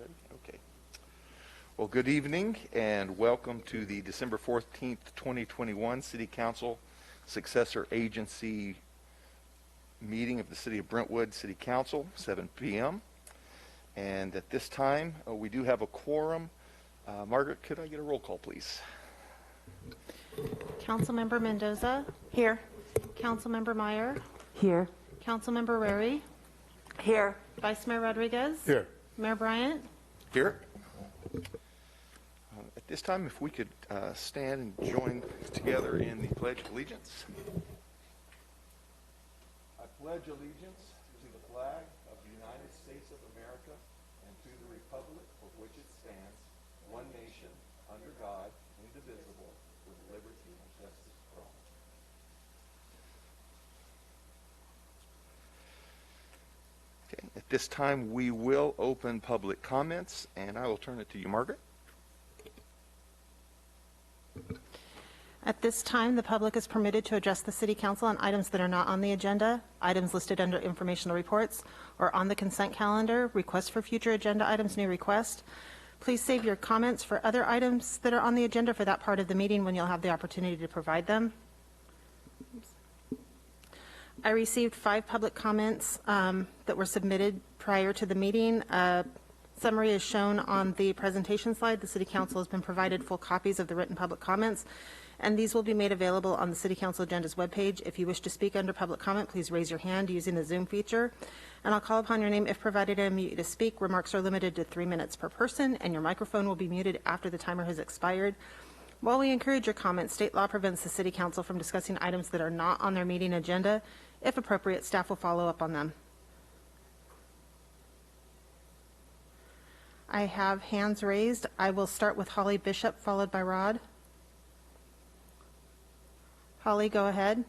Ready? Okay. Well, good evening and welcome to the December 14th, 2021 City Council Successor Agency meeting of the City of Brentwood City Council, 7 p.m. And at this time, we do have a quorum. Margaret, could I get a roll call, please? Councilmember Mendoza. Here. Councilmember Meyer. Here. Councilmember Rary. Here. Vice Mayor Rodriguez. Here. Mayor Bryant. Here. At this time, if we could stand and join together in the Pledge of Allegiance. I pledge allegiance to the flag of the United States of America and to the republic for which it stands, one nation, under God, indivisible, with liberty and justice for all. Okay, at this time, we will open public comments, and I will turn it to you, Margaret. At this time, the public is permitted to address the City Council on items that are not on the agenda, items listed under Informational Reports, or on the consent calendar, requests for future agenda items, new request. Please save your comments for other items that are on the agenda for that part of the meeting when you'll have the opportunity to provide them. I received 5 public comments that were submitted prior to the meeting. Summary is shown on the presentation slide. The City Council has been provided full copies of the written public comments, and these will be made available on the City Council Agenda's webpage. If you wish to speak under public comment, please raise your hand using the Zoom feature, and I'll call upon your name if provided and unmute you to speak. Remarks are limited to 3 minutes per person, and your microphone will be muted after the timer has expired. While we encourage your comments, state law prevents the City Council from discussing items that are not on their meeting agenda. If appropriate, staff will follow up on them. I have hands raised. I will start with Holly Bishop, followed by Rod. Holly, go ahead.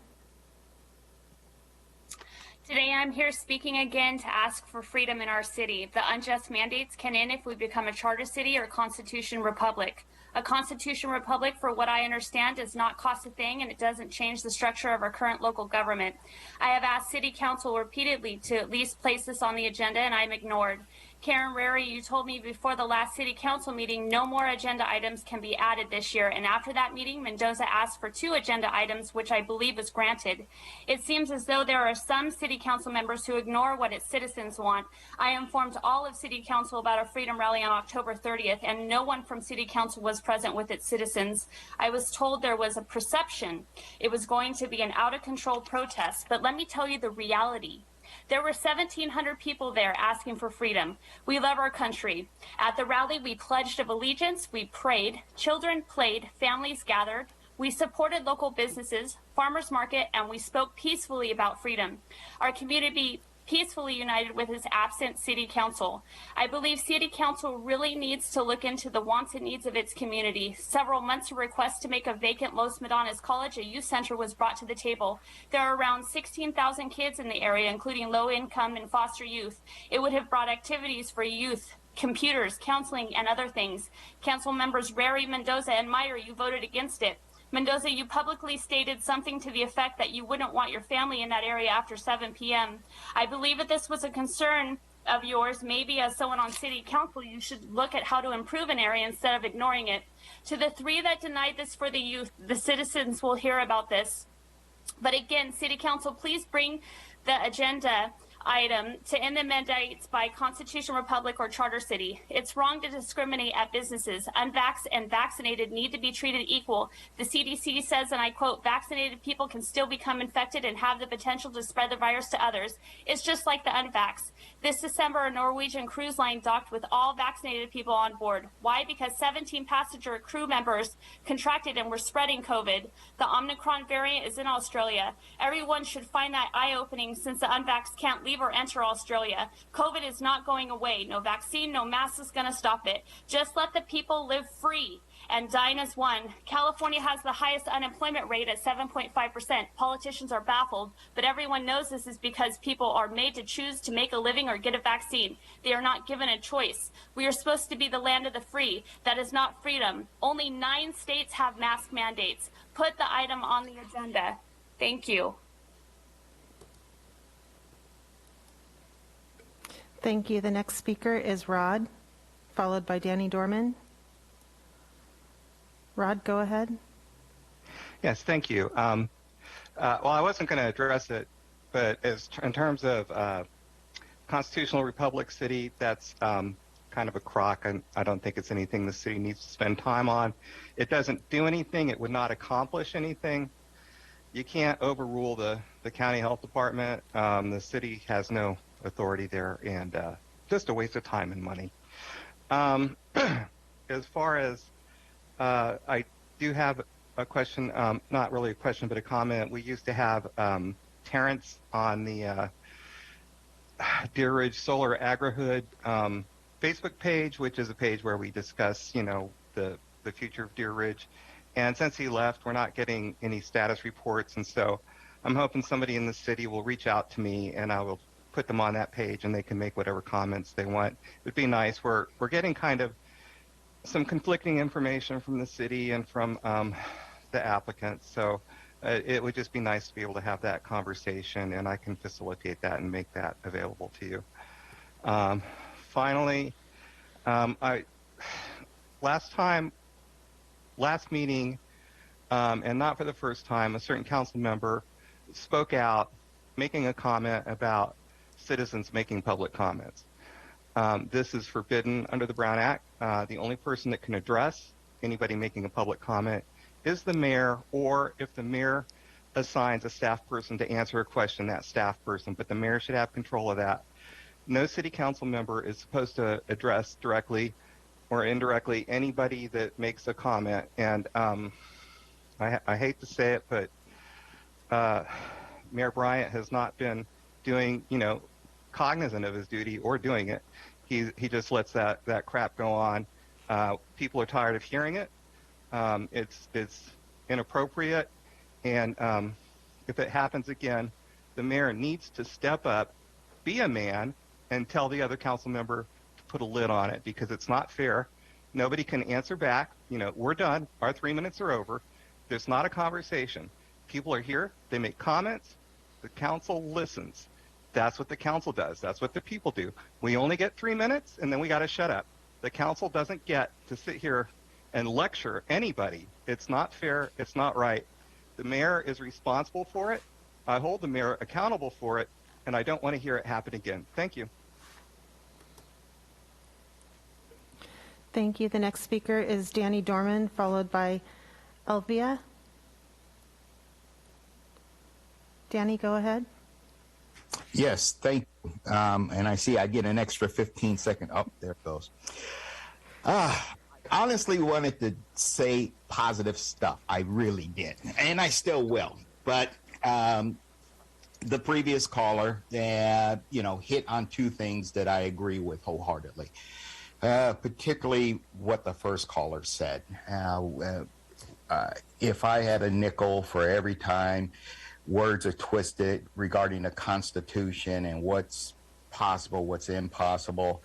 Today I'm here speaking again to ask for freedom in our city. The unjust mandates can end if we become a charter city or Constitution Republic. A Constitution Republic, for what I understand, does not cost a thing, and it doesn't change the structure of our current local government. I have asked City Council repeatedly to at least place this on the agenda, and I'm ignored. Karen Rary, you told me before the last City Council meeting no more agenda items can be added this year, and after that meeting, Mendoza asked for 2 agenda items, which I believe was granted. It seems as though there are some City Council members who ignore what its citizens want. I informed all of City Council about a freedom rally on October 30th, and no one from City Council was present with its citizens. I was told there was a perception it was going to be an out-of-control protest, but let me tell you the reality. There were 1,700 people there asking for freedom. We love our country. At the rally, we pledged of allegiance, we prayed, children played, families gathered, we supported local businesses, farmers market, and we spoke peacefully about freedom. Our community peacefully united with its absent City Council. I believe City Council really needs to look into the wants and needs of its community. Several months, a request to make a vacant Los Medanos College a youth center was brought to the table. There are around 16,000 kids in the area, including low-income and foster youth. It would have brought activities for youth, computers, counseling, and other things. Council members Rary, Mendoza, and Meyer, you voted against it. Mendoza, you publicly stated something to the effect that you wouldn't want your family in that area after 7 p.m. I believe that this was a concern of yours. Maybe as someone on City Council, you should look at how to improve an area instead of ignoring it. To the 3 that denied this for the youth, the citizens will hear about this. But again, City Council, please bring the agenda item to end the mandates by Constitution Republic or Charter City. It's wrong to discriminate at businesses. Unvaxxed and vaccinated need to be treated equal. The CDC says, and I quote, vaccinated people can still become infected and have the potential to spread the virus to others. It's just like the unvaxxed. This December, a Norwegian cruise line docked with all vaccinated people on board. Why? Because 17 passenger crew members contracted and were spreading COVID. The Omicron variant is in Australia. Everyone should find that eye-opening since the unvaxxed can't leave or enter Australia. COVID is not going away. No vaccine, no mask is going to stop it. Just let the people live free and dine as one. California has the highest unemployment rate at 7.5%. Politicians are baffled, but everyone knows this is because people are made to choose to make a living or get a vaccine. They are not given a choice. We are supposed to be the land of the free. That is not freedom. Only 9 states have mask mandates. Put the item on the agenda. Thank you. Thank you. The next speaker is Rod, followed by Danny Dorman. Rod, go ahead. Yes, thank you. Well, I wasn't going to address it, but in terms of constitutional republic city, that's kind of a crock, and I don't think it's anything the city needs to spend time on. It doesn't do anything. It would not accomplish anything. You can't overrule the county health department. The city has no authority there, and just a waste of time and money. As far as I do have a question, not really a question, but a comment. We used to have Terrence on the Deer Ridge Solar Agri-Hood Facebook page, which is a page where we discuss, the future of Deer Ridge. And since he left, we're not getting any status reports. And so I'm hoping somebody in the city will reach out to me, and I will put them on that page, and they can make whatever comments they want. It would be nice. We're getting kind of some conflicting information from the city and from the applicants. So it would just be nice to be able to have that conversation, and I can facilitate that and make that available to you. Finally, last meeting, and not for the first time, a certain council member spoke out making a comment about citizens making public comments. This is forbidden under the Brown Act. The only person that can address anybody making a public comment is the mayor, or if the mayor assigns a staff person to answer a question, that staff person, but the mayor should have control of that. No city council member is supposed to address directly or indirectly anybody that makes a comment. And I hate to say it, but Mayor Bryant has not been doing, cognizant of his duty or doing it. He just lets that crap go on. People are tired of hearing it. It's inappropriate, and if it happens again, the mayor needs to step up, be a man, and tell the other council member to put a lid on it, because it's not fair. Nobody can answer back. We're done. Our 3 minutes are over. There's not a conversation. People are here. They make comments. The council listens. That's what the council does. That's what the people do. We only get 3 minutes, and then we got to shut up. The council doesn't get to sit here and lecture anybody. It's not fair. It's not right. The mayor is responsible for it. I hold the mayor accountable for it, and I don't want to hear it happen again. Thank you. Thank you. The next speaker is Danny Dorman, followed by Elvia. Danny, go ahead. Yes, thank you. And I see I get an extra 15-second. Oh, there it goes. Honestly wanted to say positive stuff. I really did. And I still will. But the previous caller, hit on two things that I agree with wholeheartedly. Particularly what the first caller said. If I had a nickel for every time words are twisted regarding the Constitution and what's possible, what's impossible,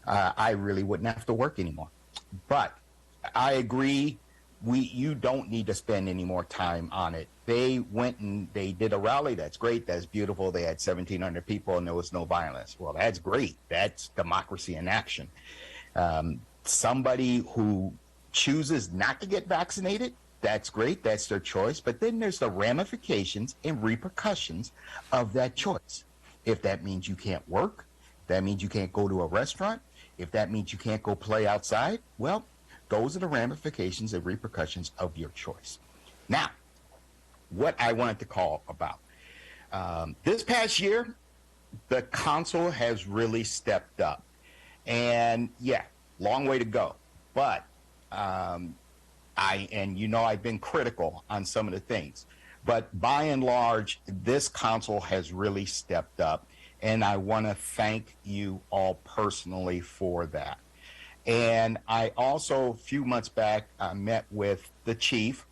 I really wouldn't have to work anymore. But I agree, you don't need to spend any more time on it. They went and they did a rally. That's great. That's beautiful. They had 1,700 people and there was no violence. Well, that's great. That's democracy in action. Somebody who chooses not to get vaccinated, that's great. That's their choice. But then there's the ramifications and repercussions of that choice. If that means you can't work, that means you can't go to a restaurant, if that means you can't go play outside, well, those are the ramifications and repercussions of your choice. Now, what I wanted to call about. This past year, the council has really stepped up. And yeah, long way to go. But I've been critical on some of the things. But by and large, this council has really stepped up. And I want to thank you all personally for that. And I also, a few months back, met with the chief.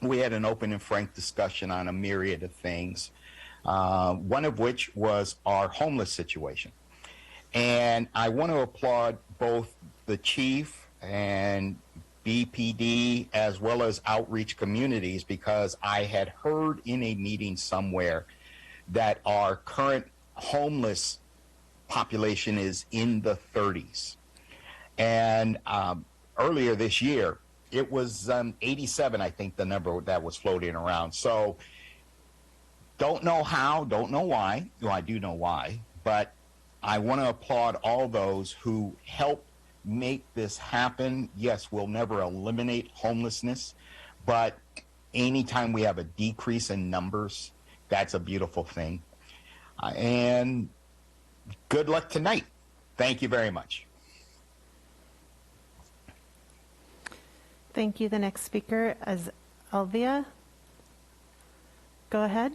We had an open and frank discussion on a myriad of things, one of which was our homeless situation. And I want to applaud both the chief and BPD as well as outreach communities, because I had heard in a meeting somewhere that our current homeless population is in the 30s. And earlier this year, it was 87, I think, the number that was floating around. So don't know how, don't know why. Well, I do know why, but I want to applaud all those who helped make this happen. Yes, we'll never eliminate homelessness, but anytime we have a decrease in numbers, that's a beautiful thing. And good luck tonight. Thank you very much. Thank you. The next speaker is Elvia. Go ahead.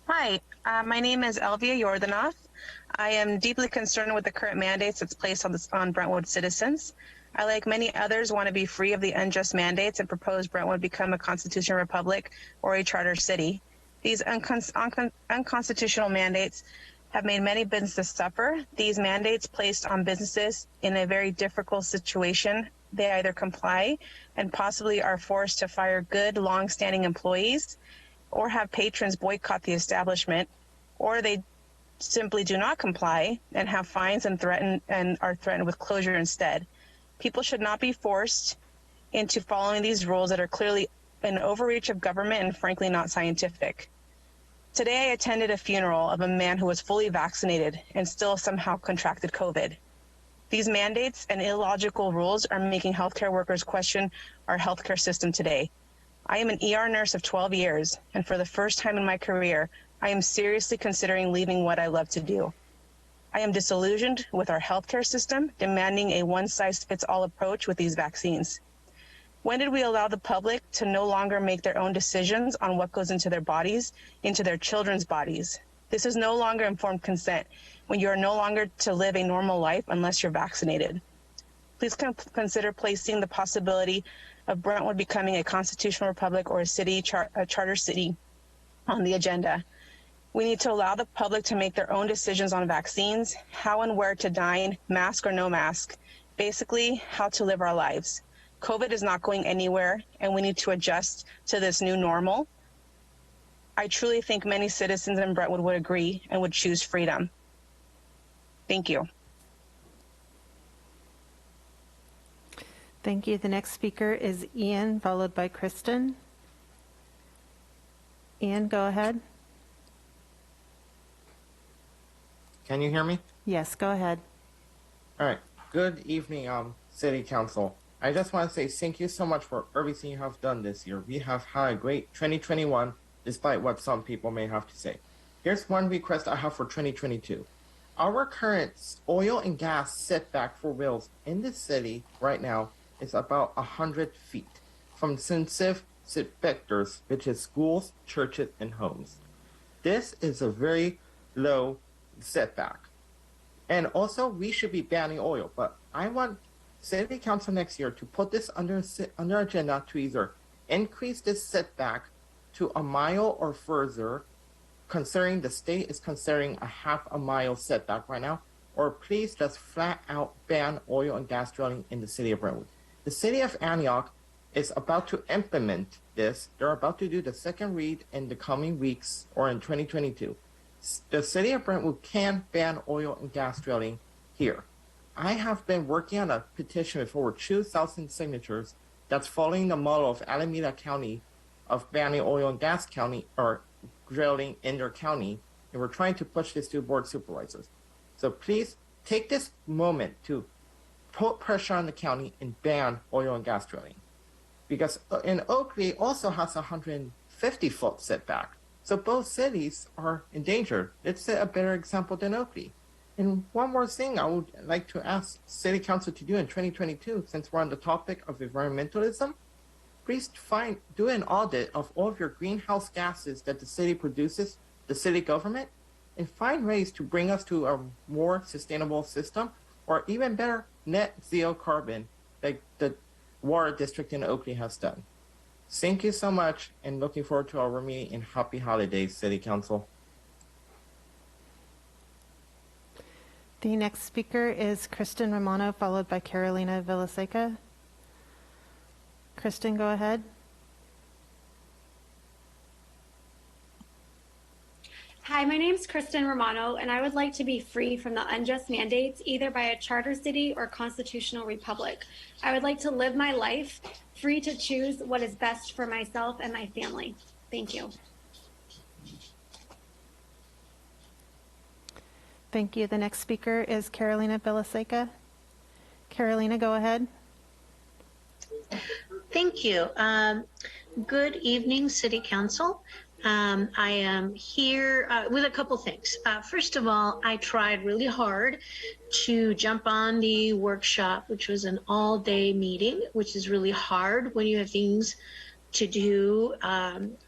Hi, my name is Elvia Yordanoff. I am deeply concerned with the current mandates that's placed on Brentwood citizens. I, like many others, want to be free of the unjust mandates and propose Brentwood become a constitutional republic or a charter city. These unconstitutional mandates have made many businesses suffer. These mandates placed on businesses in a very difficult situation. They either comply and possibly are forced to fire good, long-standing employees, or have patrons boycott the establishment, or they simply do not comply and have fines and are threatened with closure instead. People should not be forced into following these rules that are clearly an overreach of government and frankly not scientific. Today I attended a funeral of a man who was fully vaccinated and still somehow contracted COVID. These mandates and illogical rules are making healthcare workers question our healthcare system today. I am an ER nurse of 12 years, and for the first time in my career, I am seriously considering leaving what I love to do. I am disillusioned with our healthcare system, demanding a one-size-fits-all approach with these vaccines. When did we allow the public to no longer make their own decisions on what goes into their bodies, into their children's bodies? This is no longer informed consent when you are no longer to live a normal life unless you're vaccinated. Please consider placing the possibility of Brentwood becoming a constitutional republic or a charter city on the agenda. We need to allow the public to make their own decisions on vaccines, how and where to dine, mask or no mask, basically how to live our lives. COVID is not going anywhere, and we need to adjust to this new normal. I truly think many citizens in Brentwood would agree and would choose freedom. Thank you. Thank you. The next speaker is Ian, followed by Kristen. Ian, go ahead. Can you hear me? Yes, go ahead. All right. Good evening, City Council. I just want to say thank you so much for everything you have done this year. We have had a great 2021, despite what some people may have to say. Here's one request I have for 2022. Our current oil and gas setback for wheels in the city right now is about 100 feet from sensitive vectors, which is schools, churches, and homes. This is a very low setback. And also, we should be banning oil, but I want City Council next year to put this under agenda to either increase this setback to a mile or further, considering the state is considering a half a mile setback right now, or please just flat out ban oil and gas drilling in the city of Brentwood. The city of Antioch is about to implement this. They're about to do the second read in the coming weeks or in 2022. The city of Brentwood can ban oil and gas drilling here. I have been working on a petition with over 2,000 signatures that's following the model of Alameda County of banning oil and gas county or drilling in their county, and we're trying to push this to board supervisors. So please take this moment to put pressure on the county and ban oil and gas drilling. Because in Oakley also has a 150-foot setback. So both cities are in danger. Let's set a better example than Oakley. And one more thing I would like to ask City Council to do in 2022, since we're on the topic of environmentalism, please do an audit of all of your greenhouse gases that the city produces, the city government, and find ways to bring us to a more sustainable system, or even better, net zero carbon, like the water district in Oakley has done. Thank you so much, and looking forward to our meeting, and happy holidays, City Council. The next speaker is Kristen Romano, followed by Carolina Villaseca. Kristen, go ahead. Hi, my name's Kristen Romano, and I would like to be free from the unjust mandates either by a charter city or constitutional republic. I would like to live my life free to choose what is best for myself and my family. Thank you. Thank you. The next speaker is Carolina Villaseca. Carolina, go ahead. Thank you. Good evening, City Council. I am here with a couple things. First of all, I tried really hard to jump on the workshop, which was an all-day meeting, which is really hard when you have things to do.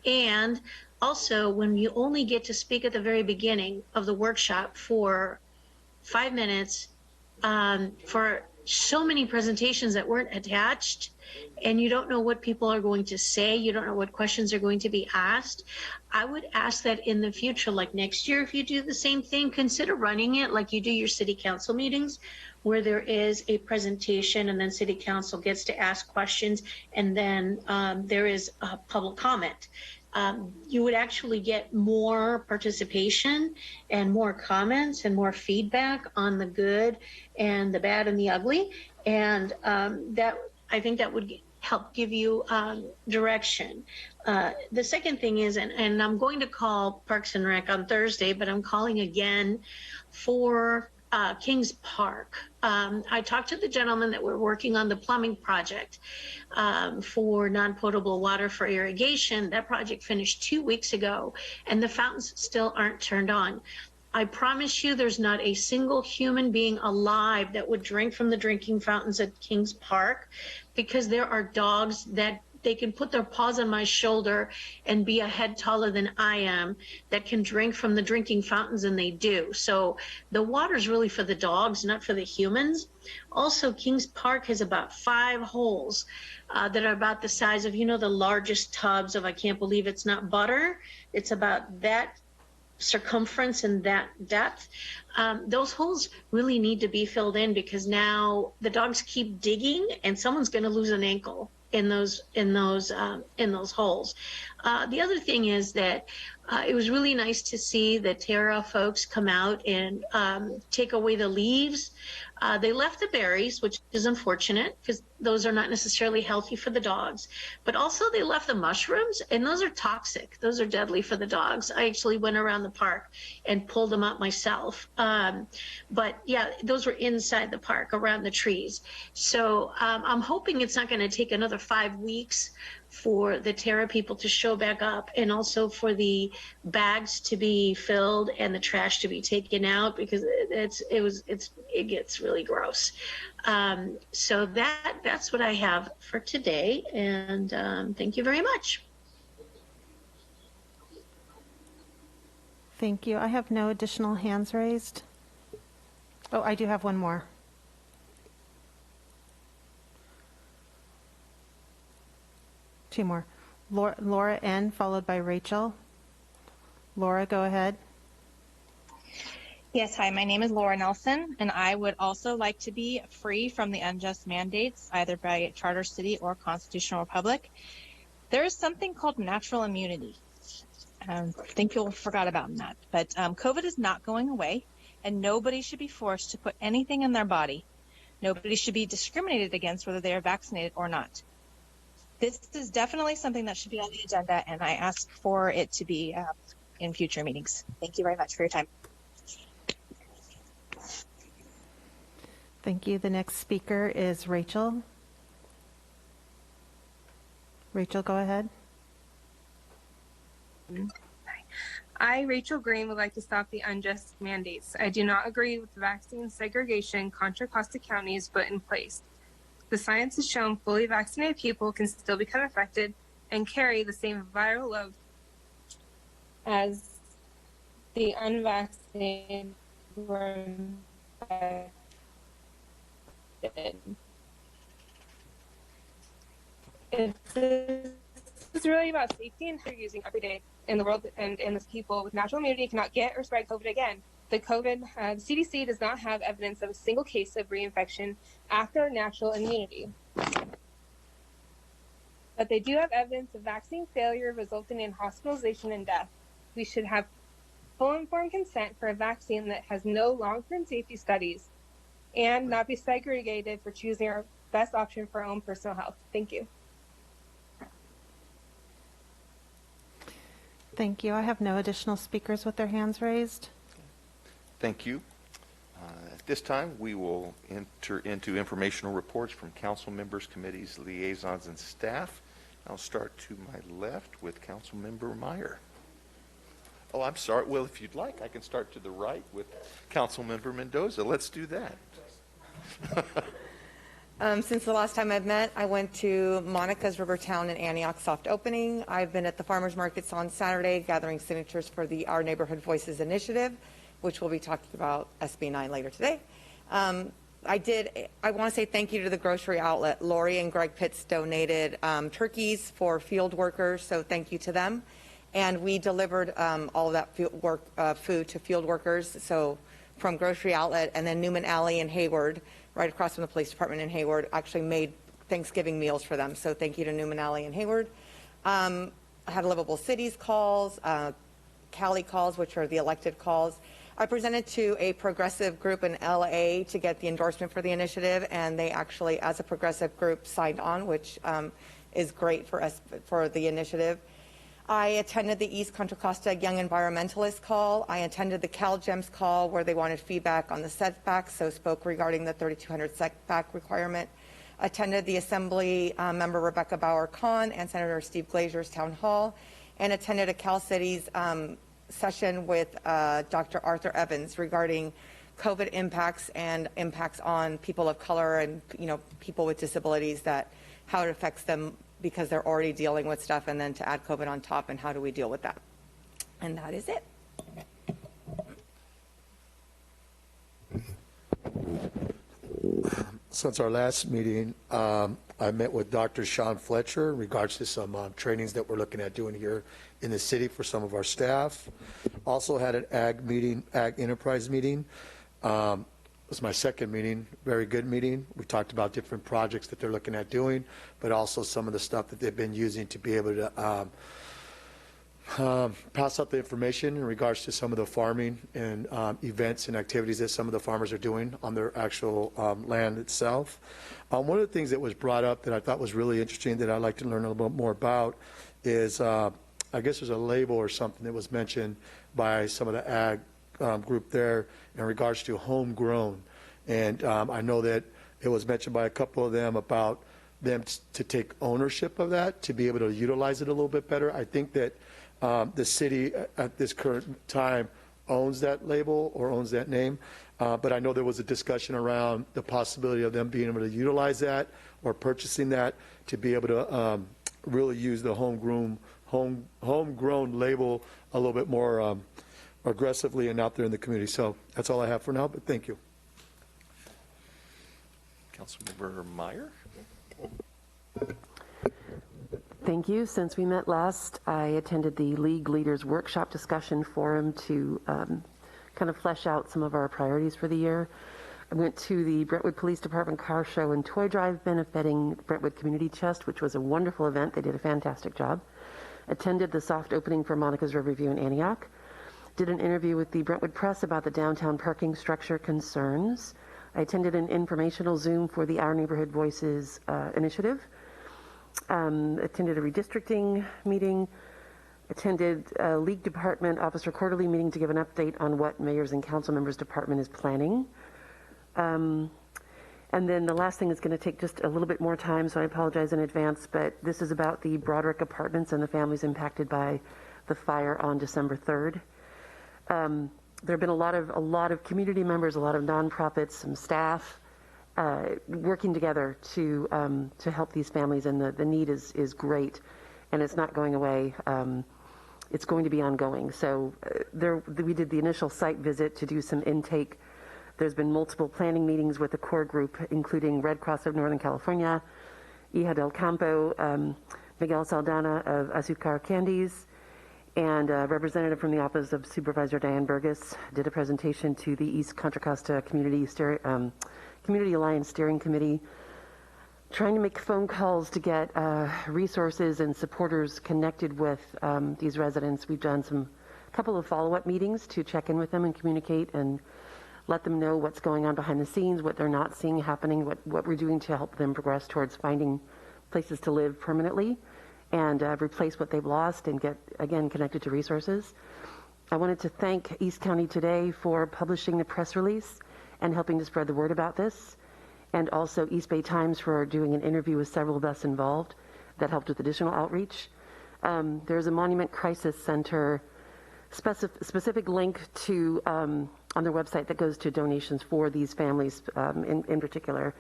And also, when you only get to speak at the very beginning of the workshop for 5 minutes for so many presentations that weren't attached, and you don't know what people are going to say, you don't know what questions are going to be asked. I would ask that in the future, like next year, if you do the same thing, consider running it like you do your city council meetings, where there is a presentation and then city council gets to ask questions, and then there is a public comment. You would actually get more participation and more comments and more feedback on the good and the bad and the ugly. And that, I think that would help give you direction. The second thing is, and I'm going to call Parks and Rec on Thursday, but I'm calling again for Kings Park. I talked to the gentleman that we're working on the plumbing project for non-potable water for irrigation. That project finished 2 weeks ago, and the fountains still aren't turned on. I promise you there's not a single human being alive that would drink from the drinking fountains at Kings Park, because there are dogs that they can put their paws on my shoulder and be a head taller than I am that can drink from the drinking fountains, and they do. So the water's really for the dogs, not for the humans. Also, Kings Park has about 5 holes that are about the size of, you know, the largest tubs of, I can't believe it's not butter. It's about that circumference and that depth. Those holes really need to be filled in, because now the dogs keep digging and someone's going to lose an ankle in those holes. The other thing is that it was really nice to see the Terra folks come out and take away the leaves. They left the berries, which is unfortunate because those are not necessarily healthy for the dogs. But also they left the mushrooms, and those are toxic. Those are deadly for the dogs. I actually went around the park and pulled them up myself. But yeah, those were inside the park around the trees. So I'm hoping it's not going to take another 5 weeks for the Terra people to show back up, and also for the bags to be filled and the trash to be taken out, because it gets really gross. So that's what I have for today, and thank you very much. Thank you. I have no additional hands raised. Oh, I do have one more. Two more. Laura N., followed by Rachel. Laura, go ahead. Yes, hi, my name is Laura Nelson, and I would also like to be free from the unjust mandates, either by charter city or constitutional republic. There is something called natural immunity. I think people forgot about that, but COVID is not going away, and nobody should be forced to put anything in their body. Nobody should be discriminated against whether they are vaccinated or not. This is definitely something that should be on the agenda, and I ask for it to be in future meetings. Thank you very much for your time. Thank you. The next speaker is Rachel. Rachel, go ahead. I, Rachel Green, would like to stop the unjust mandates. I do not agree with the vaccine segregation Contra Costa County has put in place. The science has shown fully vaccinated people can still become infected and carry the same viral load as the unvaccinated were infected. This is really about safety and fear using every day in the world, and in this people with natural immunity cannot get or spread COVID again. The CDC does not have evidence of a single case of reinfection after natural immunity. But they do have evidence of vaccine failure resulting in hospitalization and death. We should have full informed consent for a vaccine that has no long-term safety studies, and not be segregated for choosing our best option for our own personal health. Thank you. Thank you. I have no additional speakers with their hands raised. Thank you. At this time, we will enter into informational reports from council members, committees, liaisons, and staff. I'll start to my left with Council Member Meyer. Oh, I'm sorry. Well, if you'd like, I can start to the right with Council Member Mendoza. Let's do that. Since the last time I've met, I went to Monica's Rivertown and Antioch soft opening. I've been at the farmers markets on Saturday gathering signatures for the Our Neighborhood Voices initiative, which we'll be talking about SB 9 later today. I want to say thank you to the grocery outlet. Lori and Greg Pitts donated turkeys for field workers, so thank you to them. And we delivered all of that food to field workers, so from grocery outlet, and then Newman Alley in Hayward, right across from the police department in Hayward, actually made Thanksgiving meals for them. So thank you to Newman Alley and Hayward. I had Livable Cities calls, Cali calls, which are the elected calls. I presented to a progressive group in LA to get the endorsement for the initiative, and they actually, as a progressive group, signed on, which is great for us for the initiative. I attended the East Contra Costa Young Environmentalist call. I attended the CalGEMS call where they wanted feedback on the setbacks, so spoke regarding the 3,200 setback requirement. Attended the Assembly member Rebecca Bauer-Kahn and Senator Steve Glazier's town hall, and attended a Cal Cities session with Dr. Arthur Evans regarding COVID impacts and impacts on people of color and people with disabilities, that how it affects them because they're already dealing with stuff, and then to add COVID on top, and how do we deal with that? And that is it. Since our last meeting, I met with Dr. Sean Fletcher in regards to some trainings that we're looking at doing here in the city for some of our staff. Also had an ag enterprise meeting. It was my second meeting, very good meeting. We talked about different projects that they're looking at doing, but also some of the stuff that they've been using to be able to pass out the information in regards to some of the farming and events and activities that some of the farmers are doing on their actual land itself. One of the things that was brought up that I thought was really interesting that I'd like to learn a little bit more about is, I guess there's a label or something that was mentioned by some of the ag group there in regards to homegrown. And I know that it was mentioned by a couple of them about them to take ownership of that, to be able to utilize it a little bit better. I think that the city at this current time owns that label or owns that name, but I know there was a discussion around the possibility of them being able to utilize that or purchasing that to be able to really use the homegrown label a little bit more aggressively and out there in the community. So that's all I have for now, but thank you. Councilmember Meyer. Thank you. Since we met last, I attended the League Leaders Workshop Discussion Forum to kind of flesh out some of our priorities for the year. I went to the Brentwood Police Department Car Show and Toy Drive benefiting Brentwood Community Chest, which was a wonderful event. They did a fantastic job. Attended the soft opening for Monica's Riverview in Antioch. Did an interview with the Brentwood Press about the downtown parking structure concerns. I attended an informational Zoom for the Our Neighborhood Voices initiative. Attended a redistricting meeting. Attended a League Department Officer Quarterly meeting to give an update on what Mayor's and Council Members Department is planning. And then the last thing is going to take just a little bit more time, so I apologize in advance, but this is about the Broderick Apartments and the families impacted by the fire on December 3rd. There have been a lot of community members, a lot of nonprofits, some staff working together to help these families, and the need is great, and it's not going away. It's going to be ongoing. So we did the initial site visit to do some intake. There's been multiple planning meetings with the core group, including Red Cross of Northern California, Hija del Campo, Miguel Saldana of Azucar Candies, and a representative from the Office of Supervisor Diane Burgess did a presentation to the East Contra Costa Community Alliance Steering Committee, trying to make phone calls to get couple of follow-up meetings to check in with them and communicate and let them know what's going on behind the scenes, what they're not seeing happening, what we're doing to help them progress towards finding places to live permanently and replace what they've lost and get, again, connected to resources. I wanted to thank East County Today for publishing the press release and helping to spread the word about this, and also East Bay Times for doing an interview with several of us involved that helped with additional outreach. There's a Monument Crisis Center specific link to on their website that goes to donations for these families in particular.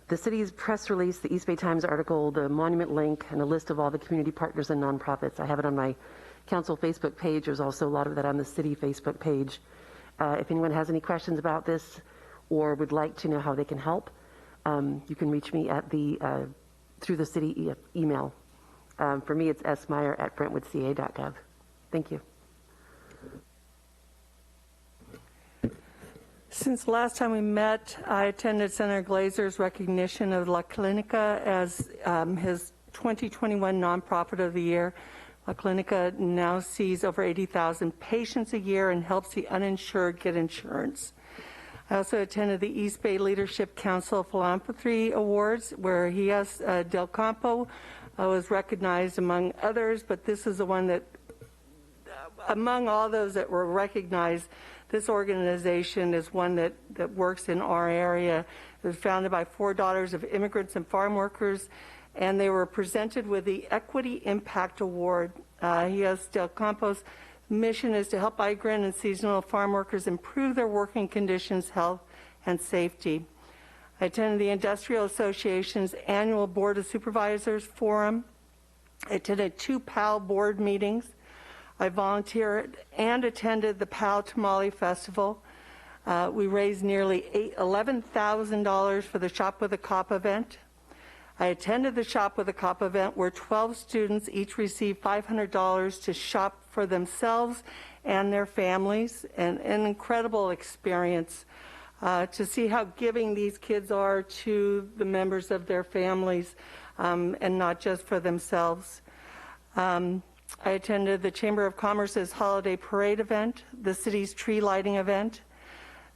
The city's press release, the East Bay Times article, the monument link, and a list of all the community partners and nonprofits. I have it on my council Facebook page. There's also a lot of that on the city Facebook page. If anyone has any questions about this or would like to know how they can help, you can reach me at through the city email. For me, it's smeyer@brentwoodca.gov. Thank you. Since the last time we met, I attended Senator Glazer's recognition of La Clinica as his 2021 Nonprofit of the Year. La Clinica now sees over 80,000 patients a year and helps the uninsured get insurance. I also attended the East Bay Leadership Council Philanthropy Awards, where Del Campo was recognized among others, but this is the one that, among all those that were recognized, this organization is one that works in our area. It was founded by 4 daughters of immigrants and farm workers, and they were presented with the Equity Impact Award. Del Campo's mission is to help migrant and seasonal farm workers improve their working conditions, health, and safety. I attended the Industrial Association's annual Board of Supervisors Forum. I attended 2 PAL board meetings. I volunteered and attended the PAL Tamale Festival. We raised nearly $11,000 for the Shop with a Cop event. I attended the Shop with a Cop event where 12 students each received $500 to shop for themselves and their families, and an incredible experience to see how giving these kids are to the members of their families and not just for themselves. I attended the Chamber of Commerce's Holiday Parade event, the city's tree lighting event,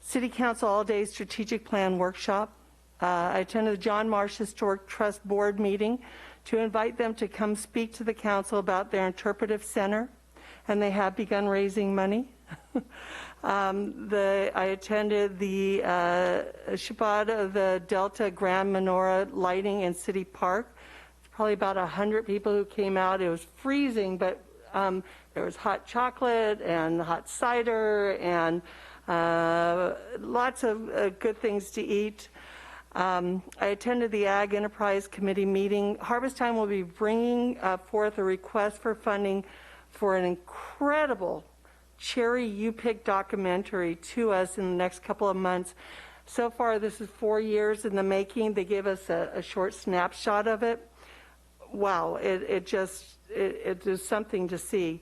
City Council All-Day Strategic Plan Workshop. I attended the John Marsh Historic Trust Board meeting to invite them to come speak to the council about their interpretive center, and they have begun raising money. I attended the Shabbat of the Delta Grand Menorah lighting in City Park. Probably about 100 people who came out. It was freezing, but there was hot chocolate and hot cider and lots of good things to eat. I attended the Ag Enterprise Committee meeting. Harvest Time will be bringing forth a request for funding for an incredible cherry U-Pick documentary to us in the next couple of months. So far, this is 4 years in the making. They gave us a short snapshot of it. Wow, it is something to see.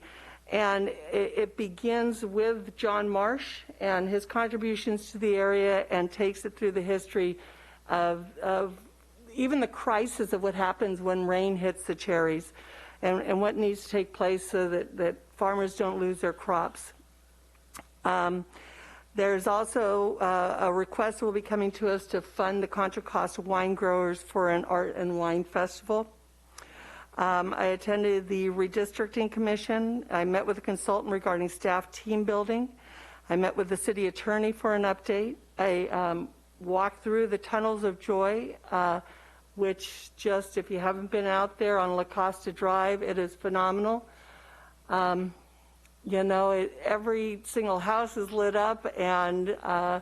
And it begins with John Marsh and his contributions to the area and takes it through the history of even the crisis of what happens when rain hits the cherries and what needs to take place so that farmers don't lose their crops. There's also a request that will be coming to us to fund the Contra Costa wine growers for an art and wine festival. I attended the Redistricting Commission. I met with a consultant regarding staff team building. I met with the city attorney for an update. I walked through the Tunnels of Joy, which just, if you haven't been out there on La Costa Drive, it is phenomenal. You know, every single house is lit up, and I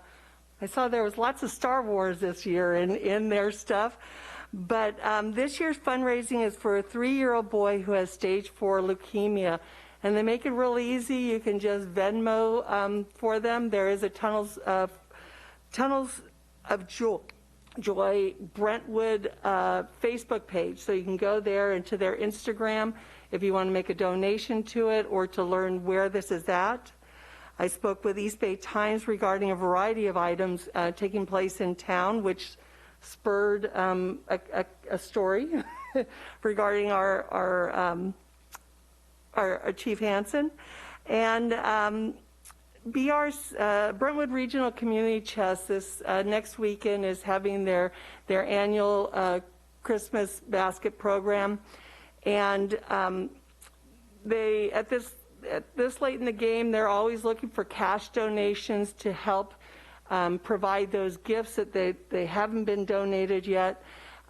saw there was lots of Star Wars this year in their stuff. But this year's fundraising is for a 3-year-old boy who has stage 4 leukemia. And they make it real easy. You can just Venmo for them. There is a Tunnels of Joy Brentwood Facebook page. So you can go there and to their Instagram if you want to make a donation to it or to learn where this is at. I spoke with East Bay Times regarding a variety of items taking place in town, which spurred a story regarding our Chief Hansen. And BR's Brentwood Regional Community Chest this next weekend is having their annual Christmas basket program, and they at this late in the game, they're always looking for cash donations to help provide those gifts that they haven't been donated yet.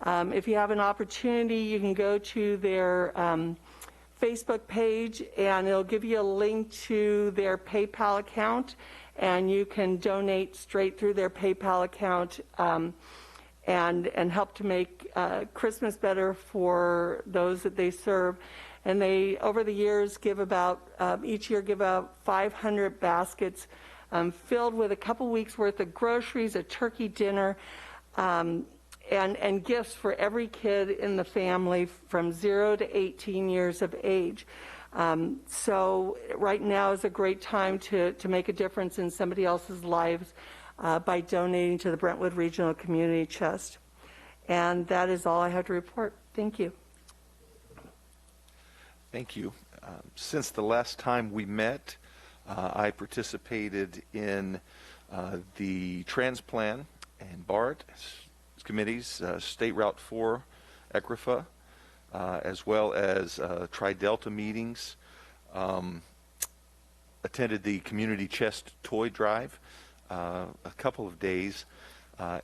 If you have an opportunity, you can go to their Facebook page, and it'll give you a link to their PayPal account, and you can donate straight through their PayPal account and help to make Christmas better for those that they serve. And they, over the years, each year give out 500 baskets filled with a couple weeks worth of groceries, a turkey dinner, and gifts for every kid in the family from 0 to 18 years of age. So right now is a great time to make a difference in somebody else's lives by donating to the Brentwood Regional Community Chest. And that is all I have to report. Thank you. Thank you. Since the last time we met, I participated in the Transplan and BART committees, State Route 4, ECRFA, as well as Tri-Delta meetings, attended the Community Chest Toy Drive a couple of days,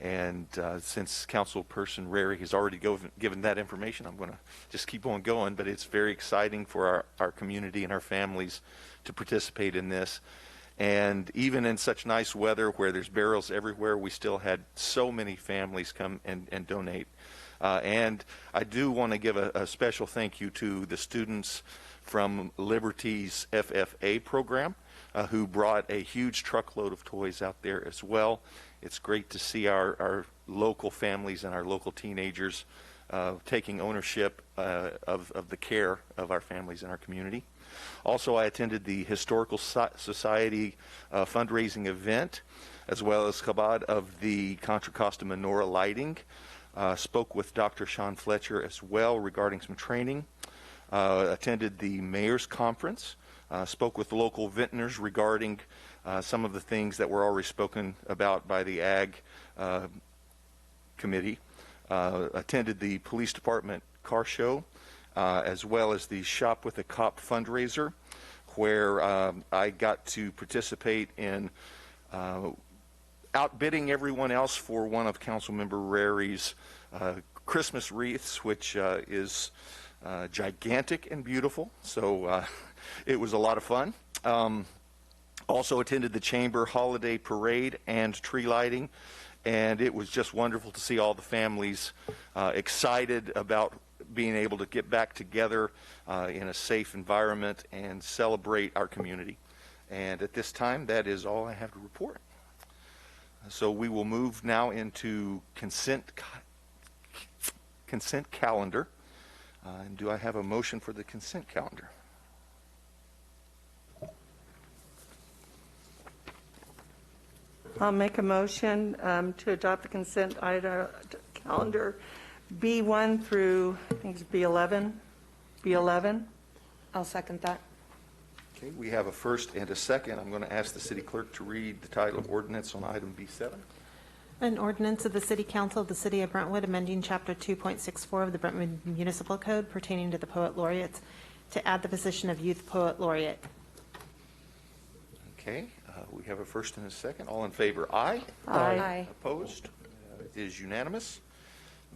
and since Councilperson Rary has already given that information, I'm going to just keep on going, but it's very exciting for our community and our families to participate in this. And even in such nice weather where there's barrels everywhere, we still had so many families come and donate. And I do want to give a special thank you to the students from Liberty's FFA program who brought a huge truckload of toys out there as well. It's great to see our local families and our local teenagers taking ownership of the care of our families in our community. Also, I attended the Historical Society fundraising event, as well as Facade of the Contra Costa Menorah lighting. Spoke with Dr. Sean Fletcher as well regarding some training. Attended the Mayor's Conference. Spoke with local vintners regarding some of the things that were already spoken about by the Ag Committee. Attended the Police Department car show, as well as the Shop with a Cop fundraiser, where I got to participate in outbidding everyone else for one of Councilmember Rary's Christmas wreaths, which is gigantic and beautiful. So it was a lot of fun. Also attended the Chamber Holiday Parade and tree lighting, and it was just wonderful to see all the families excited about being able to get back together in a safe environment and celebrate our community. And at this time, that is all I have to report. So we will move now into consent calendar. And do I have a motion for the consent calendar? I'll make a motion to adopt the consent item calendar B1 through, I think it's B11. B11. I'll second that. Okay, we have a first and a second. I'm going to ask the city clerk to read the title of ordinance on item B7. An ordinance of the City Council of the City of Brentwood amending Chapter 2.64 of the Brentwood Municipal Code pertaining to the Poet Laureates to add the position of Youth Poet Laureate. Okay, we have a first and a second. All in favor, aye. Aye. Opposed? It is unanimous.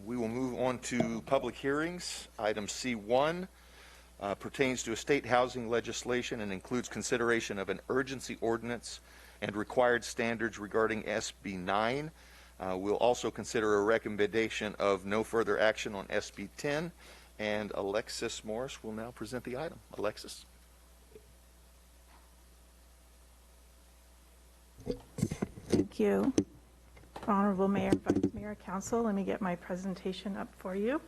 We will move on to public hearings. Item C1 pertains to state housing legislation and includes consideration of an urgency ordinance and required standards regarding SB 9. We'll also consider a recommendation of no further action on SB 10. And Alexis Morris will now present the item. Alexis. Thank you. Honorable Mayor, Vice Mayor, Council, let me get my presentation up for you.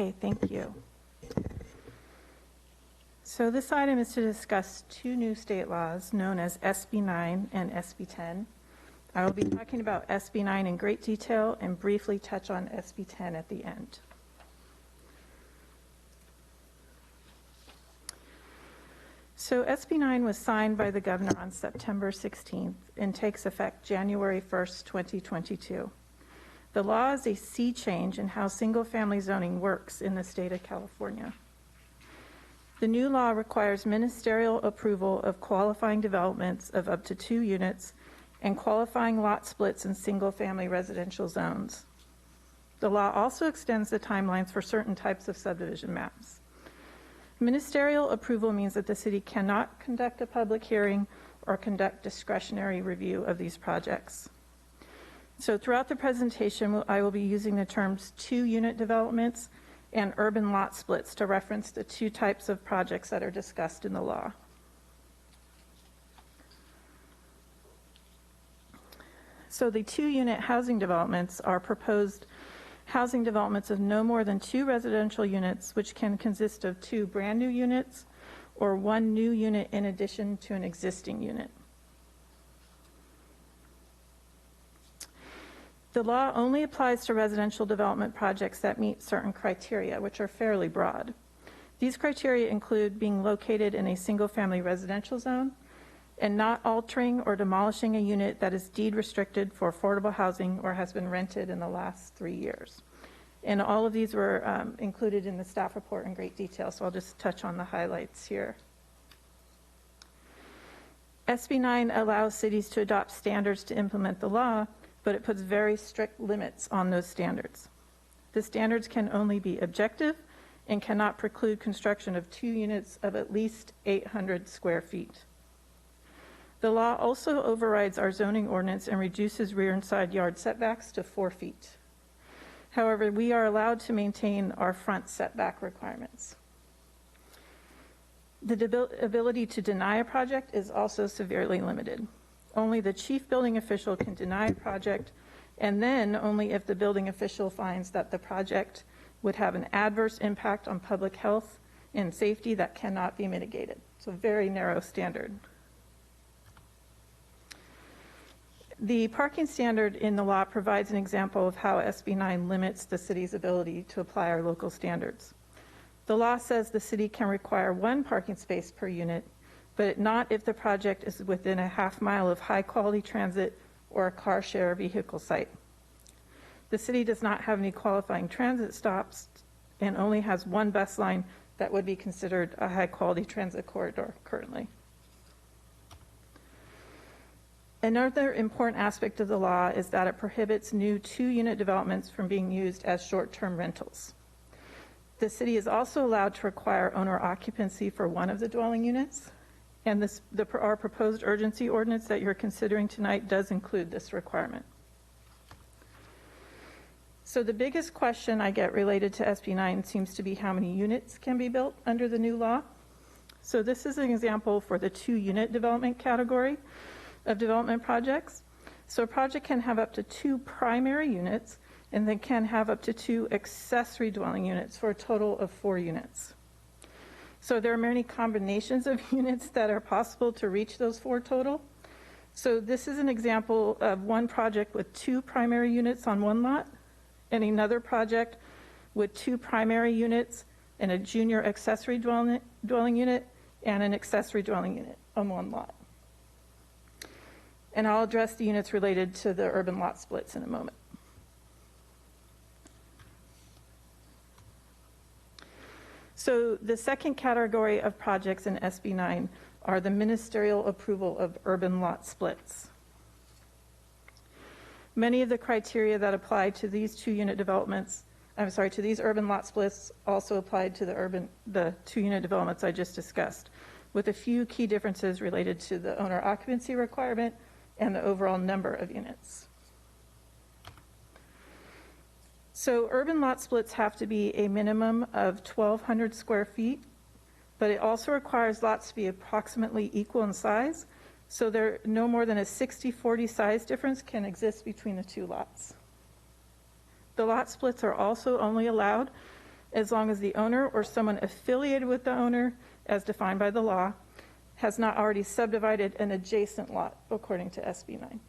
Okay, thank you. So this item is to discuss two new state laws known as SB 9 and SB 10. I will be talking about SB 9 in great detail and briefly touch on SB 10 at the end. So SB 9 was signed by the governor on September 16th and takes effect January 1st, 2022. The law is a sea change in how single-family zoning works in the state of California. The new law requires ministerial approval of qualifying developments of up to 2 units and qualifying lot splits in single-family residential zones. The law also extends the timelines for certain types of subdivision maps. Ministerial approval means that the city cannot conduct a public hearing or conduct discretionary review of these projects. So throughout the presentation, I will be using the terms 2-unit developments and urban lot splits to reference the 2 types of projects that are discussed in the law. So the 2-unit housing developments are proposed housing developments of no more than 2 residential units, which can consist of 2 brand new units or 1 new unit in addition to an existing unit. The law only applies to residential development projects that meet certain criteria, which are fairly broad. These criteria include being located in a single-family residential zone and not altering or demolishing a unit that is deed restricted for affordable housing or has been rented in the last 3 years. And all of these were included in the staff report in great detail, so I'll just touch on the highlights here. SB 9 allows cities to adopt standards to implement the law, but it puts very strict limits on those standards. The standards can only be objective and cannot preclude construction of 2 units of at least 800 square feet. The law also overrides our zoning ordinance and reduces rear and side yard setbacks to 4 feet. However, we are allowed to maintain our front setback requirements. The ability to deny a project is also severely limited. Only the chief building official can deny a project, and then only if the building official finds that the project would have an adverse impact on public health and safety that cannot be mitigated. So very narrow standard. The parking standard in the law provides an example of how SB 9 limits the city's ability to apply our local standards. The law says the city can require 1 parking space per unit, but not if the project is within a half-mile of high-quality transit or a car share vehicle site. The city does not have any qualifying transit stops and only has 1 bus line that would be considered a high-quality transit corridor currently. Another important aspect of the law is that it prohibits new 2-unit developments from being used as short-term rentals. The city is also allowed to require owner occupancy for 1 of the dwelling units, and our proposed urgency ordinance that you're considering tonight does include this requirement. So the biggest question I get related to SB 9 seems to be how many units can be built under the new law. So this is an example for the 2-unit development category of development projects. So a project can have up to 2 primary units, and then can have up to 2 accessory dwelling units for a total of 4 units. So there are many combinations of units that are possible to reach those 4 total. So this is an example of one project with 2 primary units on 1 lot, and another project with 2 primary units and a junior accessory dwelling unit and an accessory dwelling unit on 1 lot. And I'll address the units related to the urban lot splits in a moment. So the second category of projects in SB 9 are the ministerial approval of urban lot splits. Many of the criteria that apply to these 2-unit developments, to these urban lot splits also applied to the 2-unit developments I just discussed, with a few key differences related to the owner occupancy requirement and the overall number of units. So urban lot splits have to be a minimum of 1,200 square feet, but it also requires lots to be approximately equal in size, so there no more than a 60-40 size difference can exist between the 2 lots. The lot splits are also only allowed as long as the owner or someone affiliated with the owner, as defined by the law, has not already subdivided an adjacent lot according to SB 9.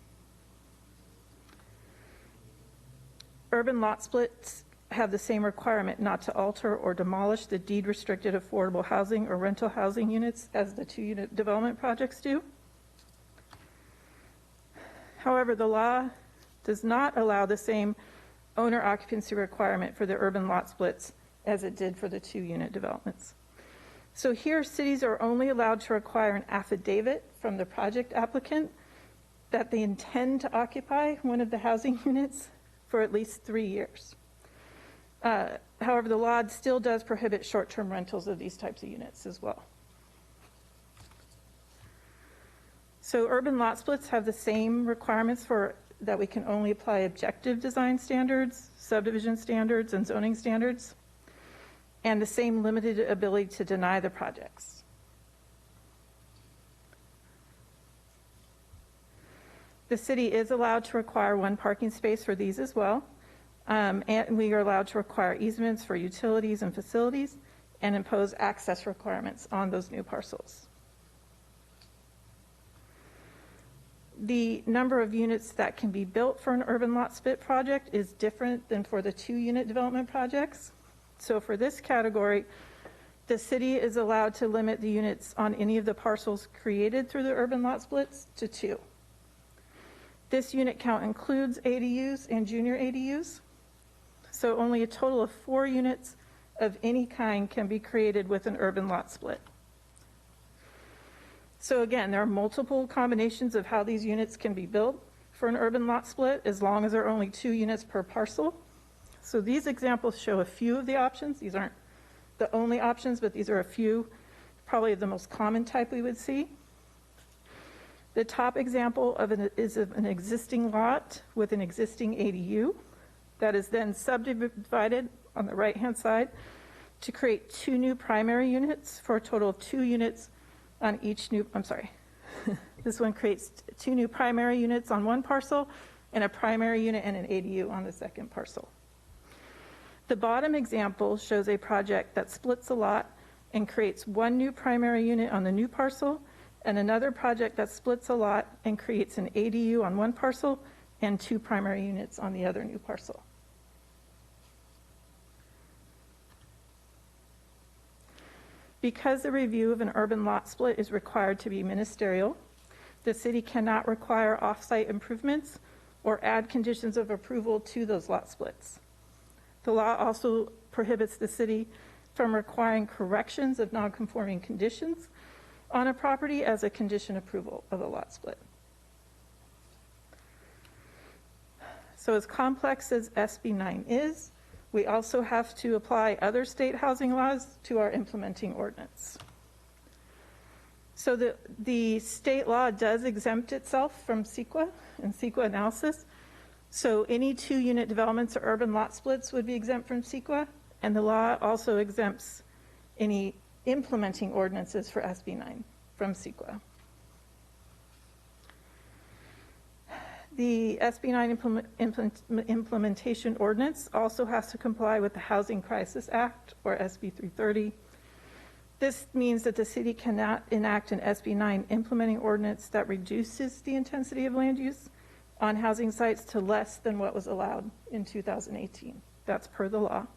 Urban lot splits have the same requirement not to alter or demolish the deed-restricted affordable housing or rental housing units as the two-unit development projects do. However, the law does not allow the same owner occupancy requirement for the urban lot splits as it did for the two-unit developments. So here, cities are only allowed to require an affidavit from the project applicant that they intend to occupy one of the housing units for at least 3 years. However, the law still does prohibit short-term rentals of these types of units as well. So urban lot splits have the same requirements for that we can only apply objective design standards, subdivision standards, and zoning standards, and the same limited ability to deny the projects. The city is allowed to require one parking space for these as well, and we are allowed to require easements for utilities and facilities and impose access requirements on those new parcels. The number of units that can be built for an urban lot split project is different than for the two-unit development projects. So for this category, the city is allowed to limit the units on any of the parcels created through the urban lot splits to 2. This unit count includes ADUs and junior ADUs. So only a total of 4 units of any kind can be created with an urban lot split. So again, there are multiple combinations of how these units can be built for an urban lot split, as long as there are only 2 units per parcel. So these examples show a few of the options. These aren't the only options, but these are a few, probably the most common type we would see. The top example is of an existing lot with an existing ADU that is then subdivided on the right-hand side to create 2 new primary units for a total of 2 units on each new, this one creates 2 new primary units on one parcel and a primary unit and an ADU on the second parcel. The bottom example shows a project that splits a lot and creates 1 new primary unit on the new parcel and another project that splits a lot and creates an ADU on one parcel and 2 primary units on the other new parcel. Because the review of an urban lot split is required to be ministerial, the city cannot require off-site improvements or add conditions of approval to those lot splits. The law also prohibits the city from requiring corrections of non-conforming conditions on a property as a condition approval of a lot split. So as complex as SB 9 is, we also have to apply other state housing laws to our implementing ordinance. So the state law does exempt itself from CEQA and CEQA analysis. So any 2-unit developments or urban lot splits would be exempt from CEQA, and the law also exempts any implementing ordinances for SB 9 from CEQA. The SB 9 implementation ordinance also has to comply with the Housing Crisis Act, or SB 330. This means that the city cannot enact an SB 9 implementing ordinance that reduces the intensity of land use on housing sites to less than what was allowed in 2018. That's per the law.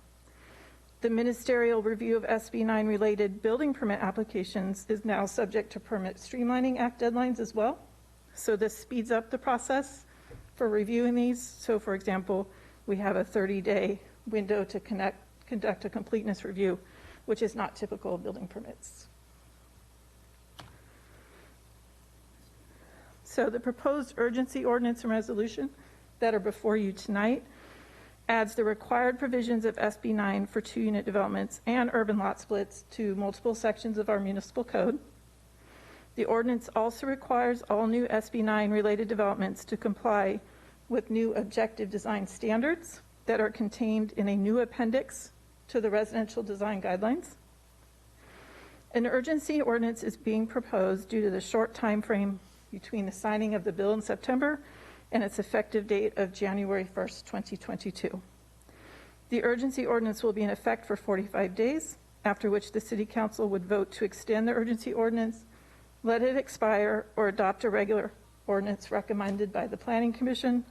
The ministerial review of SB 9 related building permit applications is now subject to Permit Streamlining Act deadlines as well. So this speeds up the process for reviewing these. So for example, we have a 30-day window to conduct a completeness review, which is not typical of building permits. So the proposed urgency ordinance and resolution that are before you tonight adds the required provisions of SB 9 for 2-unit developments and urban lot splits to multiple sections of our municipal code. The ordinance also requires all new SB 9 related developments to comply with new objective design standards that are contained in a new appendix to the residential design guidelines. An urgency ordinance is being proposed due to the short time frame between the signing of the bill in September and its effective date of January 1st, 2022. The urgency ordinance will be in effect for 45 days, after which the City Council would vote to extend the urgency ordinance, let it expire, or adopt a regular ordinance recommended by the Planning Commission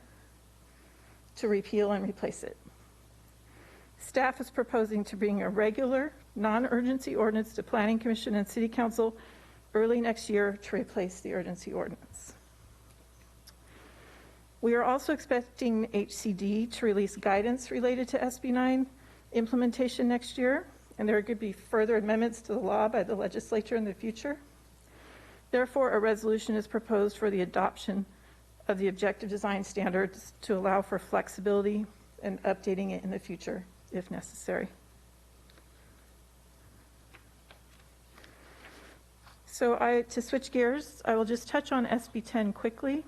to repeal and replace it. Staff is proposing to bring a regular, non-urgency ordinance to Planning Commission and City Council early next year to replace the urgency ordinance. We are also expecting HCD to release guidance related to SB 9 implementation next year, and there could be further amendments to the law by the legislature in the future. Therefore, a resolution is proposed for the adoption of the objective design standards to allow for flexibility and updating it in the future if necessary. So to switch gears, I will just touch on SB 10 quickly.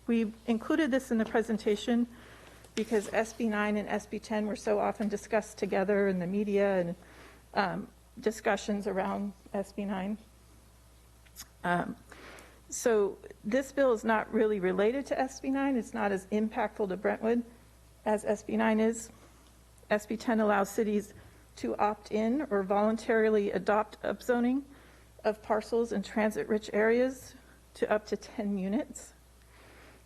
We included this in the presentation because SB 9 and SB 10 were so often discussed together in the media and discussions around SB 9. So this bill is not really related to SB 9. It's not as impactful to Brentwood as SB 9 is. SB 10 allows cities to opt in or voluntarily adopt upzoning of parcels in transit-rich areas to up to 10 units.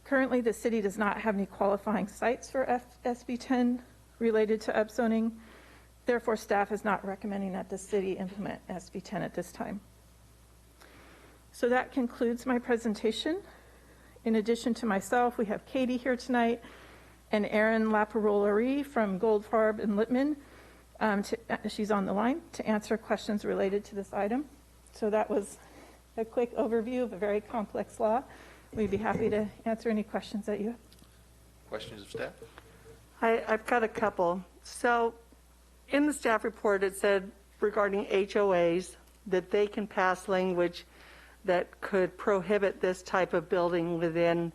Currently, the city does not have any qualifying sites for SB 10 related to upzoning. Therefore, staff is not recommending that the city implement SB 10 at this time. So that concludes my presentation. In addition to myself, we have Katie here tonight and Erin Laparolari from Goldfarb and Littman. She's on the line to answer questions related to this item. So that was a quick overview of a very complex law. We'd be happy to answer any questions that you have. Questions of staff? I've got a couple. So in the staff report, it said regarding HOAs that they can pass language that could prohibit this type of building within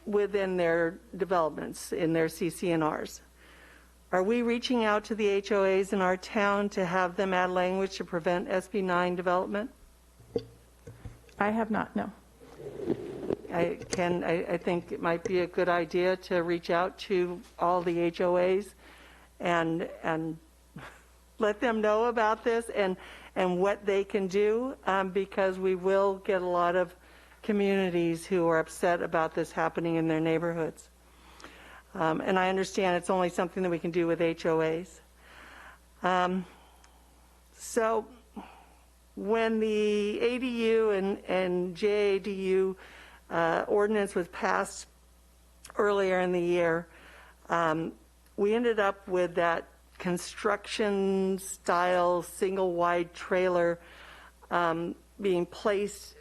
their developments, in their CC&Rs. Are we reaching out to the HOAs in our town to have them add language to prevent SB 9 development? I have not, no. I think it might be a good idea to reach out to all the HOAs and let them know about this and what they can do, because we will get a lot of communities who are upset about this happening in their neighborhoods. And I understand it's only something that we can do with HOAs. So when the ADU and JADU ordinance was passed earlier in the year, we ended up with that construction style single wide trailer being placed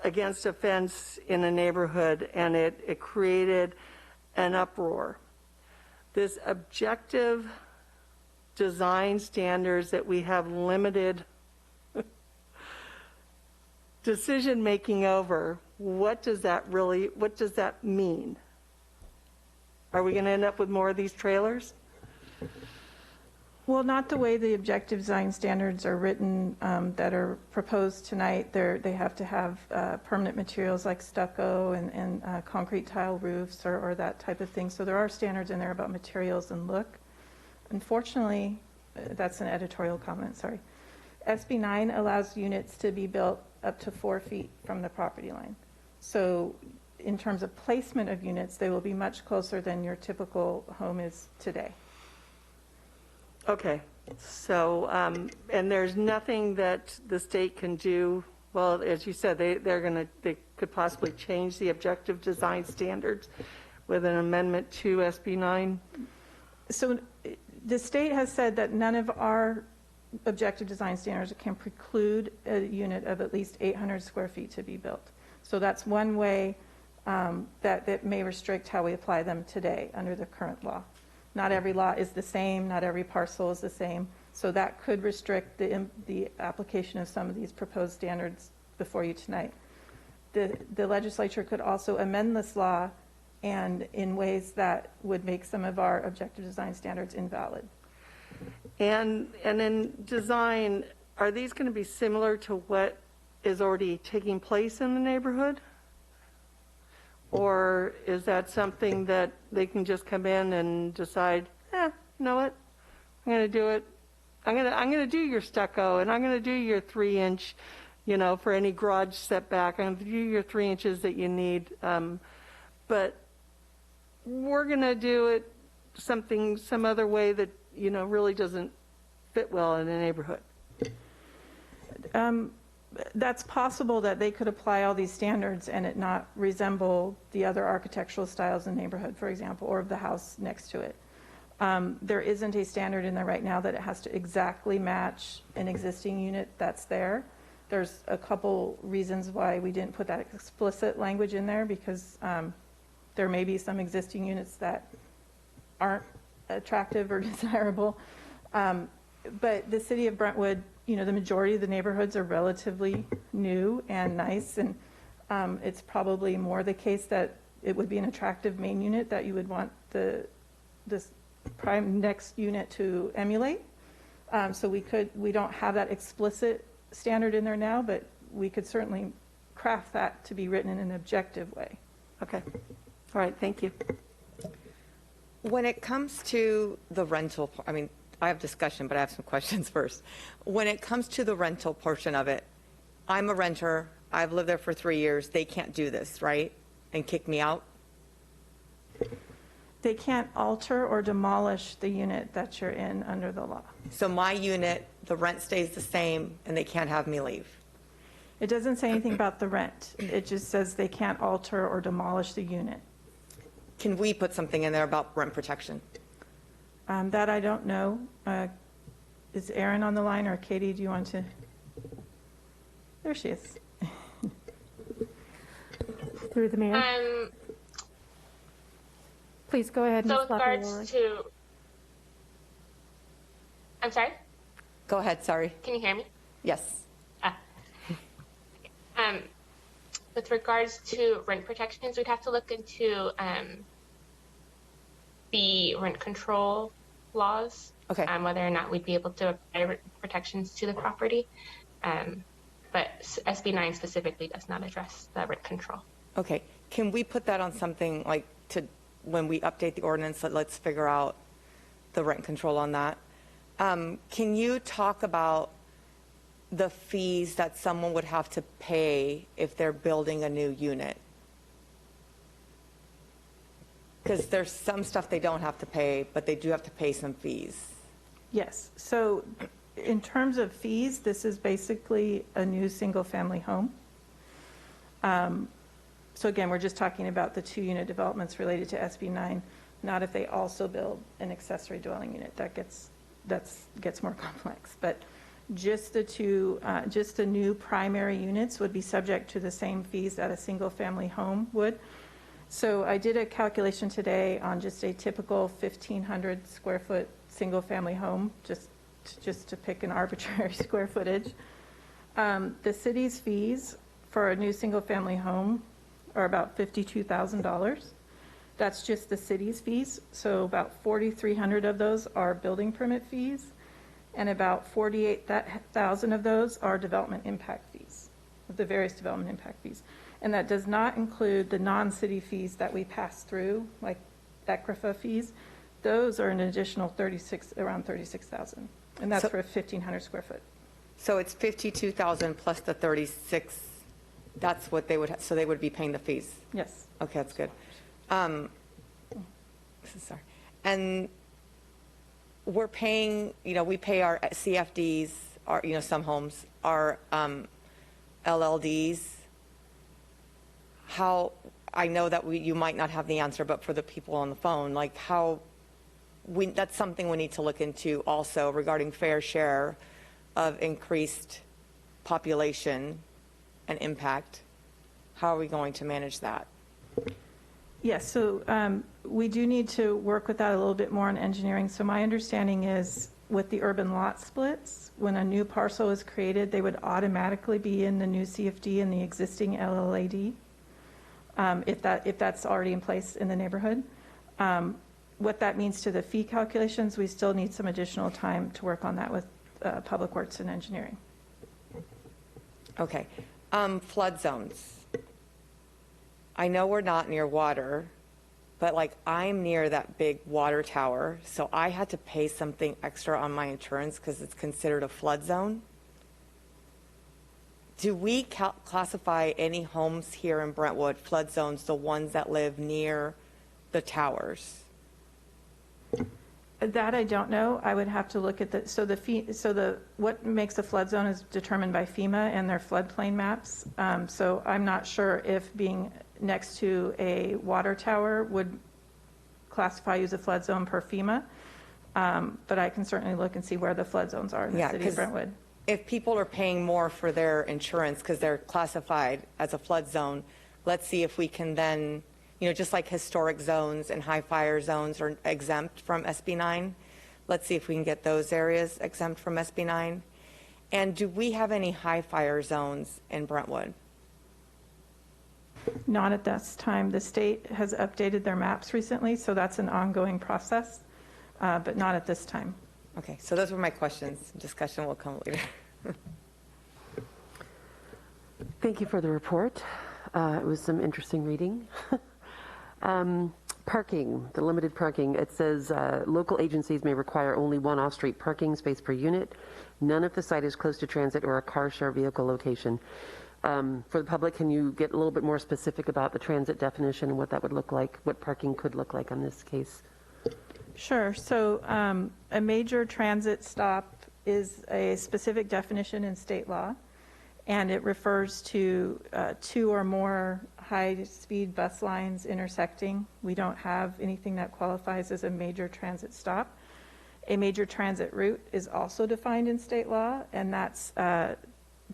against a fence in a neighborhood, and it created an uproar. This objective design standards that we have limited decision making over, what does that mean? Are we going to end up with more of these trailers? Well, not the way the objective design standards are written that are proposed tonight. They have to have permanent materials like stucco and concrete tile roofs or that type of thing. So there are standards in there about materials and look. Unfortunately, that's an editorial comment, sorry. SB 9 allows units to be built up to 4 feet from the property line. So in terms of placement of units, they will be much closer than your typical home is today. Okay, so, and there's nothing that the state can do. Well, as you said, they could possibly change the objective design standards with an amendment to SB 9. So the state has said that none of our objective design standards can preclude a unit of at least 800 square feet to be built. So that's one way that may restrict how we apply them today under the current law. Not every law is the same, not every parcel is the same, so that could restrict the application of some of these proposed standards before you tonight. The legislature could also amend this law and in ways that would make some of our objective design standards invalid. And in design, are these going to be similar to what is already taking place in the neighborhood? Or is that something that they can just come in and decide, you know what? I'm going to do it. I'm going to do your stucco, and I'm going to do your 3-inch, for any garage setback. I'm going to do your 3 inches that you need. But we're going to do it some other way that, really doesn't fit well in a neighborhood. That's possible that they could apply all these standards and it not resemble the other architectural styles in the neighborhood, for example, or of the house next to it. There isn't a standard in there right now that it has to exactly match an existing unit that's there. There's a couple reasons why we didn't put that explicit language in there, because there may be some existing units that aren't attractive or desirable. But the city of Brentwood, the majority of the neighborhoods are relatively new and nice, and it's probably more the case that it would be an attractive main unit that you would want this prime next unit to emulate. So we don't have that explicit standard in there now, but we could certainly craft that to be written in an objective way. Okay. All right, thank you. When it comes to the rental, I have discussion, but I have some questions first. When it comes to the rental portion of it, I'm a renter. I've lived there for 3 years. They can't do this, right? And kick me out? They can't alter or demolish the unit that you're in under the law. So my unit, the rent stays the same, and they can't have me leave? It doesn't say anything about the rent. It just says they can't alter or demolish the unit. Can we put something in there about rent protection? That I don't know. Is Erin on the line, or Katie, do you want to? There she is. Through the mayor. Please go ahead. So with regards to, I'm sorry? Go ahead, sorry. Can you hear me? Yes. With regards to rent protections, we'd have to look into the rent control laws, okay. Whether or not we'd be able to apply rent protections to the property. But SB 9 specifically does not address the rent control. Okay. Can we put that on something like when we update the ordinance, let's figure out the rent control on that? Can you talk about the fees that someone would have to pay if they're building a new unit? Because there's some stuff they don't have to pay, but they do have to pay some fees. Yes. So in terms of fees, this is basically a new single-family home. So again, we're just talking about the 2-unit developments related to SB 9, not if they also build an accessory dwelling unit. That gets more complex. But just the new primary units would be subject to the same fees that a single-family home would. So I did a calculation today on just a typical 1,500 square foot single-family home, just to pick an arbitrary square footage. The city's fees for a new single-family home are about $52,000. That's just the city's fees. So about 4,300 of those are building permit fees, and about 48,000 of those are development impact fees, the various development impact fees. And that does not include the non-city fees that we pass through, like ECRFA fees. Those are an additional around 36,000, and that's for a 1,500 square foot. So it's 52,000 plus the 36. That's what they would. So they would be paying the fees. Yes. Okay, that's good. Sorry. And we're paying. We pay our CFDs. Our some homes, our LLDs. How I know that you might not have the answer, but for the people on the phone, like that's something we need to look into also regarding fair share of increased population and impact. How are we going to manage that? Yes, so we do need to work with that a little bit more in engineering. So my understanding is with the urban lot splits, when a new parcel is created, they would automatically be in the new CFD and the existing LLAD, if that's already in place in the neighborhood. What that means to the fee calculations, we still need some additional time to work on that with Public Works and Engineering. Okay. Flood zones. I know we're not near water, but like I'm near that big water tower, so I had to pay something extra on my insurance because it's considered a flood zone. Do we classify any homes here in Brentwood flood zones, the ones that live near the towers? That I don't know. I would have to look at what makes a flood zone is determined by FEMA and their floodplain maps. So I'm not sure if being next to a water tower would classify you as a flood zone per FEMA. But I can certainly look and see where the flood zones are in the city of Brentwood. If people are paying more for their insurance because they're classified as a flood zone, let's see if we can then, just like historic zones and high fire zones are exempt from SB 9, let's see if we can get those areas exempt from SB 9. And do we have any high fire zones in Brentwood? Not at this time. The state has updated their maps recently, so that's an ongoing process, but not at this time. Okay, so those were my questions. Discussion will come later. Thank you for the report. It was some interesting reading. Parking, the limited parking. It says local agencies may require only one off-street parking space per unit. None if the site is close to transit or a car share vehicle location. For the public, can you get a little bit more specific about the transit definition and what that would look like, what parking could look like on this case? Sure. So a major transit stop is a specific definition in state law, and it refers to two or more high-speed bus lines intersecting. We don't have anything that qualifies as a major transit stop. A major transit route is also defined in state law, and that's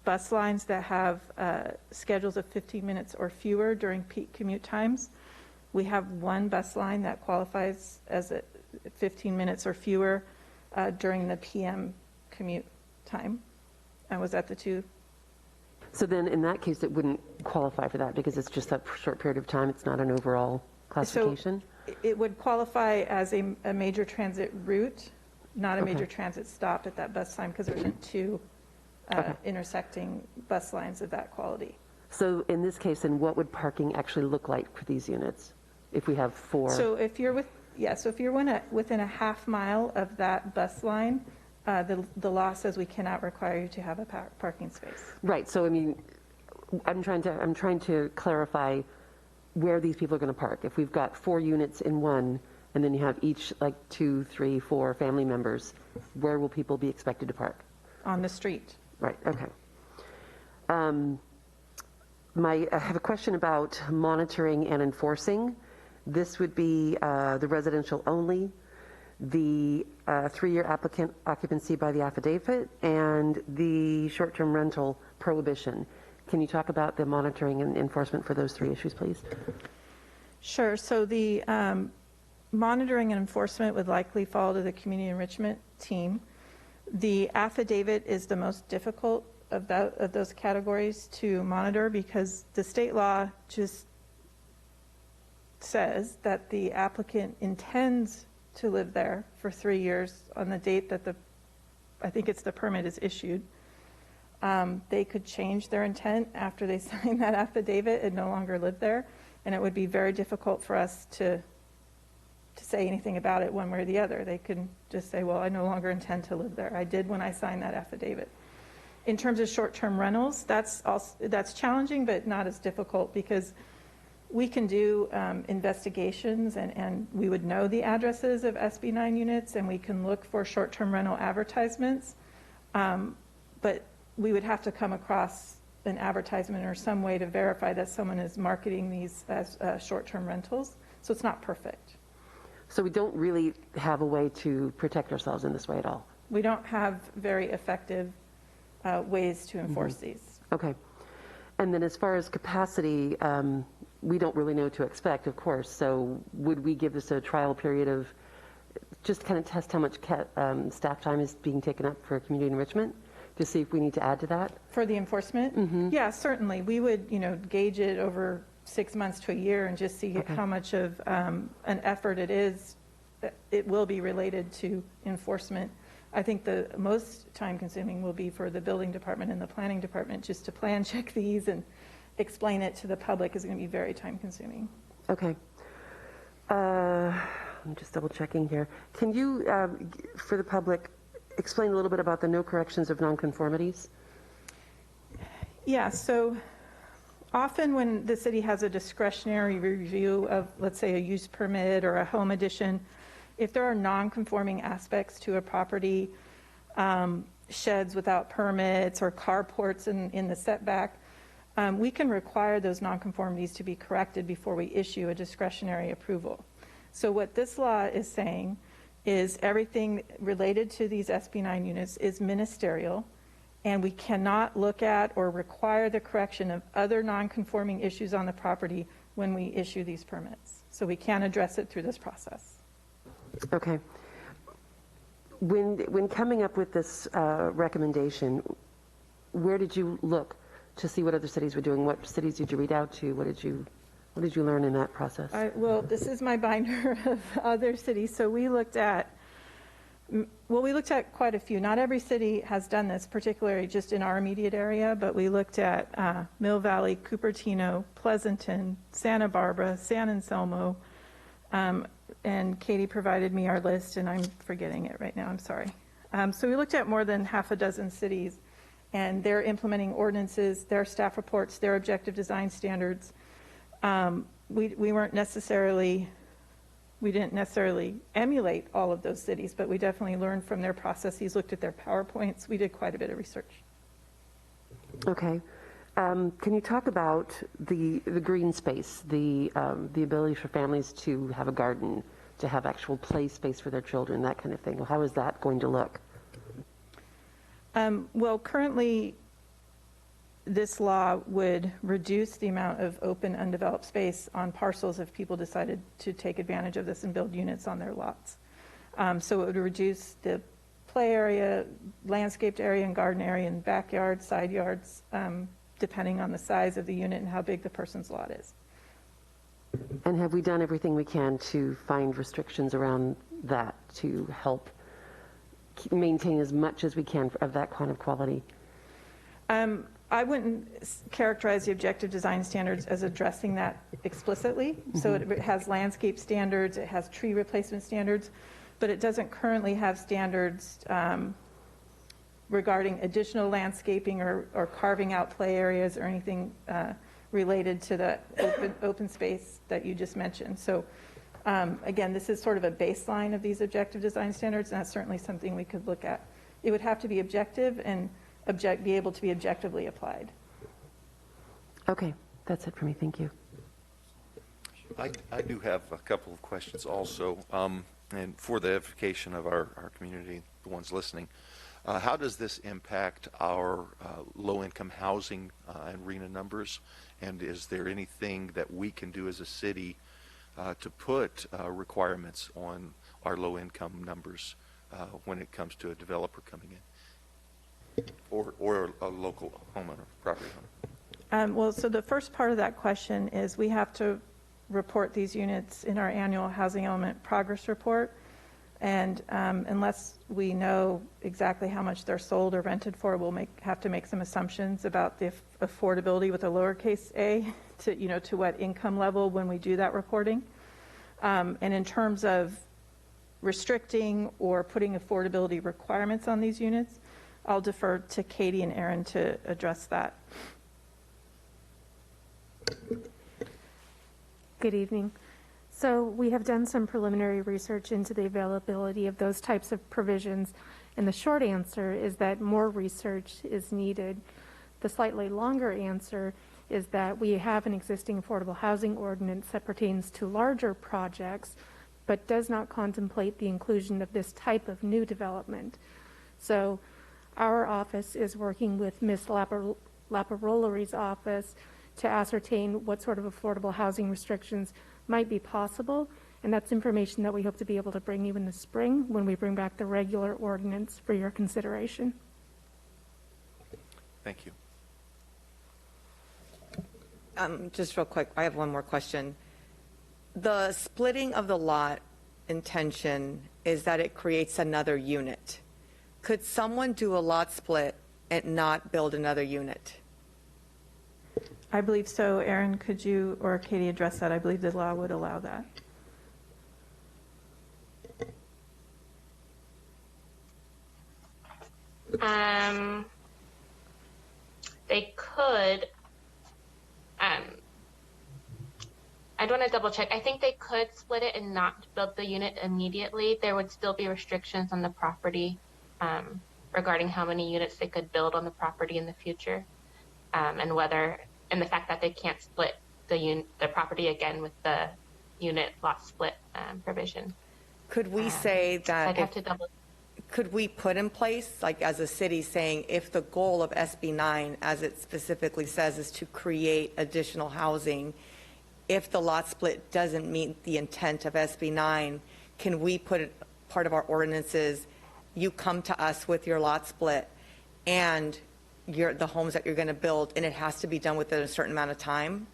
bus lines that have schedules of 15 minutes or fewer during peak commute times. We have one bus line that qualifies as 15 minutes or fewer during the PM commute time. And was that the two? So then in that case, it wouldn't qualify for that because it's just a short period of time. It's not an overall classification? So it would qualify as a major transit route, not a major transit stop at that bus line because there isn't two intersecting bus lines of that quality. So in this case, then what would parking actually look like for these units if we have four? So if you're within a half mile of that bus line, the law says we cannot require you to have a parking space. Right. So I mean, I'm trying to clarify where these people are going to park. If we've got 4 units in one, and then you have each like 2, 3, 4 family members, where will people be expected to park? On the street. Right. Okay. I have a question about monitoring and enforcing. This would be the residential only, the 3-year applicant occupancy by the affidavit, and the short-term rental prohibition. Can you talk about the monitoring and enforcement for those 3 issues, please? Sure. So the monitoring and enforcement would likely fall to the community enrichment team. The affidavit is the most difficult of those categories to monitor because the state law just says that the applicant intends to live there for 3 years on the date that I think it's the permit is issued. They could change their intent after they sign that affidavit and no longer live there, and it would be very difficult for us to say anything about it one way or the other. They can just say, well, I no longer intend to live there. I did when I signed that affidavit. In terms of short-term rentals, that's challenging, but not as difficult because we can do investigations and we would know the addresses of SB 9 units and we can look for short-term rental advertisements, but we would have to come across an advertisement or some way to verify that someone is marketing these as short-term rentals. So it's not perfect. So we don't really have a way to protect ourselves in this way at all? We don't have very effective ways to enforce these. Okay. And then as far as capacity, we don't really know what to expect, of course. So would we give this a trial period of just kind of test how much staff time is being taken up for community enrichment to see if we need to add to that? For the enforcement? Yeah, certainly. We would, gauge it over 6 months to a year and just see how much of an effort it is. It will be related to enforcement. I think the most time consuming will be for the building department and the planning department just to plan check these and explain it to the public is going to be very time consuming. Okay. I'm just double checking here. Can you, for the public, explain a little bit about the no corrections of nonconformities? Yeah, so often when the city has a discretionary review of, let's say, a use permit or a home addition, if there are non-conforming aspects to a property, sheds without permits or carports in the setback, we can require those nonconformities to be corrected before we issue a discretionary approval. So what this law is saying is everything related to these SB9 units is ministerial, and we cannot look at or require the correction of other nonconforming issues on the property when we issue these permits. So we can address it through this process. Okay. When coming up with this recommendation, where did you look to see what other cities were doing? What cities did you read out to? What did you learn in that process? Well, this is my binder of other cities. So we looked at quite a few. Not every city has done this, particularly just in our immediate area, but we looked at Mill Valley, Cupertino, Pleasanton, Santa Barbara, San Anselmo, and Katie provided me our list, and I'm forgetting it right now, I'm sorry. So we looked at more than half a dozen cities, and they're implementing ordinances, their staff reports, their objective design standards. We didn't necessarily emulate all of those cities, but we definitely learned from their processes, looked at their PowerPoints. We did quite a bit of research. Okay. Can you talk about the green space, the ability for families to have a garden, to have actual play space for their children, that kind of thing? How is that going to look? Well, currently, this law would reduce the amount of open, undeveloped space on parcels if people decided to take advantage of this and build units on their lots. So it would reduce the play area, landscaped area, and garden area, and backyards, side yards, depending on the size of the unit and how big the person's lot is. And have we done everything we can to find restrictions around that to help maintain as much as we can of that kind of quality? I wouldn't characterize the objective design standards as addressing that explicitly. So it has landscape standards, it has tree replacement standards, but it doesn't currently have standards regarding additional landscaping or carving out play areas or anything related to the open space that you just mentioned. So again, this is sort of a baseline of these objective design standards, and that's certainly something we could look at. It would have to be objective and be able to be objectively applied. Okay, that's it for me. Thank you. I do have a couple of questions also, and for the edification of our community, the ones listening. How does this impact our low-income housing and RENA numbers? And is there anything that we can do as a city to put requirements on our low-income numbers when it comes to a developer coming in? Or a local homeowner, property owner? Well, so the first part of that question is we have to report these units in our annual housing element progress report. And unless we know exactly how much they're sold or rented for, we'll have to make some assumptions about the affordability with a lowercase a to what income level when we do that reporting. And in terms of restricting or putting affordability requirements on these units, I'll defer to Katie and Aaron to address that. Good evening. So we have done some preliminary research into the availability of those types of provisions, and the short answer is that more research is needed. The slightly longer answer is that we have an existing affordable housing ordinance that pertains to larger projects, but does not contemplate the inclusion of this type of new development. So our office is working with Ms. Laparolari's office to ascertain what sort of affordable housing restrictions might be possible, and that's information that we hope to be able to bring you in the spring when we bring back the regular ordinance for your consideration. Thank you. Just real quick, I have one more question. The splitting of the lot intention is that it creates another unit. Could someone do a lot split and not build another unit? I believe so. Aaron, could you or Katie address that? I believe the law would allow that. They could. I'd want to double check. I think they could split it and not build the unit immediately. There would still be restrictions on the property regarding how many units they could build on the property in the future, and the fact that they can't split the property again with the unit lot split provision. Could we say that? I'd have to double. Could we put in place, like as a city, saying if the goal of SB 9, as it specifically says, is to create additional housing, if the lot split doesn't meet the intent of SB 9, can we put it part of our ordinances? You come to us with your lot split and the homes that you're going to build, and it has to be done within a certain amount of time?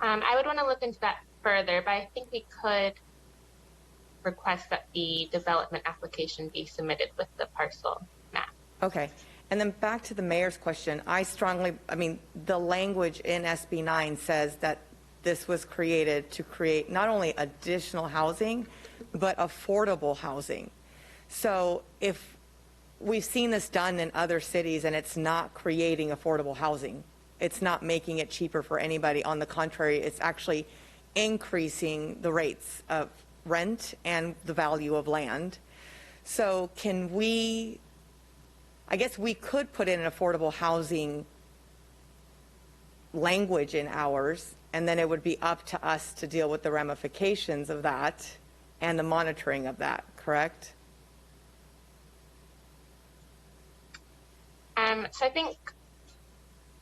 I would want to look into that further, but I think we could request that the development application be submitted with the parcel map. Okay. And then back to the mayor's question, the language in SB 9 says that this was created to create not only additional housing, but affordable housing. So if we've seen this done in other cities and it's not creating affordable housing, it's not making it cheaper for anybody. On the contrary, it's actually increasing the rates of rent and the value of land. So I guess we could put in an affordable housing language in ours, and then it would be up to us to deal with the ramifications of that and the monitoring of that, correct? So I think,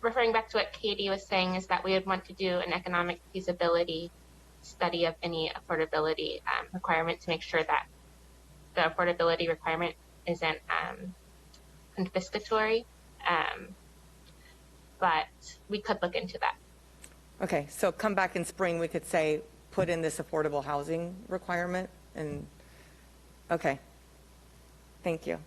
referring back to what Katie was saying, is that we would want to do an economic feasibility study of any affordability requirement to make sure that the affordability requirement isn't confiscatory, but we could look into that. Okay, so come back in spring, we could say, put in this affordable housing requirement, and, okay. Thank you.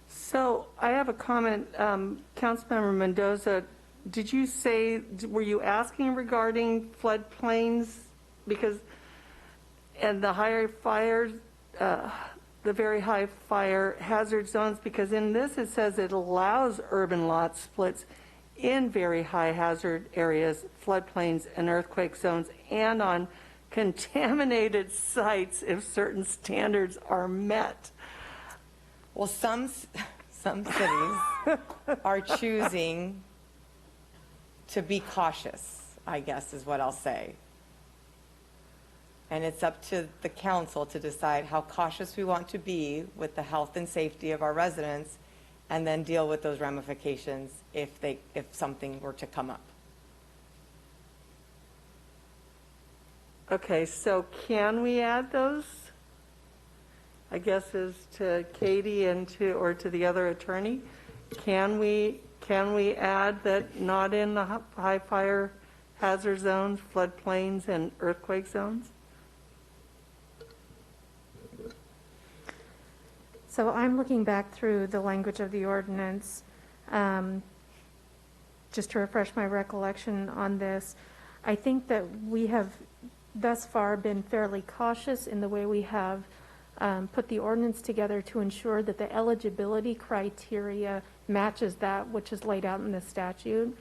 So I have a comment. Councilmember Mendoza, did you say, were you asking regarding floodplains? Because, and the higher fires, the very high fire hazard zones, because in this it says it allows urban lot splits in very high hazard areas, floodplains and earthquake zones, and on contaminated sites if certain standards are met. Well, some cities are choosing to be cautious, I guess is what I'll say. And it's up to the council to decide how cautious we want to be with the health and safety of our residents, and then deal with those ramifications if something were to come up. Okay, so can we add those? I guess is to Katie and to the other attorney. Can we add that not in the high fire hazard zones, floodplains, and earthquake zones? So I'm looking back through the language of the ordinance, just to refresh my recollection on this. I think that we have thus far been fairly cautious in the way we have put the ordinance together to ensure that the eligibility criteria matches that which is laid out in the statute.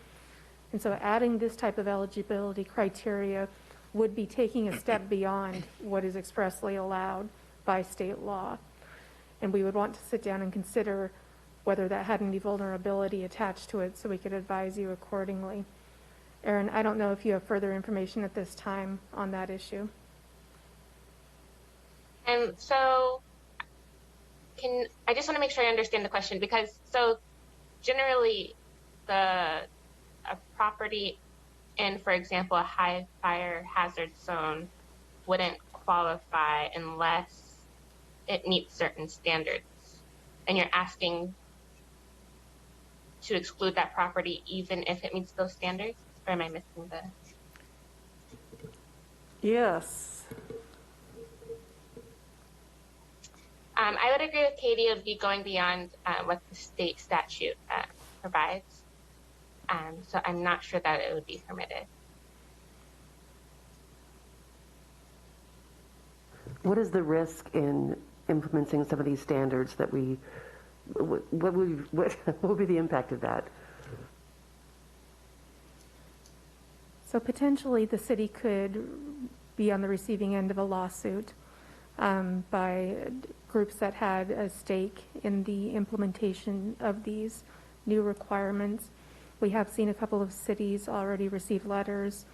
And so adding this type of eligibility criteria would be taking a step beyond what is expressly allowed by state law. And we would want to sit down and consider whether that had any vulnerability attached to it so we could advise you accordingly. Aaron, I don't know if you have further information at this time on that issue. So I just want to make sure I understand the question, because so generally a property in, for example, a high fire hazard zone wouldn't qualify unless it meets certain standards. And you're asking to exclude that property even if it meets those standards? Or am I missing the? Yes. I would agree with Katie. It would be going beyond what the state statute provides. So I'm not sure that it would be permitted. what is the risk in implementing some of these standards that what would be the impact of that? So potentially the city could be on the receiving end of a lawsuit by groups that had a stake in the implementation of these new requirements. We have seen a couple of cities already receive letters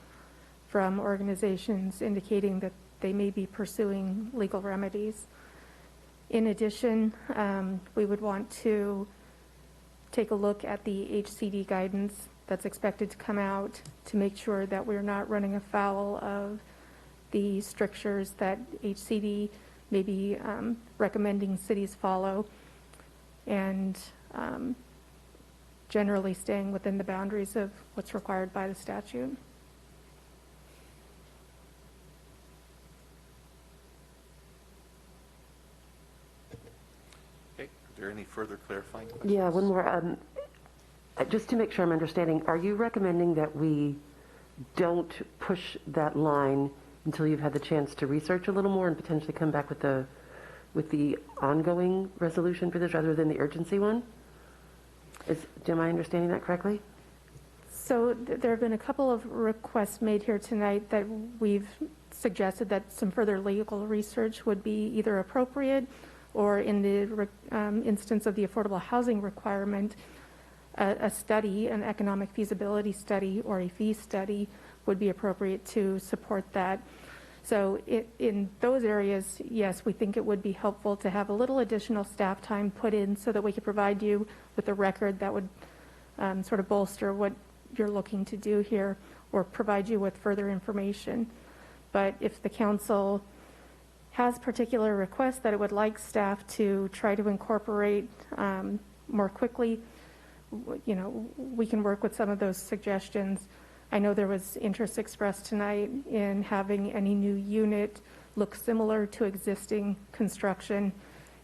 from organizations indicating that they may be pursuing legal remedies. In addition, we would want to take a look at the HCD guidance that's expected to come out to make sure that we're not running afoul of the strictures that HCD may be recommending cities follow, and generally staying within the boundaries of what's required by the statute. Okay, are there any further clarifying questions? Yeah, one more. Just to make sure I'm understanding, are you recommending that we don't push that line until you've had the chance to research a little more and potentially come back with the ongoing resolution for this rather than the urgency one? Am I understanding that correctly? So there have been a couple of requests made here tonight that we've suggested that some further legal research would be either appropriate, or in the instance of the affordable housing requirement, a study, an economic feasibility study or a fee study would be appropriate to support that. So in those areas, yes, we think it would be helpful to have a little additional staff time put in so that we could provide you with a record that would sort of bolster what you're looking to do here or provide you with further information. But if the council has particular requests that it would like staff to try to incorporate more quickly, you know, we can work with some of those suggestions. I know there was interest expressed tonight in having any new unit look similar to existing construction,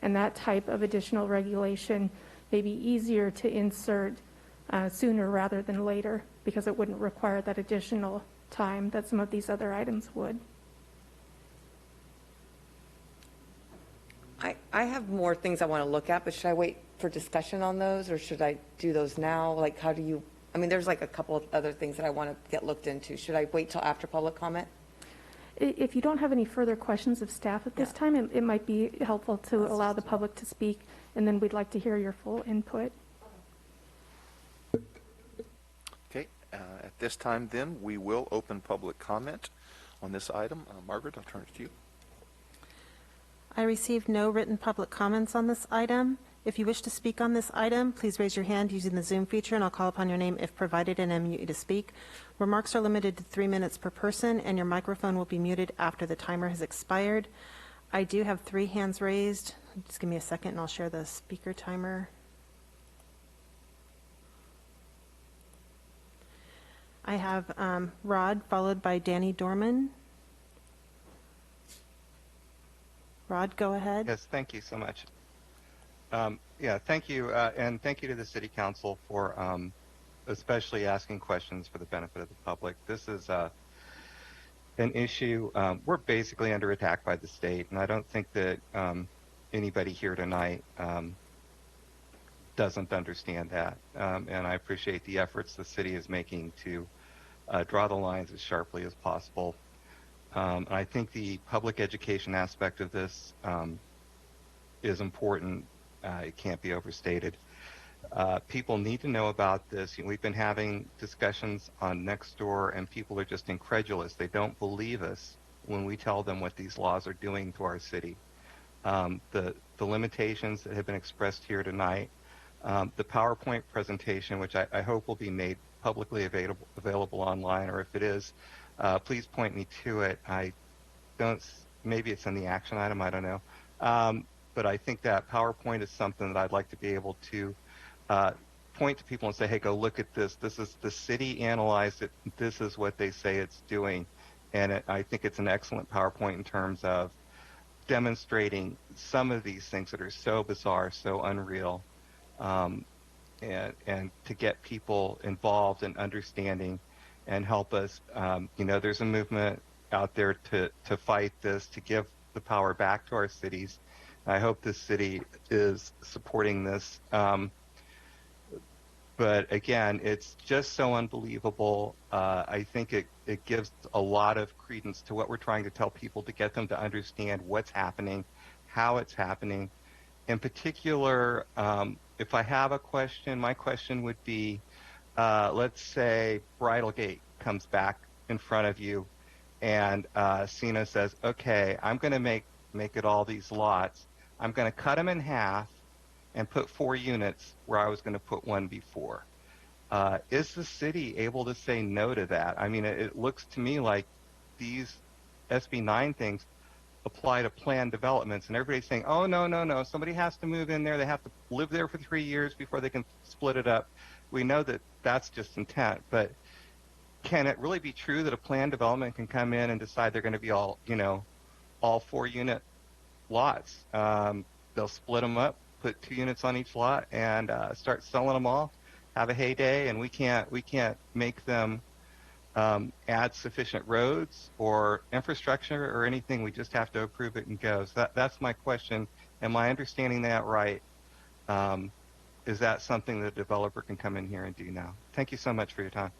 and that type of additional regulation may be easier to insert sooner rather than later, because it wouldn't require that additional time that some of these other items would. I have more things I want to look at, but should I wait for discussion on those, or should I do those now? Like, how do you, I mean, there's like a couple of other things that I want to get looked into. Should I wait till after public comment? If you don't have any further questions of staff at this time, it might be helpful to allow the public to speak, and then we'd like to hear your full input. Okay, at this time then, we will open public comment on this item. Margaret, I'll turn it to you. I received no written public comments on this item. If you wish to speak on this item, please raise your hand using the Zoom feature, and I'll call upon your name if provided and unmute you to speak. Remarks are limited to 3 minutes per person, and your microphone will be muted after the timer has expired. I do have 3 hands raised. Just give me a second, and I'll share the speaker timer. I have Rod, followed by Danny Dorman. Rod, go ahead. Yes, thank you so much. Yeah, thank you, and thank you to the City Council for especially asking questions for the benefit of the public. This is an issue. We're basically under attack by the state, and I don't think that anybody here tonight doesn't understand that. And I appreciate the efforts the city is making to draw the lines as sharply as possible. I think the public education aspect of this is important. It can't be overstated. People need to know about this. We've been having discussions on Nextdoor, and people are just incredulous. They don't believe us when we tell them what these laws are doing to our city. The limitations that have been expressed here tonight, the PowerPoint presentation, which I hope will be made publicly available online, or if it is, please point me to it. I don't, maybe it's in the action item, I don't know. But I think that PowerPoint is something that I'd like to be able to point to people and say, hey, go look at this. This is, the city analyzed it. This is what they say it's doing. And I think it's an excellent PowerPoint in terms of demonstrating some of these things that are so bizarre, so unreal, and to get people involved in understanding and help us. You know, there's a movement out there to fight this, to give the power back to our cities. I hope this city is supporting this. But again, it's just so unbelievable. I think it gives a lot of credence to what we're trying to tell people to get them to understand what's happening, how it's happening. In particular, if I have a question, my question would be, let's say Bridal Gate comes back in front of you and Cena says, okay, I'm going to make it all these lots. I'm going to cut them in half and put 4 units where I was going to put 1 before. Is the city able to say no to that? I mean, it looks to me like these SB 9 things apply to planned developments, and everybody's saying, oh, no, somebody has to move in there. They have to live there for 3 years before they can split it up. We know that that's just intent, but can it really be true that a planned development can come in and decide they're going to be all 4-unit lots? They'll split them up, put 2 units on each lot, and start selling them all, have a heyday, and we can't make them add sufficient roads or infrastructure or anything. We just have to approve it and go. So that's my question. Am I understanding that right? Is that something the developer can come in here and do now? Thank you so much for your time.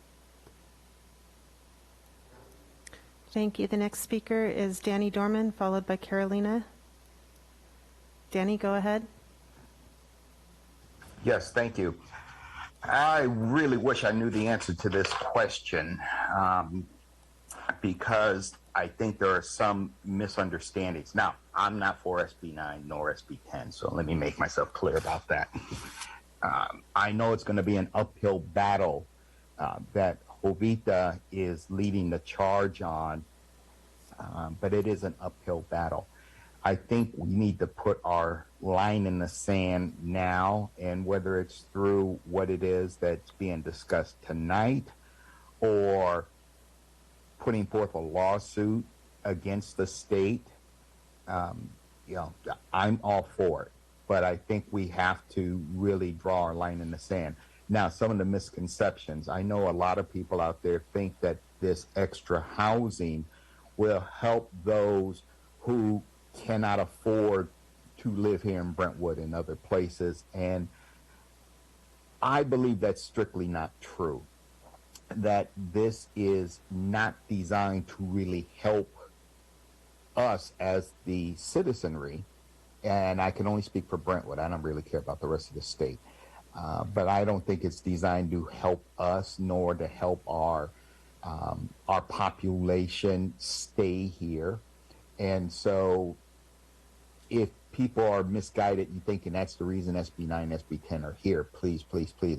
Thank you. The next speaker is Danny Dorman, followed by Carolina. Danny, go ahead. Yes, thank you. I really wish I knew the answer to this question because I think there are some misunderstandings. Now, I'm not for SB 9 nor SB 10, so let me make myself clear about that. I know it's going to be an uphill battle that Jovita is leading the charge on, but it is an uphill battle. I think we need to put our line in the sand now, and whether it's through what it is that's being discussed tonight or putting forth a lawsuit against the state, I'm all for it. But I think we have to really draw our line in the sand. Now, some of the misconceptions, I know a lot of people out there think that this extra housing will help those who cannot afford to live here in Brentwood and other places. And I believe that's strictly not true. That this is not designed to really help us as the citizenry. And I can only speak for Brentwood. I don't really care about the rest of the state. But I don't think it's designed to help us nor to help our population stay here. And so if people are misguided and thinking that's the reason SB 9, SB 10 are here, please,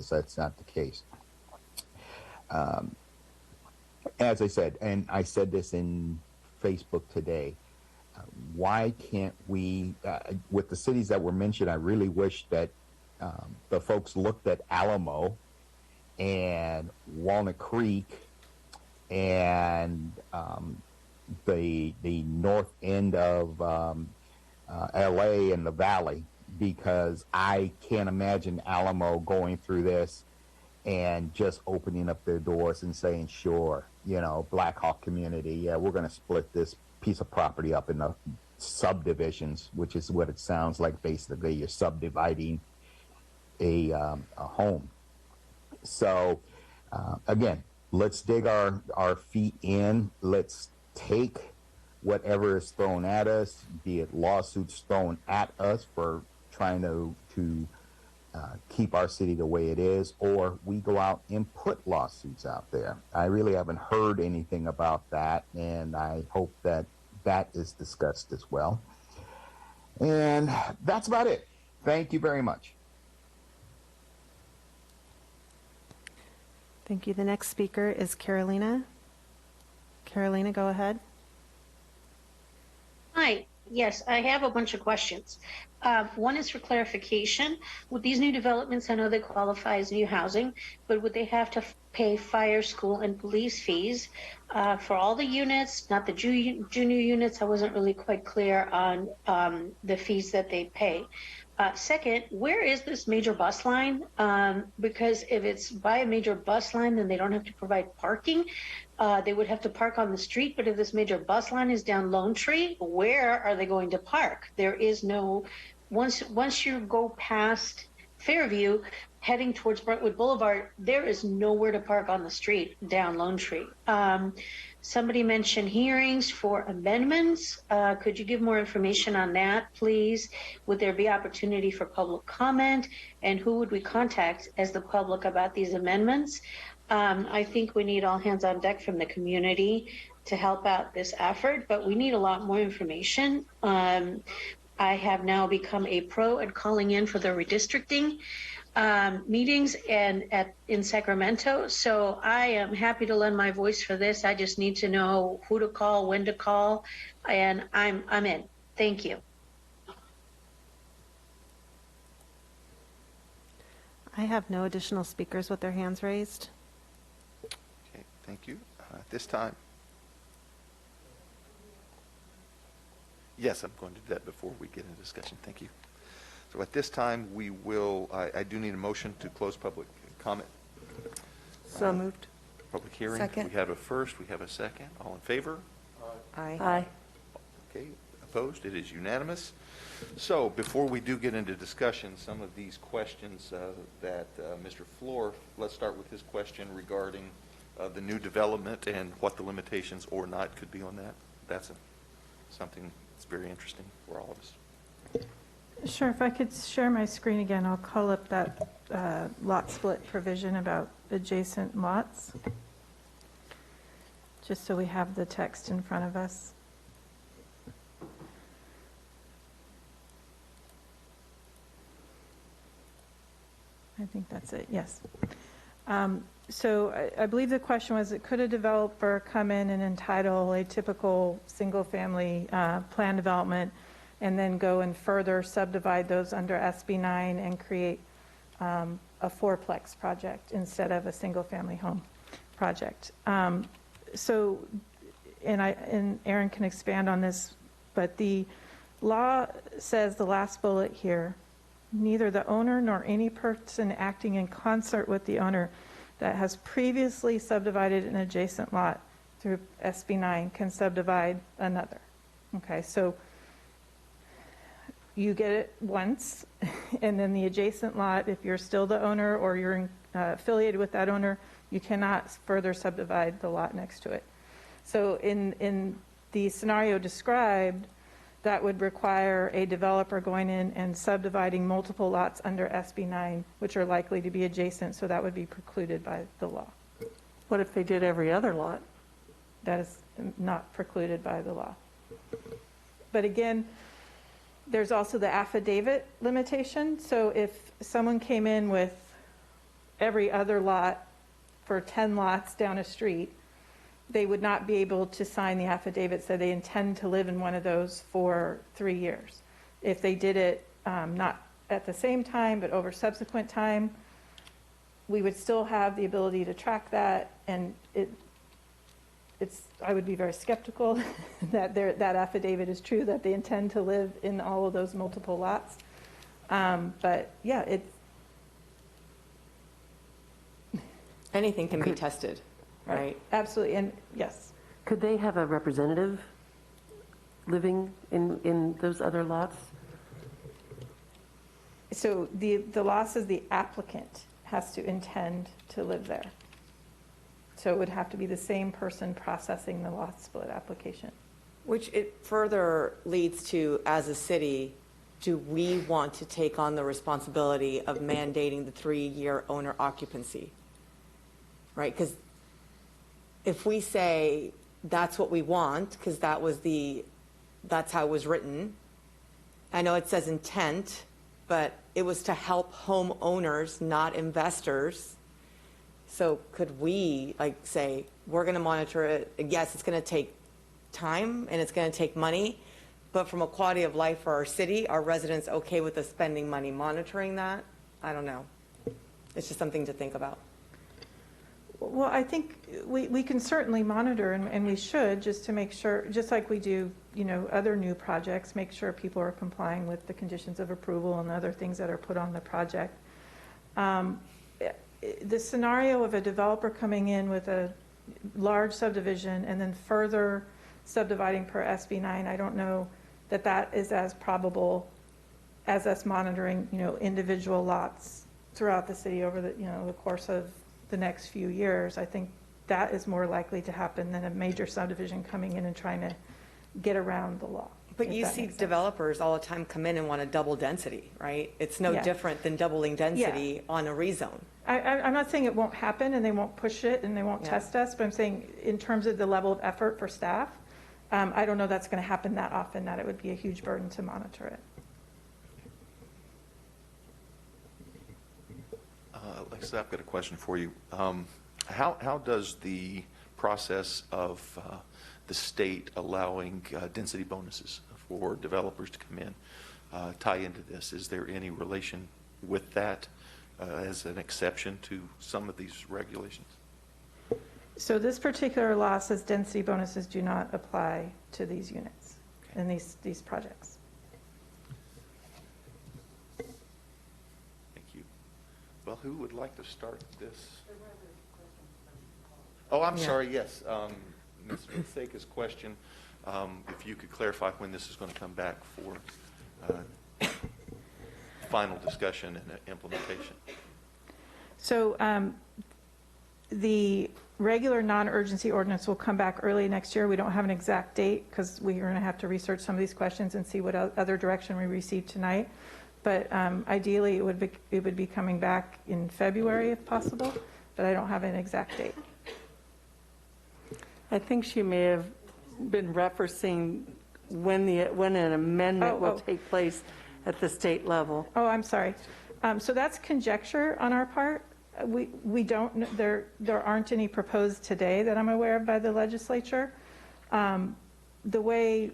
that's not the case. As I said, and I said this in Facebook today, why can't we, with the cities that were mentioned, I really wish that the folks looked at Alamo and Walnut Creek and the north end of LA and the Valley, because I can't imagine Alamo going through this and just opening up their doors and saying, sure, Black Hawk community, yeah, we're going to split this piece of property up into subdivisions, which is what it sounds like. Basically, you're subdividing a home. So again, let's dig our feet in. Let's take whatever is thrown at us, be it lawsuits thrown at us for trying to keep our city the way it is, or we go out and put lawsuits out there. I really haven't heard anything about that, and I hope that that is discussed as well. And that's about it. Thank you very much. Thank you. The next speaker is Carolina. Carolina, go ahead. Hi. Yes, I have a bunch of questions. One is for clarification. With these new developments, I know they qualify as new housing, but would they have to pay fire, school, and police fees for all the units, not the junior units? I wasn't really quite clear on the fees that they pay. Second, where is this major bus line? Because if it's by a major bus line, then they don't have to provide parking. They would have to park on the street, but if this major bus line is down Lone Tree, where are they going to park? There is no, once you go past Fairview, heading towards Brentwood Boulevard, there is nowhere to park on the street down Lone Tree. Somebody mentioned hearings for amendments. Could you give more information on that, please? Would there be opportunity for public comment? And who would we contact as the public about these amendments? I think we need all hands on deck from the community to help out this effort, but we need a lot more information. I have now become a pro at calling in for the redistricting meetings in Sacramento. So I am happy to lend my voice for this. I just need to know who to call, when to call, and I'm in. Thank you. I have no additional speakers with their hands raised. Okay, thank you. At this time, yes, I'm going to do that before we get into discussion. Thank you. So at this time, we will, I do need a motion to close public comment. So moved. Public hearing. Second. We have a first, we have a second. All in favor? Aye. Aye. Okay, opposed? It is unanimous. So before we do get into discussion, some of these questions that Mr. Floor, let's start with his question regarding the new development and what the limitations or not could be on that. That's something that's very interesting for all of us. Sure, if I could share my screen again, I'll call up that lot split provision about adjacent lots, just so we have the text in front of us. I think that's it, yes. So I believe the question was, could a developer come in and entitle a typical single-family plan development and then go and further subdivide those under SB 9 and create a fourplex project instead of a single-family home project? So, and Aaron can expand on this, but the law says, the last bullet here, neither the owner nor any person acting in concert with the owner that has previously subdivided an adjacent lot through SB 9 can subdivide another. Okay, so you get it once, and then the adjacent lot, if you're still the owner or you're affiliated with that owner, you cannot further subdivide the lot next to it. So in the scenario described, that would require a developer going in and subdividing multiple lots under SB 9, which are likely to be adjacent, so that would be precluded by the law. What if they did every other lot? That is not precluded by the law. But again, there's also the affidavit limitation. So if someone came in with every other lot for 10 lots down a street, they would not be able to sign the affidavit so they intend to live in one of those for 3 years. If they did it not at the same time but over subsequent time, we would still have the ability to track that, and I would be very skeptical that that affidavit is true, that they intend to live in all of those multiple lots. But yeah, anything can be tested, right? Absolutely, and yes. Could they have a representative living in those other lots? So the law says the applicant has to intend to live there. So it would have to be the same person processing the lot split application. Which it further leads to, as a city, do we want to take on the responsibility of mandating the 3-year owner occupancy? Right? Because if we say that's what we want, because that's how it was written, I know it says intent, but it was to help homeowners, not investors. So could we say, we're going to monitor it? Yes, it's going to take time and it's going to take money, but from a quality of life for our city, are residents okay with us spending money monitoring that? I don't know. It's just something to think about. Well, I think we can certainly monitor, and we should, just to make sure, just like we do, other new projects, make sure people are complying with the conditions of approval and other things that are put on the project. The scenario of a developer coming in with a large subdivision and then further subdividing per SB 9, I don't know that is as probable as us monitoring, individual lots throughout the city over the course of the next few years. I think that is more likely to happen than a major subdivision coming in and trying to get around the law. But you see developers all the time come in and want to double density, right? It's no different than doubling density on a rezone. I'm not saying it won't happen and they won't push it and they won't test us, but I'm saying in terms of the level of effort for staff, I don't know that's going to happen that often, that it would be a huge burden to monitor it. Alexa, I've got a question for you. How does the process of the state allowing density bonuses for developers to come in tie into this? Is there any relation with that as an exception to some of these regulations? So this particular law says density bonuses do not apply to these units and these projects. Thank you. Well, who would like to start this? Oh, I'm sorry, yes. Ms. Fonseca's question, if you could clarify when this is going to come back for final discussion and implementation. So the regular non-urgency ordinance will come back early next year. We don't have an exact date because we're going to have to research some of these questions and see what other direction we receive tonight. But ideally, it would be coming back in February if possible, but I don't have an exact date. I think she may have been referencing when an amendment will take place at the state level. Oh, I'm sorry. So that's conjecture on our part. We don't, there aren't any proposed today that I'm aware of by the legislature. So the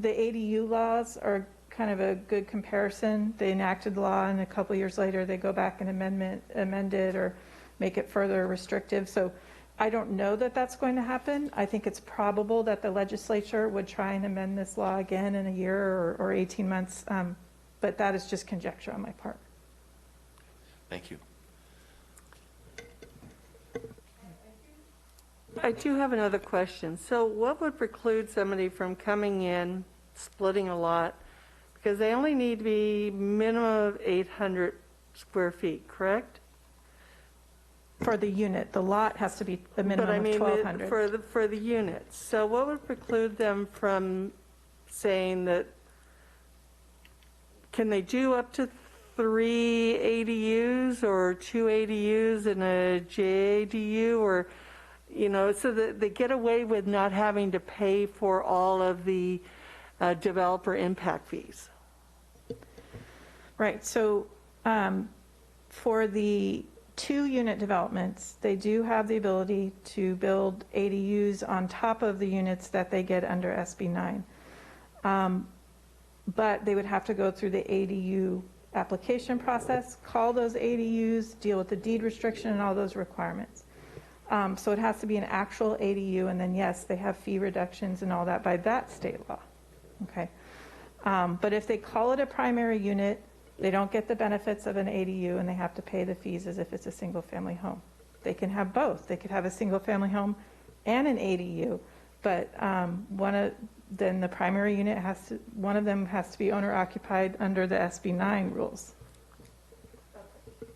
ADU laws are kind of a good comparison. They enacted the law and a couple years later they go back and amend it or make it further restrictive. So I don't know that that's going to happen. I think it's probable that the legislature would try and amend this law again in a year or 18 months, but that is just conjecture on my part. Thank you. I do have another question. So what would preclude somebody from coming in, splitting a lot, because they only need to be minimum of 800 square feet, correct? For the unit, the lot has to be a minimum of 1,200. For the units. So what would preclude them from saying that, can they do up to 3 ADUs or 2 ADUs and a JADU, or, so that they get away with not having to pay for all of the developer impact fees? Right. So for the 2-unit developments, they do have the ability to build ADUs on top of the units that they get under SB 9. But they would have to go through the ADU application process, call those ADUs, deal with the deed restriction and all those requirements. So it has to be an actual ADU, and then yes, they have fee reductions and all that by that state law. Okay. But if they call it a primary unit, they don't get the benefits of an ADU and they have to pay the fees as if it's a single family home. They can have both. They could have a single family home and an ADU, but then the primary unit one of them has to be owner occupied under the SB 9 rules.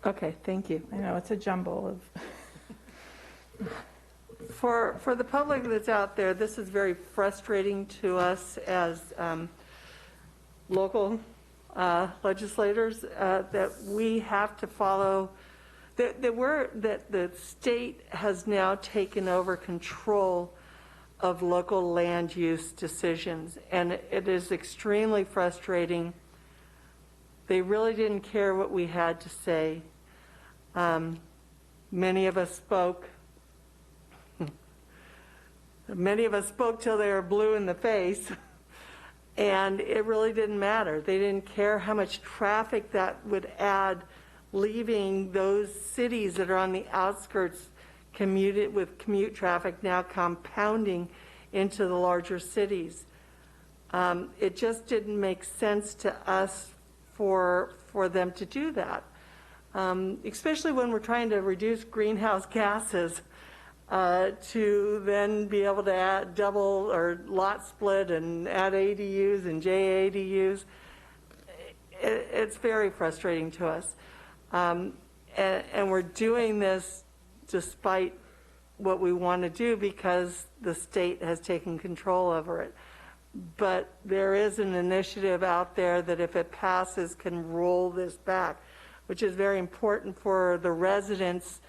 Okay, thank you. I know it's a jumble of. For the public that's out there, this is very frustrating to us as local legislators, that we have to follow, that the state has now taken over control of local land use decisions, and it is extremely frustrating. They really didn't care what we had to say. Many of us spoke till they were blue in the face. And it really didn't matter. They didn't care how much traffic that would add leaving those cities that are on the outskirts with commute traffic now compounding into the larger cities. It just didn't make sense to us for them to do that, especially when we're trying to reduce greenhouse gases, to then be able to add double or lot split and add ADUs and JADUs. It's very frustrating to us. And we're doing this despite what we want to do because the state has taken control over it. But there is an initiative out there that if it passes can roll this back, which is very important for the residents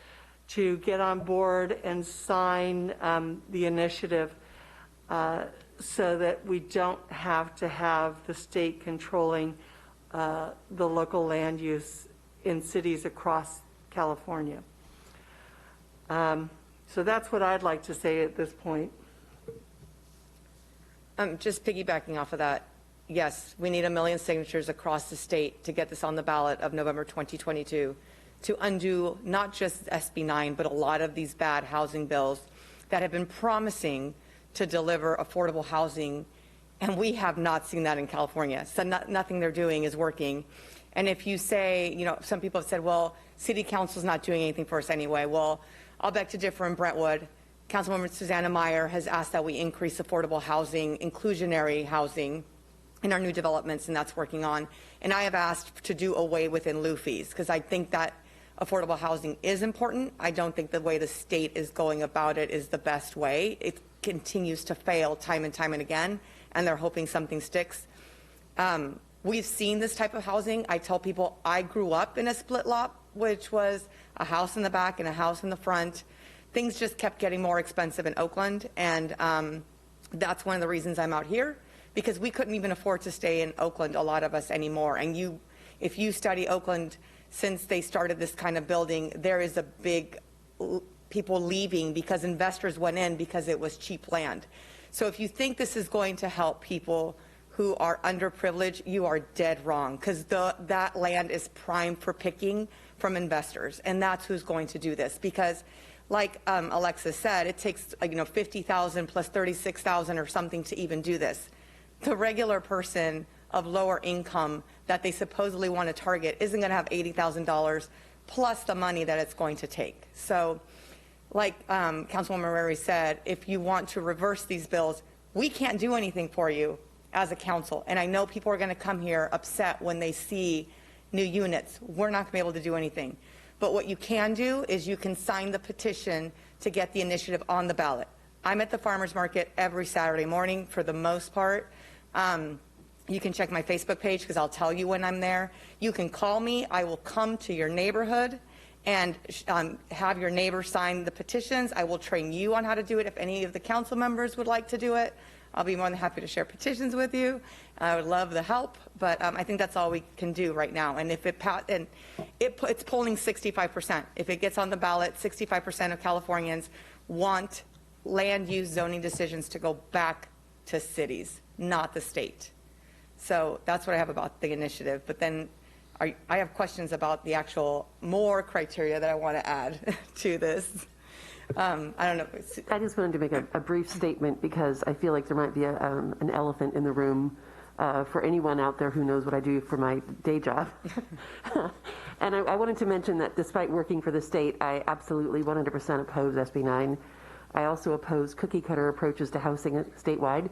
to get on board and sign the initiative so that we don't have to have the state controlling the local land use in cities across California. So that's what I'd like to say at this point. Just piggybacking off of that, yes, we need 1 million signatures across the state to get this on the ballot of November 2022 to undo not just SB 9, but a lot of these bad housing bills that have been promising to deliver affordable housing, and we have not seen that in California. So nothing they're doing is working. And if you say, you know, some people have said, well, city council's not doing anything for us anyway. Well, I'll beg to differ in Brentwood. Councilwoman Susanna Meyer has asked that we increase affordable housing, inclusionary housing in our new developments, and that's working on. And I have asked to do away with in-lieu fees because I think that affordable housing is important. I don't think the way the state is going about it is the best way. It continues to fail time and time and again, and they're hoping something sticks. We've seen this type of housing. I tell people I grew up in a split lot, which was a house in the back and a house in the front. Things just kept getting more expensive in Oakland, and that's one of the reasons I'm out here, because we couldn't even afford to stay in Oakland, a lot of us anymore. And if you study Oakland, since they started this kind of building, there is a big people leaving because investors went in because it was cheap land. So if you think this is going to help people who are underprivileged, you are dead wrong, because that land is prime for picking from investors, and that's who's going to do this. Because like Alexis said, it takes $50,000 plus $36,000 or something to even do this. The regular person of lower income that they supposedly want to target isn't going to have $80,000 plus the money that it's going to take. So like Councilwoman Murray said, if you want to reverse these bills, we can't do anything for you as a council. And I know people are going to come here upset when they see new units. We're not going to be able to do anything. But what you can do is you can sign the petition to get the initiative on the ballot. I'm at the farmers market every Saturday morning for the most part. You can check my Facebook page because I'll tell you when I'm there. You can call me. I will come to your neighborhood and have your neighbor sign the petitions. I will train you on how to do it if any of the council members would like to do it. I'll be more than happy to share petitions with you. I would love the help, but I think that's all we can do right now. And if it's polling 65%. If it gets on the ballot, 65% of Californians want land use zoning decisions to go back to cities, not the state. So that's what I have about the initiative. But then I have questions about the actual more criteria that I want to add to this. I don't know. I just wanted to make a brief statement because I feel like there might be an elephant in the room for anyone out there who knows what I do for my day job. And I wanted to mention that despite working for the state, I absolutely 100% oppose SB 9. I also oppose cookie-cutter approaches to housing statewide.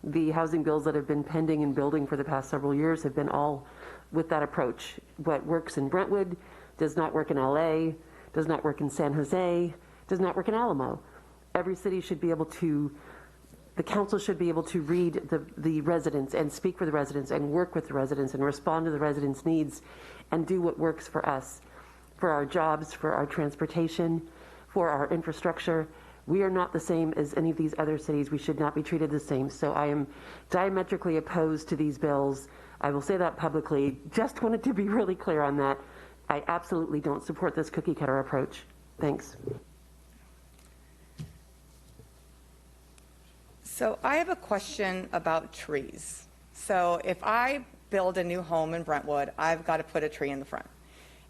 The housing bills that have been pending and building for the past several years have been all with that approach. What works in Brentwood does not work in LA, does not work in San Jose, does not work in Alamo. Every city should be able to, the council should be able to read the residents and speak for the residents and work with the residents and respond to the residents' needs and do what works for us, for our jobs, for our transportation, for our infrastructure. We are not the same as any of these other cities. We should not be treated the same. So I am diametrically opposed to these bills. I will say that publicly. Just wanted to be really clear on that. I absolutely don't support this cookie cutter approach. Thanks. So I have a question about trees. So if I build a new home in Brentwood, I've got to put a tree in the front.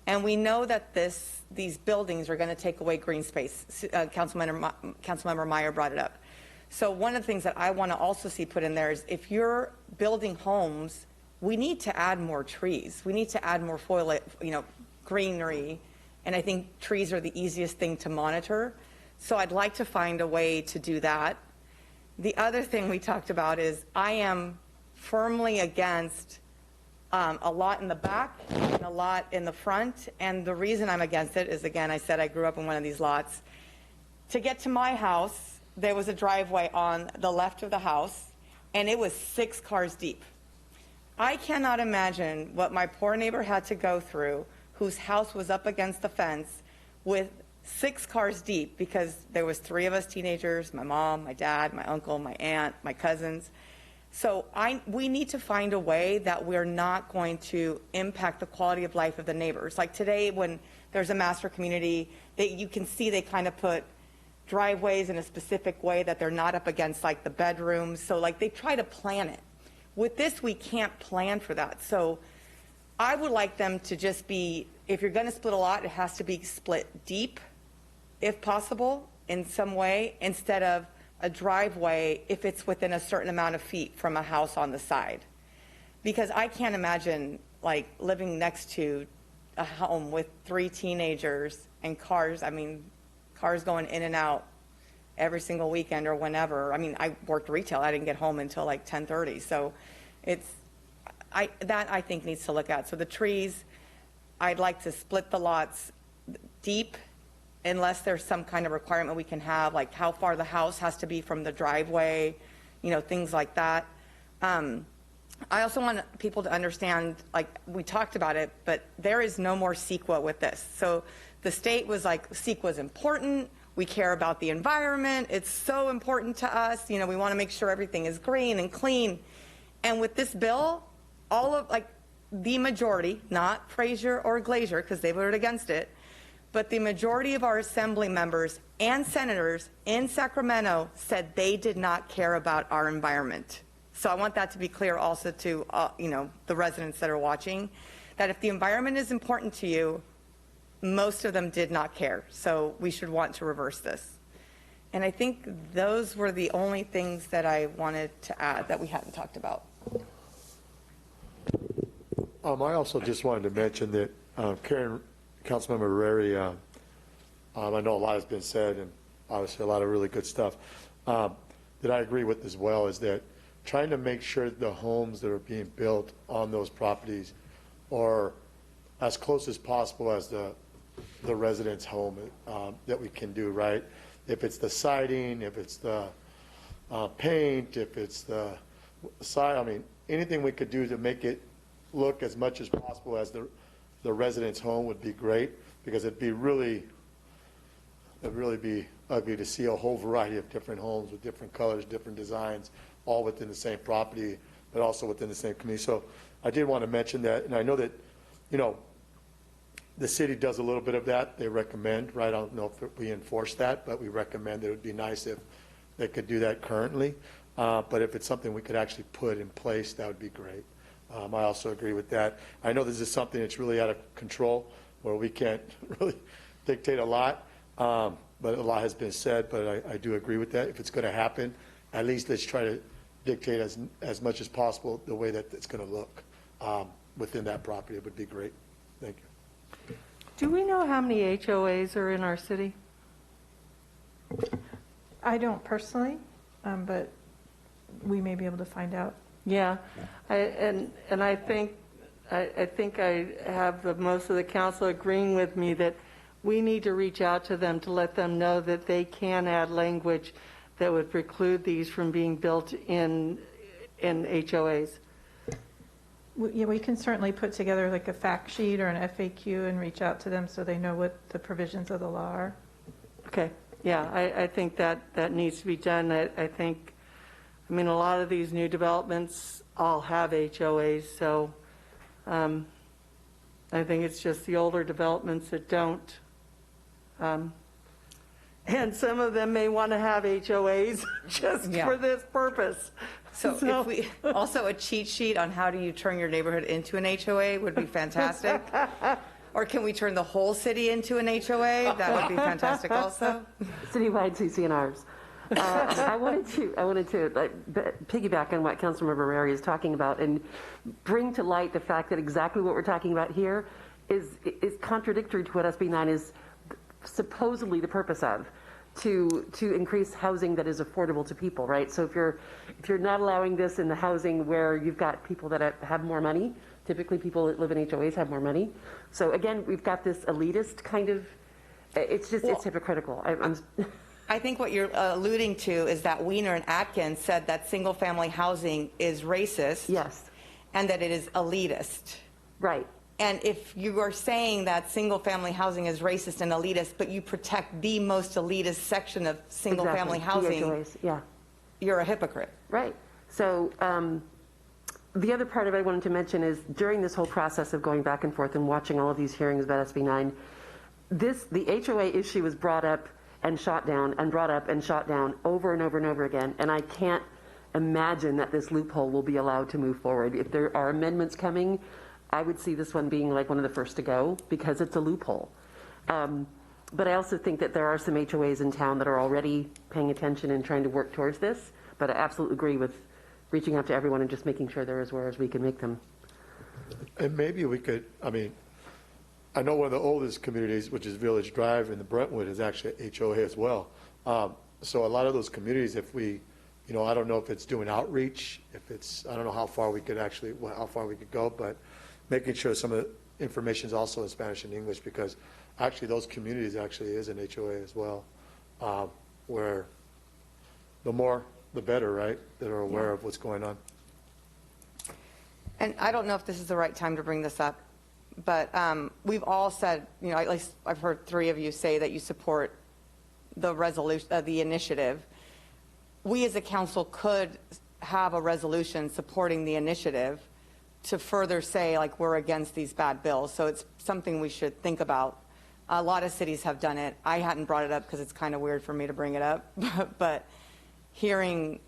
And we know that these buildings are going to take away green space. Councilmember Meyer brought it up. So one of the things that I want to also see put in there is if you're building homes, we need to add more trees. We need to add more foliage, greenery. And I think trees are the easiest thing to monitor. So I'd like to find a way to do that. The other thing we talked about is I am firmly against a lot in the back and a lot in the front. And the reason I'm against it is, again, I said I grew up in one of these lots. To get to my house, there was a driveway on the left of the house, and it was 6 cars deep. I cannot imagine what my poor neighbor had to go through, whose house was up against the fence with 6 cars deep, because there was 3 of us teenagers, my mom, my dad, my uncle, my aunt, my cousins. So we need to find a way that we're not going to impact the quality of life of the neighbors. Like today, when there's a master community, you can see they kind of put driveways in a specific way that they're not up against like the bedrooms. So like they try to plan it. With this, we can't plan for that. So I would like them to just be, if you're going to split a lot, it has to be split deep, if possible, in some way, instead of a driveway if it's within a certain amount of feet from a house on the side. Because I can't imagine like living next to a home with 3 teenagers and cars. I mean, cars going in and out every single weekend or whenever. I mean, I worked retail. I didn't get home until like 10:30. So that I think needs to look at. So the trees, I'd like to split the lots deep, unless there's some kind of requirement we can have, like how far the house has to be from the driveway, things like that. I also want people to understand, like we talked about it, but there is no more CEQA with this. So the state was like, CEQA is important. We care about the environment. It's so important to us. We want to make sure everything is green and clean. And with this bill, the majority, not Frazier or Glazier, because they voted against it, but the majority of our assembly members and senators in Sacramento said they did not care about our environment. So I want that to be clear also to the residents that are watching, that if the environment is important to you, most of them did not care. So we should want to reverse this. And I think those were the only things that I wanted to add that we hadn't talked about. I also just wanted to mention that Councilmember Rary, I know a lot has been said, and obviously a lot of really good stuff, that I agree with as well, is that trying to make sure the homes that are being built on those properties are as close as possible as the resident's home that we can do, right? If it's the siding, if it's the paint, if it's the side, anything we could do to make it look as much as possible as the resident's home would be great, because it'd really be ugly to see a whole variety of different homes with different colors, different designs, all within the same property, but also within the same community. So I did want to mention that, and I know that, the city does a little bit of that. They recommend, right? I don't know if we enforce that, but we recommend it would be nice if they could do that currently. But if it's something we could actually put in place, that would be great. I also agree with that. I know this is something that's really out of control, where we can't really dictate a lot, but a lot has been said, but I do agree with that. If it's going to happen, at least let's try to dictate as much as possible the way that it's going to look within that property. It would be great. Thank you. Do we know how many HOAs are in our city? I don't personally, but we may be able to find out. Yeah, and I think I have most of the council agreeing with me that we need to reach out to them to let them know that they can add language that would preclude these from being built in HOAs. We can certainly put together like a fact sheet or an FAQ and reach out to them so they know what the provisions of the law are. Okay, yeah, I think that needs to be done. I think, a lot of these new developments all have HOAs, so I think it's just the older developments that don't. And some of them may want to have HOAs just for this purpose. So if we, also a cheat sheet on how do you turn your neighborhood into an HOA would be fantastic. Or can we turn the whole city into an HOA? That would be fantastic also. Citywide CC&Rs. I wanted to piggyback on what Councilmember Meyer is talking about and bring to light the fact that exactly what we're talking about here is contradictory to what SB 9 is supposedly the purpose of, to increase housing that is affordable to people, right? So if you're not allowing this in the housing where you've got people that have more money, typically people that live in HOAs have more money. So again, we've got this elitist kind of, it's hypocritical. I think what you're alluding to is that Weiner and Atkins said that single-family housing is racist. Yes. And that it is elitist. Right. And if you are saying that single-family housing is racist and elitist, but you protect the most elitist section of single-family housing, HOAs, yeah. You're a hypocrite. Right. So the other part of it I wanted to mention is during this whole process of going back and forth and watching all of these hearings about SB 9, the HOA issue was brought up and shot down and brought up and shot down over and over and over again. And I can't imagine that this loophole will be allowed to move forward. If there are amendments coming, I would see this one being like one of the first to go because it's a loophole. But I also think that there are some HOAs in town that are already paying attention and trying to work towards this. But I absolutely agree with reaching out to everyone and just making sure they're as aware as we can make them. And maybe we could, I know one of the oldest communities, which is Village Drive in the Brentwood, is actually a HOA as well. So a lot of those communities, if we, I don't know if it's doing outreach, I don't know how far we could go, but making sure some of the information is also in Spanish and English, because actually those communities actually is an HOA as well, where the more, the better, right, that are aware of what's going on. And I don't know if this is the right time to bring this up, but we've all said, at least I've heard 3 of you say that you support the resolution, the initiative. We as a council could have a resolution supporting the initiative to further say, like, we're against these bad bills. So it's something we should think about. A lot of cities have done it. I hadn't brought it up because it's kind of weird for me to bring it up, but hearing,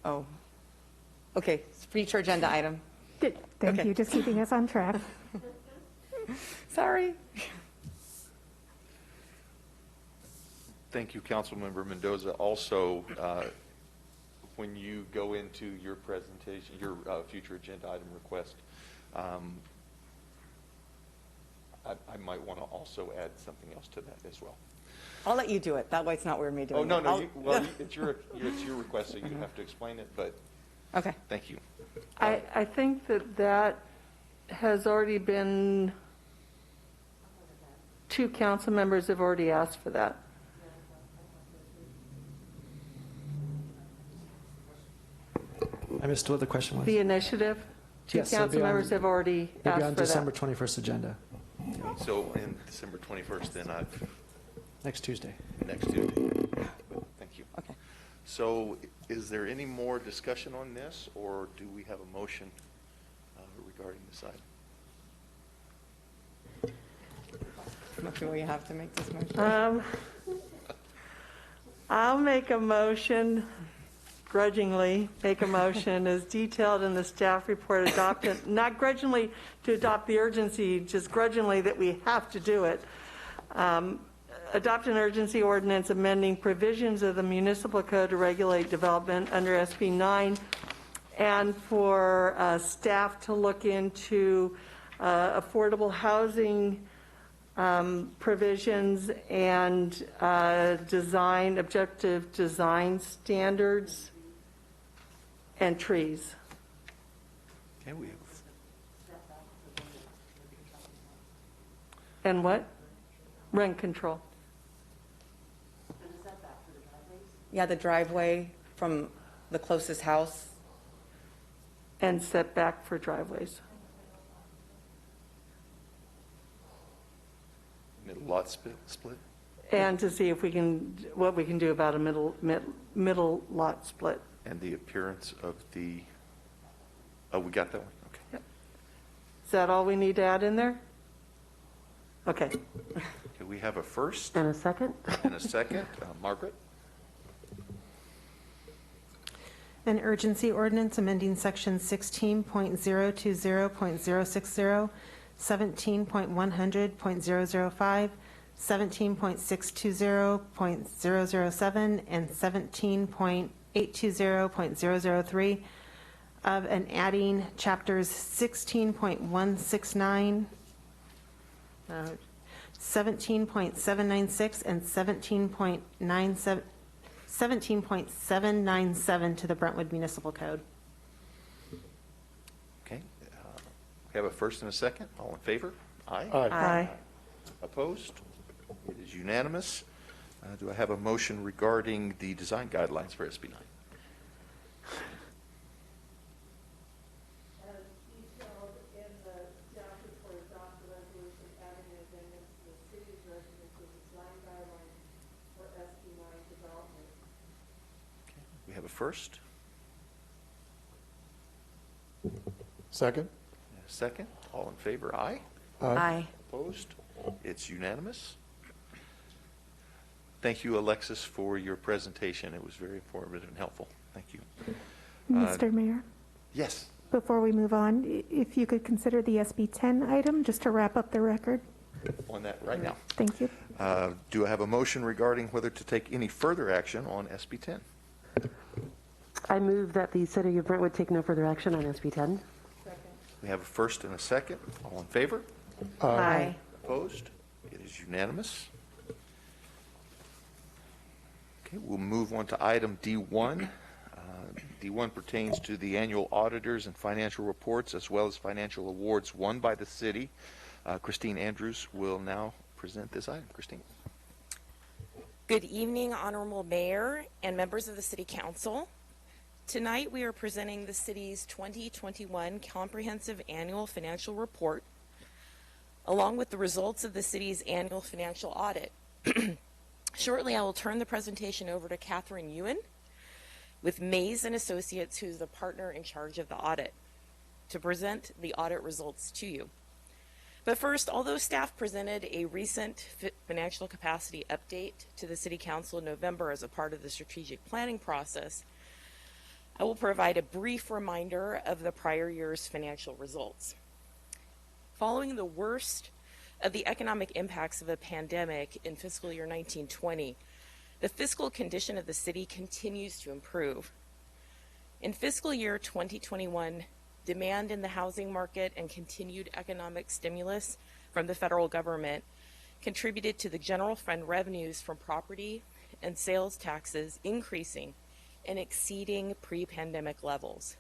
okay, future agenda item. Good. Thank you. Just keeping us on track. Sorry. Thank you, Councilmember Mendoza. Also, when you go into your presentation, your future agenda item request, I might want to also add something else to that as well. I'll let you do it. That way it's not weird me doing it. Oh, no, it's your request, so you have to explain it, but okay. Thank you. I think that has already been, 2 council members have already asked for that. I missed what the question was. The initiative, 2 Yes, council members have already asked for that. It'll be on December 21st agenda. So in December 21st, then Next Tuesday. Next Tuesday. Thank you. Okay. So is there any more discussion on this, or do we have a motion regarding this item? Do we have to make this motion? I'll make a motion, grudgingly make a motion as detailed in the staff report, not grudgingly to adopt the urgency, just grudgingly that we have to do it. Adopt an urgency ordinance amending provisions of the municipal code to regulate development under SB 9, and for staff to look into affordable housing provisions and objective design standards and trees. Okay, we have. And what? Rent control. Yeah, the driveway from the closest house. And setback for driveways. Middle lot split? And to see if we can, what we can do about a middle lot split. And the appearance of the, oh, we got that one? Okay. Yep. Is that all we need to add in there? Okay. Okay, we have a first. And a second. And a second. Margaret? An urgency ordinance amending section 16.020.060 17.100.005, 17.620.007, and 17.820.003 of and adding chapters 16.169, 17.796, and 17.797 to the Brentwood Municipal Code. Okay. We have a first and a second. All in favor? Aye. Aye. Opposed? It is unanimous. Do I have a motion regarding the design guidelines for SB 9? We have a first. Second? Second. All in favor? Aye. Aye. Opposed? It's unanimous. Thank you, Alexis, for your presentation. It was very informative and helpful. Thank you. Mr. Mayor, Yes. before we move on, if you could consider the SB 10 item, just to wrap up the record. On that right now. Thank you. Do I have a motion regarding whether to take any further action on SB 10? I move that the City of Brentwood take no further action on SB 10. We have a first and a second. All in favor? Aye. Opposed? It is unanimous. Okay, we'll move on to item D1. D1 pertains to the annual auditors and financial reports as well as financial awards won by the city. Christine Andrews will now present this item. Christine. Good evening, Honorable Mayor and members of the City Council. Tonight we are presenting the city's 2021 Comprehensive Annual Financial Report, along with the results of the city's annual financial audit. Shortly, I will turn the presentation over to Catherine Ewan with Mays and Associates, who's the partner in charge of the audit, to present the audit results to you. But first, although staff presented a recent financial capacity update to the City Council in November as a part of the strategic planning process, I will provide a brief reminder of the prior year's financial results. Following the worst of the economic impacts of a pandemic in fiscal year 1920, the fiscal condition of the city continues to improve. In fiscal year 2021, demand in the housing market and continued economic stimulus from the federal government contributed to the general fund revenues from property and sales taxes increasing and exceeding pre-pandemic levels.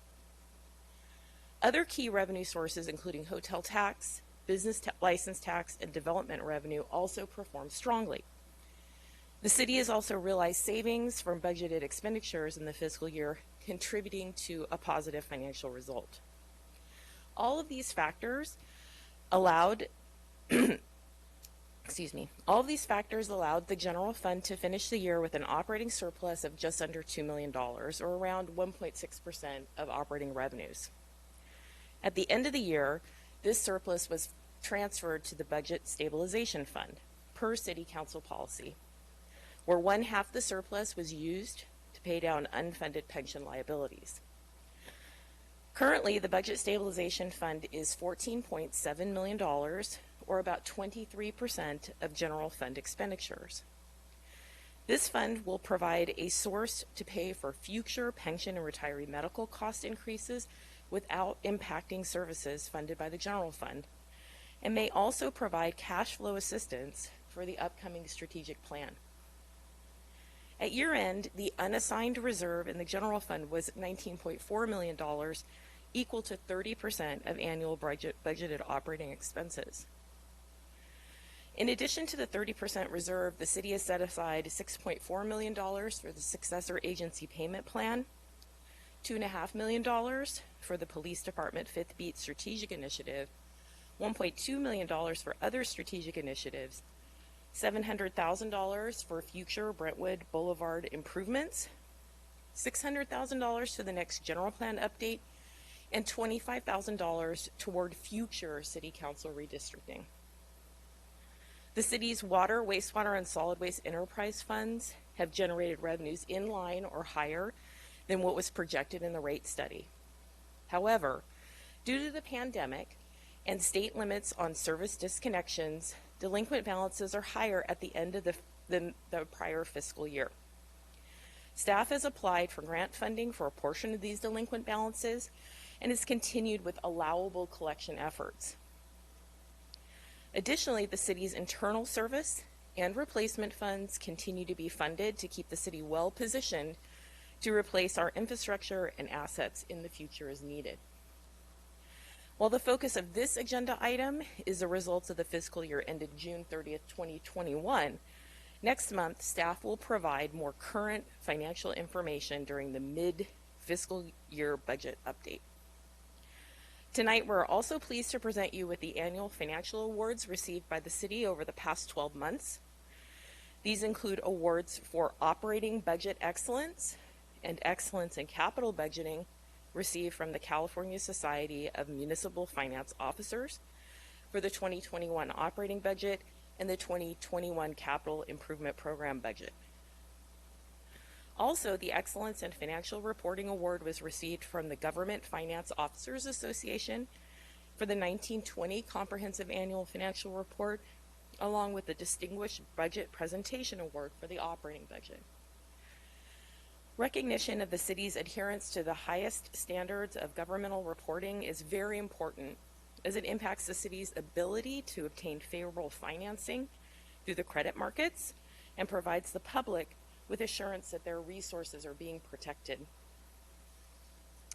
Other key revenue sources, including hotel tax, business license tax, and development revenue, also performed strongly. The city has also realized savings from budgeted expenditures in the fiscal year, contributing to a positive financial result. All of these factors allowed all of these factors allowed the general fund to finish the year with an operating surplus of just under $2 million, or around 1.6% of operating revenues. At the end of the year, this surplus was transferred to the Budget Stabilization Fund, per City Council policy, where one half the surplus was used to pay down unfunded pension liabilities. Currently, the Budget Stabilization Fund is $14.7 million, or about 23% of general fund expenditures. This fund will provide a source to pay for future pension and retiree medical cost increases without impacting services funded by the general fund, and may also provide cash flow assistance for the upcoming strategic plan. At year end, the unassigned reserve in the general fund was $19.4 million, equal to 30% of annual budgeted operating expenses. In addition to the 30% reserve, the city has set aside $6.4 million for the successor agency payment plan, $2.5 million for the police department Fifth Beat strategic initiative, $1.2 million for other strategic initiatives, $700,000 for future Brentwood Boulevard improvements, $600,000 for the next general plan update, and $25,000 toward future city council redistricting. The city's water, wastewater, and solid waste enterprise funds have generated revenues in line or higher than what was projected in the rate study. However, due to the pandemic and state limits on service disconnections, delinquent balances are higher at the end of the prior fiscal year. Staff has applied for grant funding for a portion of these delinquent balances and has continued with allowable collection efforts. Additionally, the city's internal service and replacement funds continue to be funded to keep the city well positioned to replace our infrastructure and assets in the future as needed. While the focus of this agenda item is the results of the fiscal year ended June 30th, 2021, next month staff will provide more current financial information during the mid-fiscal year budget update. Tonight, we're also pleased to present you with the annual financial awards received by the city over the past 12 months. These include awards for operating budget excellence and excellence in capital budgeting received from the California Society of Municipal Finance Officers for the 2021 operating budget and the 2021 Capital Improvement Program budget. Also, the Excellence in Financial Reporting Award was received from the Government Finance Officers Association for the 1920 Comprehensive Annual Financial Report, along with the Distinguished Budget Presentation Award for the operating budget. Recognition of the city's adherence to the highest standards of governmental reporting is very important, as it impacts the city's ability to obtain favorable financing through the credit markets and provides the public with assurance that their resources are being protected.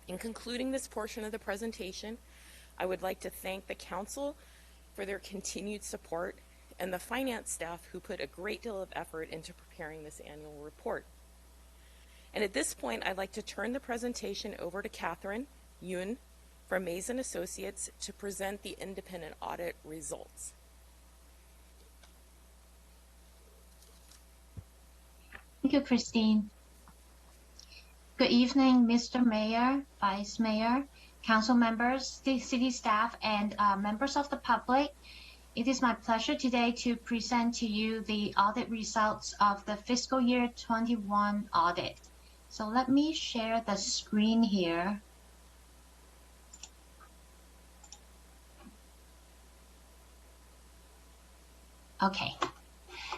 In concluding this portion of the presentation, I would like to thank the council for their continued support and the finance staff who put a great deal of effort into preparing this annual report. And at this point, I'd like to turn the presentation over to Catherine Yun from Mason Associates to present the independent audit results. Thank you, Christine. Good evening, Mr. Mayor, Vice Mayor, council members, city staff, and members of the public. It is my pleasure today to present to you the audit results of the fiscal year 21 audit. So let me share the screen here. Okay.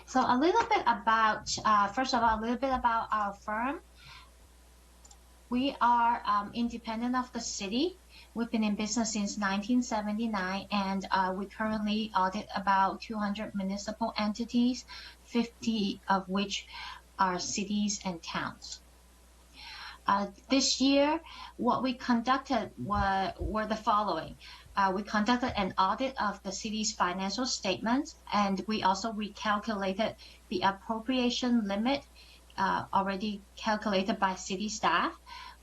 So a little bit about, first of all, a little bit about our firm. We are independent of the city. We've been in business since 1979, and we currently audit about 200 municipal entities, 50 of which are cities and towns. This year, what we conducted were the following. We conducted an audit of the city's financial statements, and we also recalculated the appropriation limit already calculated by city staff.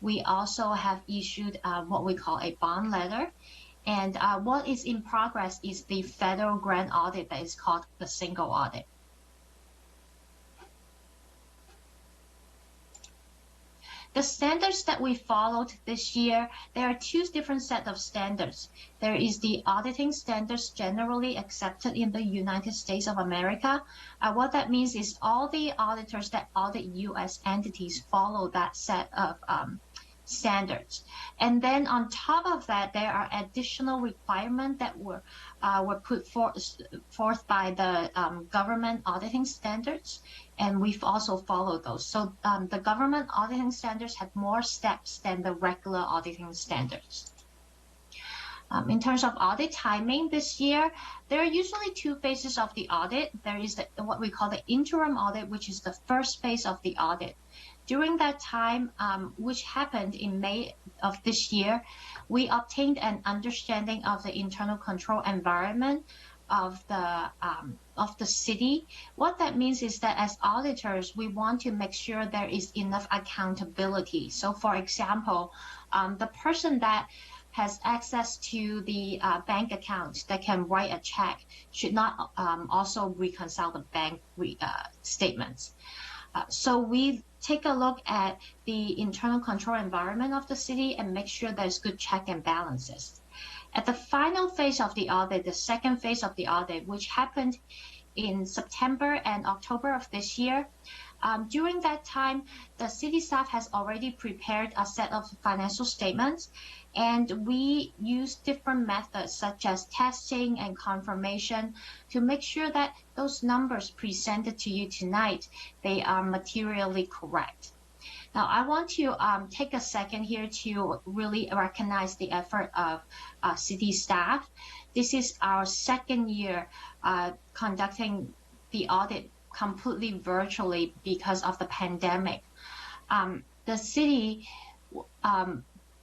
We also have issued what we call a bond letter. And what is in progress is the federal grant audit that is called the single audit. The standards that we followed this year, there are two different sets of standards. There is the auditing standards generally accepted in the United States of America. What that means is all the auditors that audit U.S. entities follow that set of standards. And then on top of that, there are additional requirements that were put forth by the government auditing standards, and we've also followed those. So the government auditing standards have more steps than the regular auditing standards. In terms of audit timing this year, there are usually two phases of the audit. There is what we call the interim audit, which is the first phase of the audit. During that time, which happened in May of this year, we obtained an understanding of the internal control environment of the city. What that means is that as auditors, we want to make sure there is enough accountability. So for example, the person that has access to the bank account that can write a check should not also reconcile the bank statements. So we take a look at the internal control environment of the city and make sure there's good check and balances. At the final phase of the audit, the second phase of the audit, which happened in September and October of this year, During that time, the city staff has already prepared a set of financial statements, and we use different methods such as testing and confirmation to make sure that those numbers presented to you tonight, they are materially correct. Now, I want to take a second here to really recognize the effort of city staff. This is our second year conducting the audit completely virtually because of the pandemic. The city,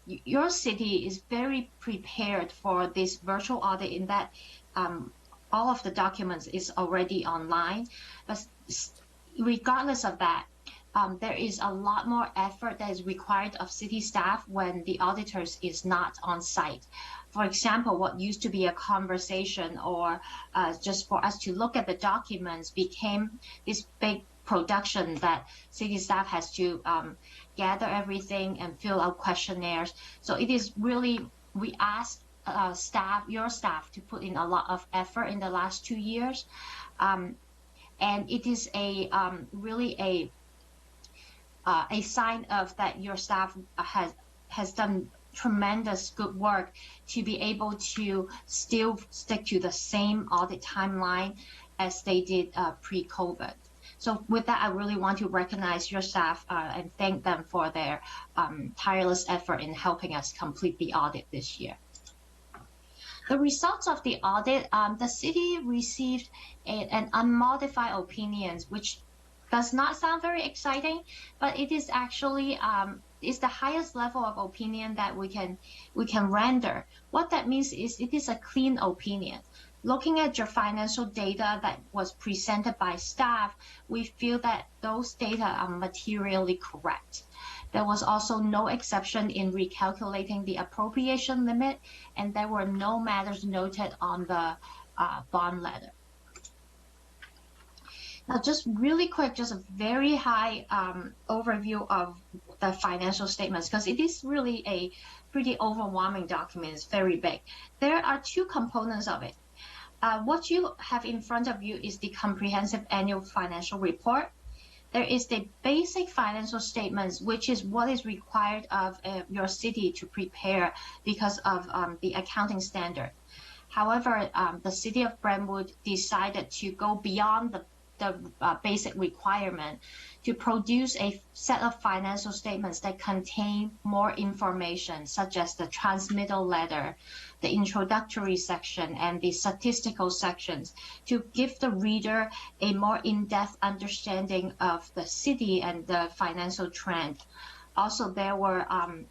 your city is very prepared for this virtual audit in that all of the documents is already online. But regardless of that, there is a lot more effort that is required of city staff when the auditors is not on site. For example, what used to be a conversation or just for us to look at the documents became this big production that city staff has to gather everything and fill out questionnaires. So it is really, we asked your staff to put in a lot of effort in the last 2 years. And it is really a sign of that your staff has done tremendous good work to be able to still stick to the same audit timeline as they did pre-COVID. So with that, I really want to recognize your staff and thank them for their tireless effort in helping us complete the audit this year. The results of the audit, the city received an unmodified opinion, which does not sound very exciting, but it is actually is the highest level of opinion that we can render. What that means is it is a clean opinion. Looking at your financial data that was presented by staff, we feel that those data are materially correct. There was also no exception in recalculating the appropriation limit, and there were no matters noted on the bond letter. Now, just really quick, just a very high overview of the financial statements, because it is really a pretty overwhelming document. It's very big. There are two components of it. What you have in front of you is the comprehensive annual financial report. There is the basic financial statements, which is what is required of your city to prepare because of the accounting standard. However, the city of Brentwood decided to go beyond the basic requirement to produce a set of financial statements that contain more information, such as the transmittal letter, the introductory section, and the statistical sections, to give the reader a more in-depth understanding of the city and the financial trend. Also, there were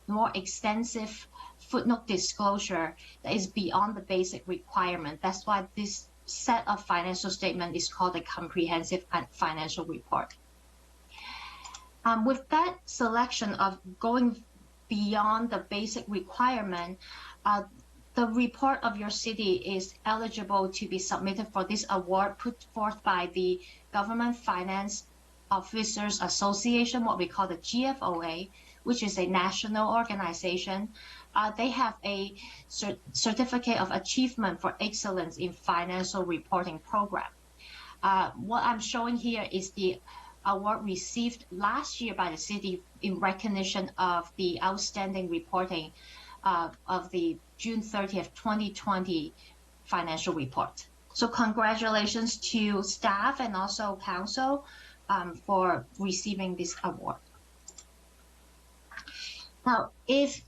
more extensive footnote disclosure that is beyond the basic requirement. That's why this set of financial statement is called a comprehensive financial report. With that selection of going beyond the basic requirement, the report of your city is eligible to be submitted for this award put forth by the Government Finance Officers Association, what we call the GFOA, which is a national organization. They have a certificate of achievement for excellence in financial reporting program. What I'm showing here is the award received last year by the city in recognition of the outstanding reporting of the June 30th, 2020 financial report. So congratulations to staff and also council for receiving this award. Now, if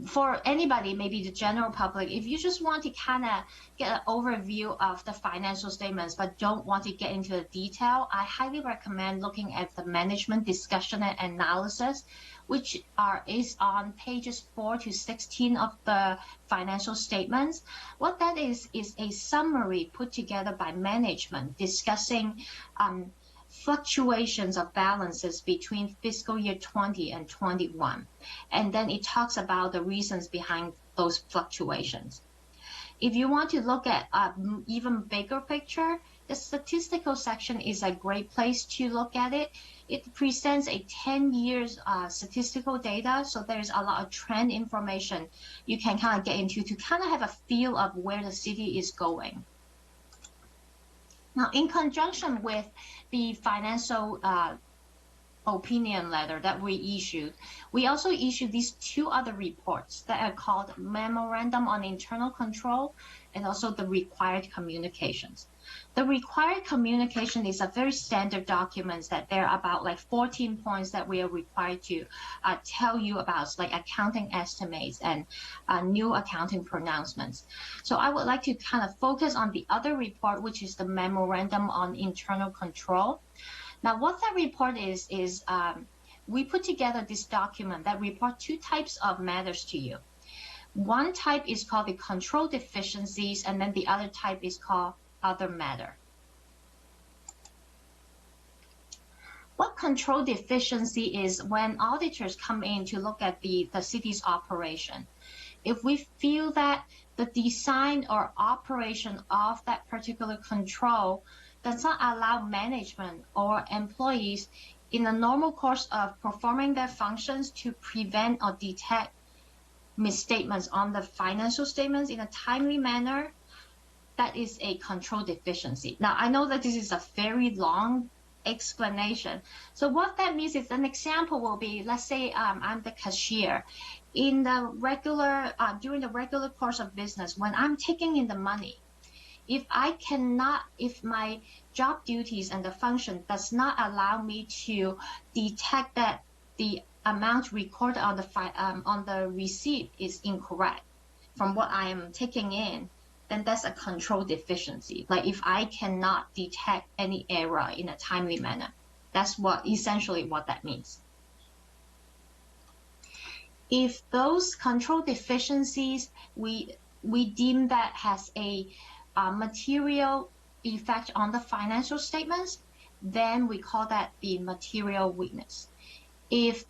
for anybody, maybe the general public, if you just want to kind of get an overview of the financial statements but don't want to get into the detail, I highly recommend looking at the management discussion and analysis, which is on pages 4 to 16 of the financial statements. What that is a summary put together by management discussing fluctuations of balances between fiscal year 20 and 21. And then it talks about the reasons behind those fluctuations. If you want to look at an even bigger picture, the statistical section is a great place to look at it. It presents a 10 years statistical data, so there's a lot of trend information you can kind of get into to kind of have a feel of where the city is going. Now, in conjunction with the financial opinion letter that we issued, we also issued these two other reports that are called Memorandum on Internal Control and also the Required Communications. The required communication is a very standard document that there are about like 14 points that we are required to tell you about, like accounting estimates and new accounting pronouncements. So I would like to kind of focus on the other report, which is the Memorandum on Internal Control. Now, what that report is we put together this document that report two types of matters to you. One type is called the control deficiencies, and then the other type is called other matter. What control deficiency is when auditors come in to look at the city's operation. If we feel that the design or operation of that particular control does not allow management or employees in the normal course of performing their functions to prevent or detect misstatements on the financial statements in a timely manner, that is a control deficiency. Now, I know that this is a very long explanation. So what that means is an example will be, let's say I'm the cashier. In the regular, during the regular course of business, when I'm taking in the money, if my job duties and the function does not allow me to detect that the amount recorded on the receipt is incorrect from what I am taking in, then that's a control deficiency. Like if I cannot detect any error in a timely manner, that's essentially what that means. If those control deficiencies, we deem that has a material effect on the financial statements, then we call that the material weakness. If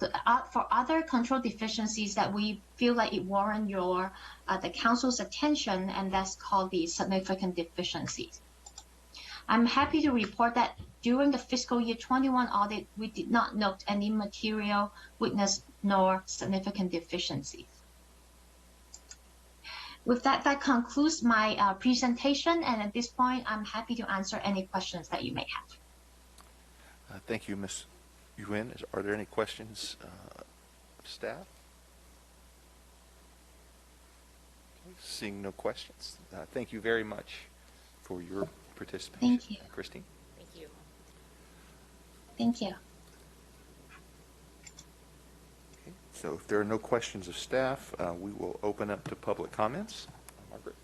for other control deficiencies that we feel like it warrant the council's attention, and that's called the significant deficiencies. I'm happy to report that during the fiscal year 21 audit, we did not note any material weakness nor significant deficiencies. With that, that concludes my presentation, and at this point, I'm happy to answer any questions that you may have. Thank you, Ms. Yuen. Are there any questions of staff? Okay, seeing no questions, thank you very much for your participation. Thank you. Christine? Thank you. Thank you. Okay, so if there are no questions of staff, we will open up to public comments. Margaret?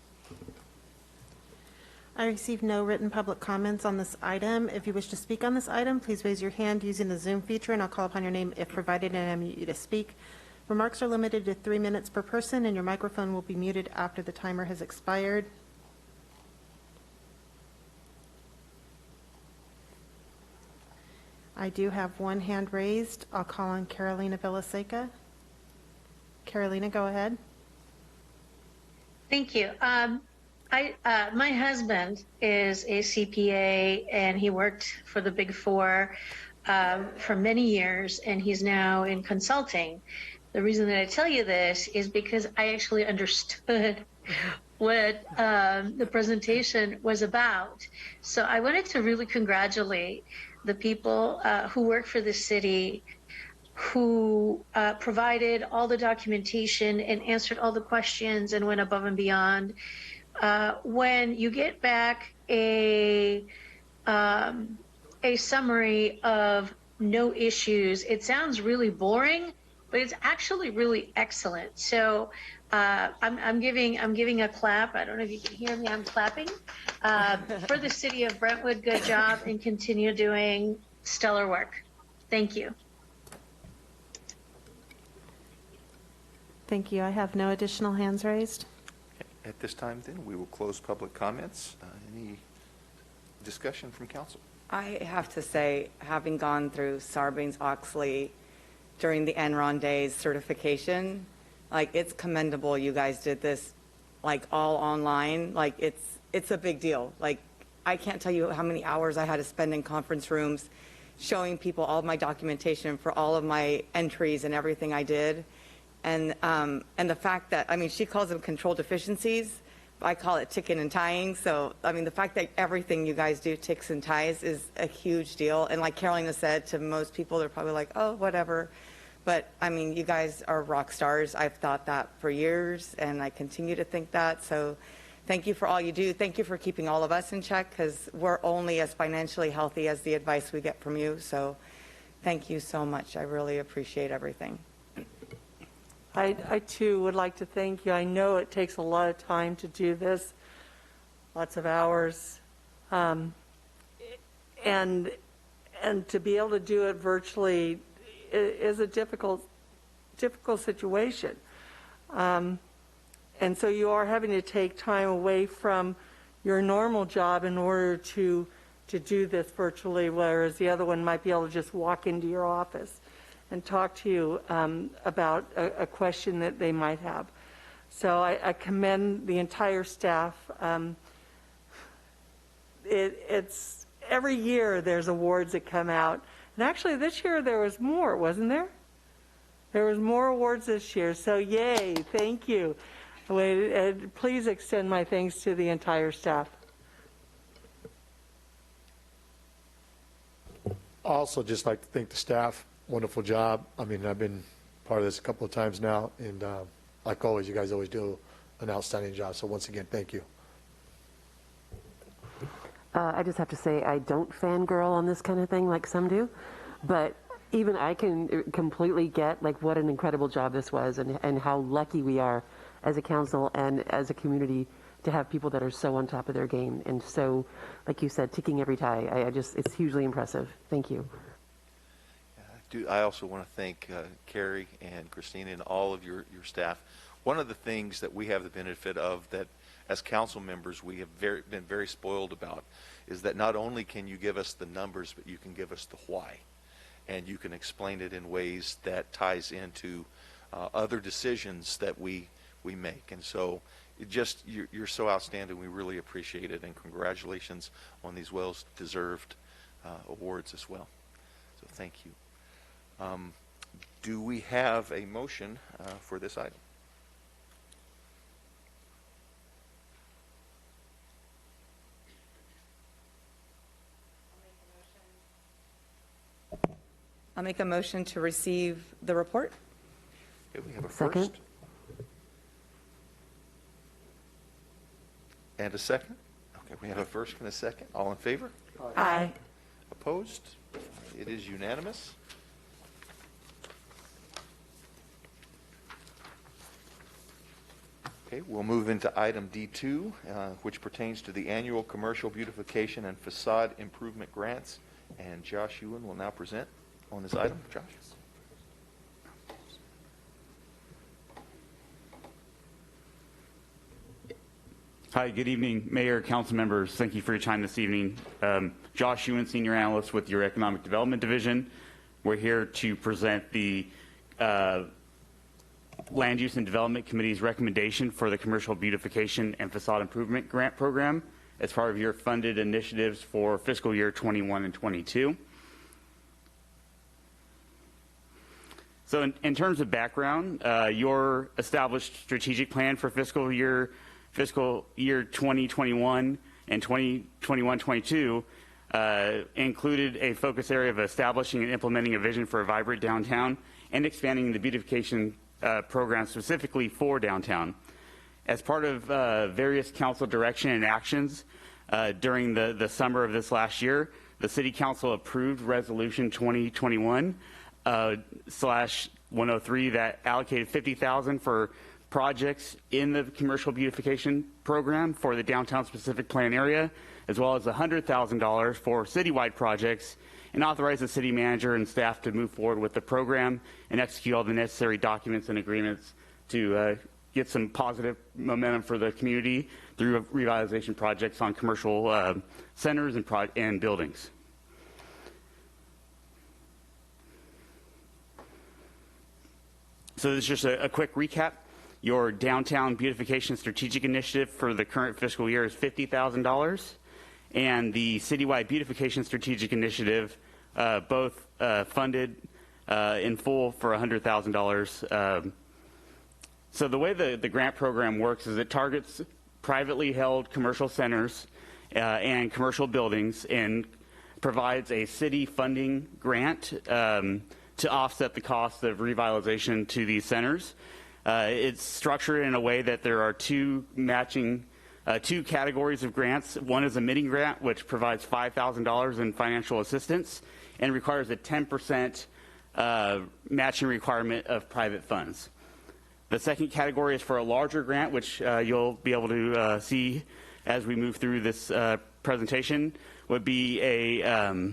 I received no written public comments on this item. If you wish to speak on this item, please raise your hand using the Zoom feature, and I'll call upon your name if provided and unmute you to speak. Remarks are limited to 3 minutes per person, and your microphone will be muted after the timer has expired. I do have one hand raised. I'll call on Carolina Villaseca. Carolina, go ahead. Thank you. My husband is a CPA, and he worked for the Big Four for many years, and he's now in consulting. The reason that I tell you this is because I actually understood what the presentation was about. So I wanted to really congratulate the people who work for the city, who provided all the documentation and answered all the questions and went above and beyond. When you get back a summary of no issues, it sounds really boring, but it's actually really excellent. So I'm giving a clap. I don't know if you can hear me. I'm clapping for the city of Brentwood. Good job, and continue doing stellar work. Thank you. Thank you. I have no additional hands raised. At this time, then, we will close public comments. Any discussion from council? I have to say, having gone through Sarbanes-Oxley during the Enron days certification, like, it's commendable you guys did this, like, all online. Like, it's a big deal. Like, I can't tell you how many hours I had to spend in conference rooms showing people all of my documentation for all of my entries and everything I did. And the fact that, I mean, she calls them control deficiencies, I call it ticking and tying. So, I mean, the fact that everything you guys do ticks and ties is a huge deal. And like Carolina said, to most people, they're probably like, oh, whatever. But, I mean, you guys are rock stars. I've thought that for years, and I continue to think that. So thank you for all you do. Thank you for keeping all of us in check, because we're only as financially healthy as the advice we get from you. So thank you so much. I really appreciate everything. I too would like to thank you. I know it takes a lot of time to do this, lots of hours, and to be able to do it virtually is a difficult situation. And so you are having to take time away from your normal job in order to do this virtually, whereas the other one might be able to just walk into your office and talk to you about a question that they might have. So I commend the entire staff. It's every year there's awards that come out. And actually this year there was more, wasn't there? There was more awards this year, so yay, thank you. Please extend my thanks to the entire staff. Also, just like to thank the staff. Wonderful job. I mean, I've been part of this a couple of times now, and like always, you guys always do an outstanding job. So once again, thank you. I just have to say I don't fangirl on this kind of thing like some do, but even I can completely get like what an incredible job this was, and how lucky we are as a council and as a community to have people that are so on top of their game and so, like you said, ticking every tie. It's hugely impressive. Thank you. I also want to thank Carrie and Christina and all of your staff. One of the things that we have the benefit of that as council members we have been very spoiled about is that not only can you give us the numbers, but you can give us the why. And you can explain it in ways that ties into other decisions that we make. And so you're so outstanding. We really appreciate it. And congratulations on these well-deserved awards as well. So thank you. Do we have a motion for this item? I'll make a motion to receive the report. Okay, we have a Second. first. And a second? Okay, we have a first and a second. All in favor? Aye. Opposed? It is unanimous. Okay, we'll move into item D2, which pertains to the annual commercial beautification and facade improvement grants. And Josh Ewan will now present on this item. Josh. Hi, good evening, Mayor, council members. Thank you for your time this evening. Josh Ewan, Senior Analyst with your Economic Development Division. We're here to present the Land Use and Development Committee's recommendation for the Commercial Beautification and Facade Improvement Grant Program as part of your funded initiatives for fiscal year 21 and 22. So in terms of background, your established strategic plan for fiscal year 2021 and 2021-22 included a focus area of establishing and implementing a vision for a vibrant downtown and expanding the beautification program specifically for downtown. As part of various council direction and actions during the summer of this last year, the City Council approved Resolution 2021/103 that allocated $50,000 for projects in the commercial beautification program for the downtown specific plan area, as well as $100,000 for citywide projects, and authorize the city manager and staff to move forward with the program and execute all the necessary documents and agreements to get some positive momentum for the community through revitalization projects on commercial centers and buildings. So this is just a quick recap. Your downtown beautification strategic initiative for the current fiscal year is $50,000, and the citywide beautification strategic initiative both funded in full for $100,000. So the way the grant program works is it targets privately held commercial centers and commercial buildings and provides a city funding grant to offset the cost of revitalization to these centers. It's structured in a way that there are two categories of grants. One is a mini grant, which provides $5,000 in financial assistance and requires a 10% matching requirement of private funds. The second category is for a larger grant, which you'll be able to see as we move through this presentation, would be a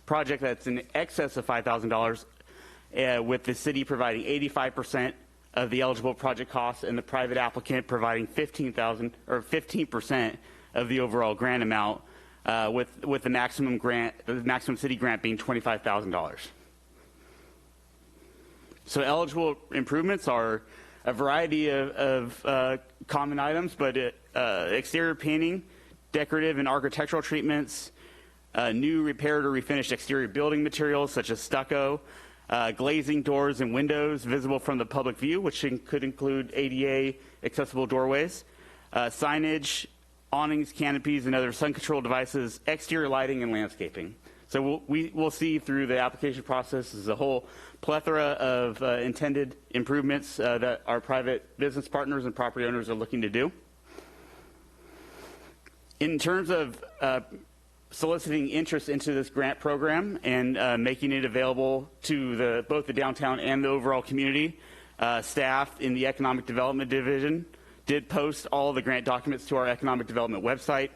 project that's in excess of $5,000 with the city providing 85% of the eligible project costs and the private applicant providing 15% of the overall grant amount, with the maximum city grant being $25,000. So eligible improvements are a variety of common items, but exterior painting, decorative and architectural treatments, new repaired or refinished exterior building materials such as stucco, glazing doors and windows visible from the public view, which could include ADA accessible doorways, signage, awnings, canopies, and other sun control devices, exterior lighting, and landscaping. So we'll see through the application process is a whole plethora of intended improvements that our private business partners and property owners are looking to do. In terms of soliciting interest into this grant program and making it available to both the downtown and the overall community, staff in the Economic Development Division did post all the grant documents to our Economic Development website.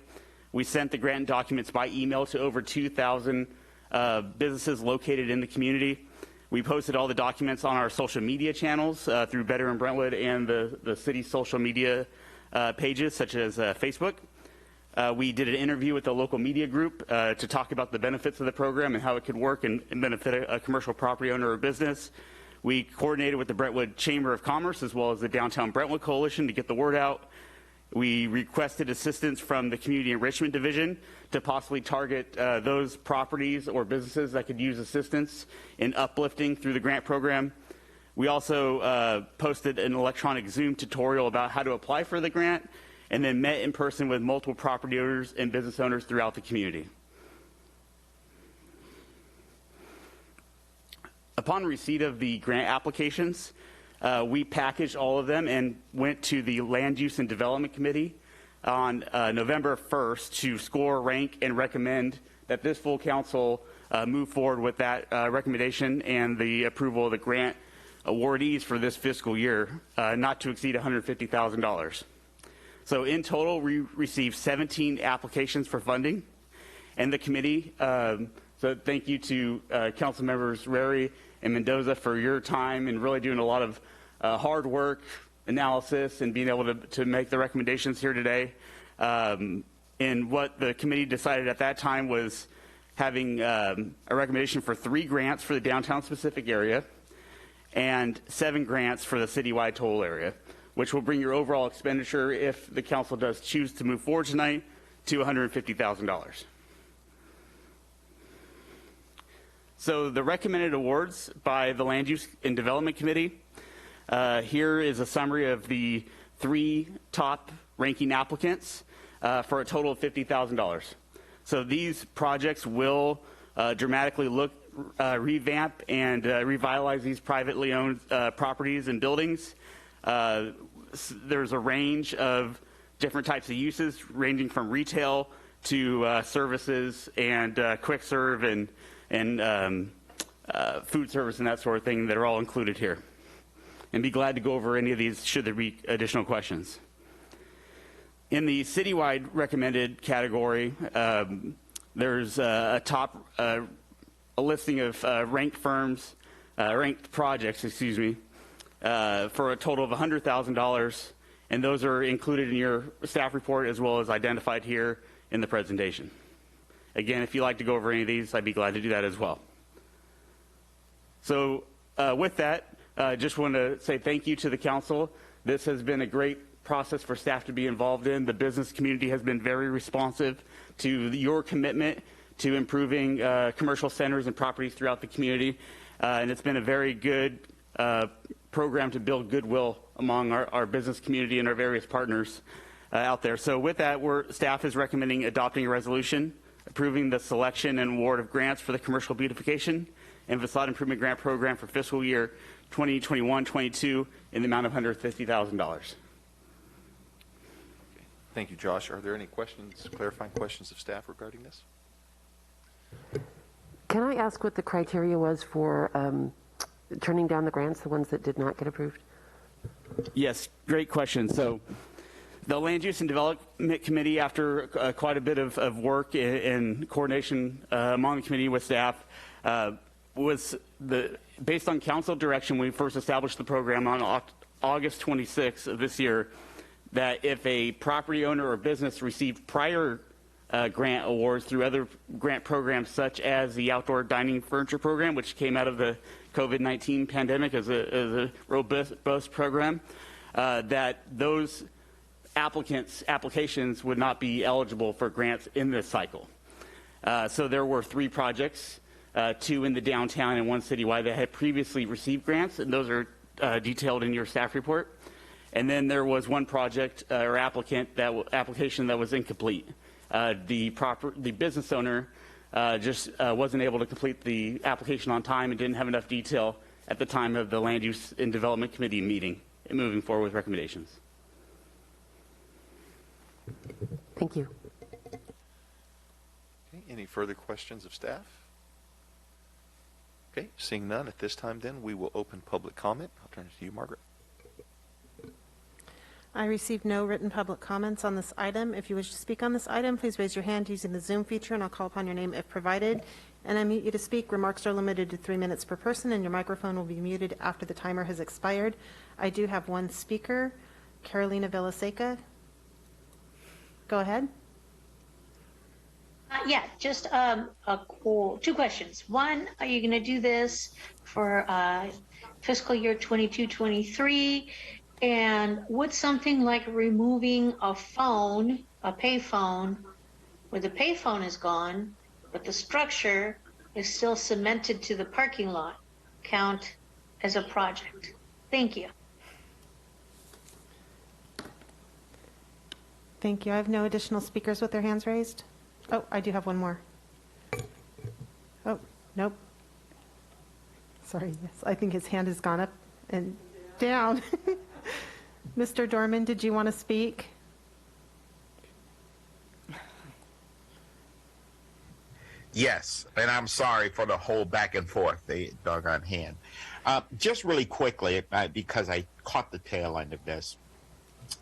We sent the grant documents by email to over 2,000 businesses located in the community. We posted all the documents on our social media channels through Better in Brentwood and the city's social media pages such as Facebook. We did an interview with the local media group to talk about the benefits of the program and how it could work and benefit a commercial property owner or business. We coordinated with the Brentwood Chamber of Commerce as well as the Downtown Brentwood Coalition to get the word out. We requested assistance from the Community Enrichment Division to possibly target those properties or businesses that could use assistance in uplifting through the grant program. We also posted an electronic Zoom tutorial about how to apply for the grant, and then met in person with multiple property owners and business owners throughout the community. Upon receipt of the grant applications, we packaged all of them and went to the Land Use and Development Committee on November 1st to score, rank, and recommend that this full council move forward with that recommendation and the approval of the grant awardees for this fiscal year, not to exceed $150,000. So in total, we received 17 applications for funding, and the committee, so thank you to council members Rary and Mendoza for your time and really doing a lot of hard work, analysis, and being able to make the recommendations here today. And what the committee decided at that time was having a recommendation for 3 grants for the downtown specific area and 7 grants for the citywide toll area, which will bring your overall expenditure, if the council does choose to move forward tonight, to $150,000. So the recommended awards by the Land Use and Development Committee, here is a summary of the 3 top ranking applicants for a total of $50,000. So these projects will dramatically revamp and revitalize these privately owned properties and buildings. There's a range of different types of uses, ranging from retail to services and quick serve and food service and that sort of thing that are all included here. And be glad to go over any of these should there be additional questions. In the citywide recommended category, there's a listing of ranked projects, for a total of $100,000, and those are included in your staff report as well as identified here in the presentation. Again, if you'd like to go over any of these, I'd be glad to do that as well. So with that, just want to say thank you to the council. This has been a great process for staff to be involved in. The business community has been very responsive to your commitment to improving commercial centers and properties throughout the community, and it's been a very good program to build goodwill among our business community and our various partners. out there. So with that, staff is recommending adopting a resolution approving the selection and award of grants for the commercial beautification and facade improvement grant program for fiscal year 2021-22 in the amount of $150,000. Thank you, Josh. Are there any questions, clarifying questions of staff regarding this? Can I ask what the criteria was for turning down the grants, the ones that did not get approved? Yes, great question. So the Land Use and Development Committee, after quite a bit of work and coordination among the committee with staff, based on council direction, we first established the program on August 26th of this year, that if a property owner or business received prior grant awards through other grant programs such as the outdoor dining furniture program, which came out of the COVID-19 pandemic as a robust program, that those applications would not be eligible for grants in this cycle. So there were 3 projects, 2 in the downtown and 1 citywide, that had previously received grants, and those are detailed in your staff report. And then there was 1 project or application that was incomplete. The business owner just wasn't able to complete the application on time and didn't have enough detail at the time of the Land Use and Development Committee meeting and moving forward with recommendations. Thank you. Okay, any further questions of staff? Okay, seeing none at this time, then we will open public comment. I'll turn it to you, Margaret. I received no written public comments on this item. If you wish to speak on this item, please raise your hand using the Zoom feature, and I'll call upon your name if provided. And unmute you to speak. Remarks are limited to 3 minutes per person, and your microphone will be muted after the timer has expired. I do have 1 speaker, Carolina Villaseca. Go ahead. Yeah, just 2 questions. 1, are you going to do this for fiscal year 22-23? And would something like removing a payphone, where the payphone is gone, but the structure is still cemented to the parking lot, count as a project? Thank you. Thank you. I have no additional speakers with their hands raised. Oh, I do have 1 more. Oh, nope. Sorry, yes, I think his hand has gone up and down. Mr. Dorman, did you want to speak? Yes, and I'm sorry for the whole back and forth, the doggone hand. Just really quickly, because I caught the tail end of this,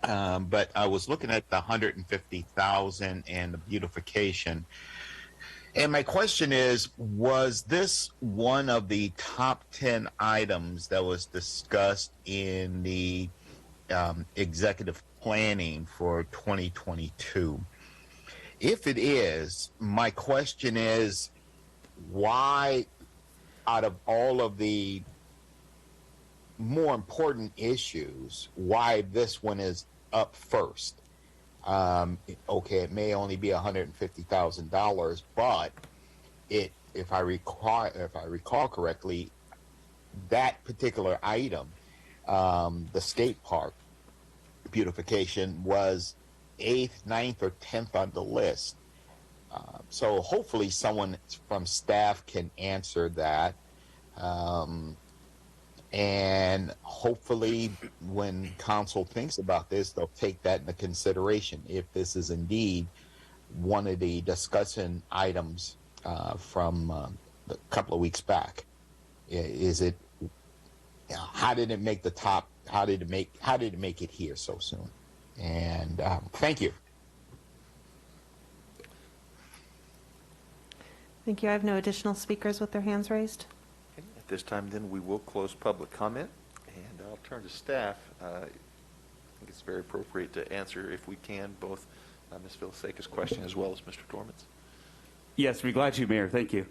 but I was looking at the $150,000 and the beautification. And my question is, was this one of the top 10 items that was discussed in the executive planning for 2022? If it is, my question is, why, out of all of the more important issues, why this one is up first? Okay, it may only be $150,000, but if I recall correctly, that particular item, the skate park beautification, was 8th, 9th, or 10th on the list. So hopefully someone from staff can answer that. And hopefully when council thinks about this, they'll take that into consideration if this is indeed one of the discussion items from a couple of weeks back. Is it, how did it make the top? How did it make it here so soon? And thank you. Thank you. I have no additional speakers with their hands raised. Okay. At this time, then, we will close public comment, and I'll turn to staff. I think it's very appropriate to answer, if we can, both Ms. Villaseca's question as well as Mr. Dorman's. Yes, we're glad to, Mayor. Thank you.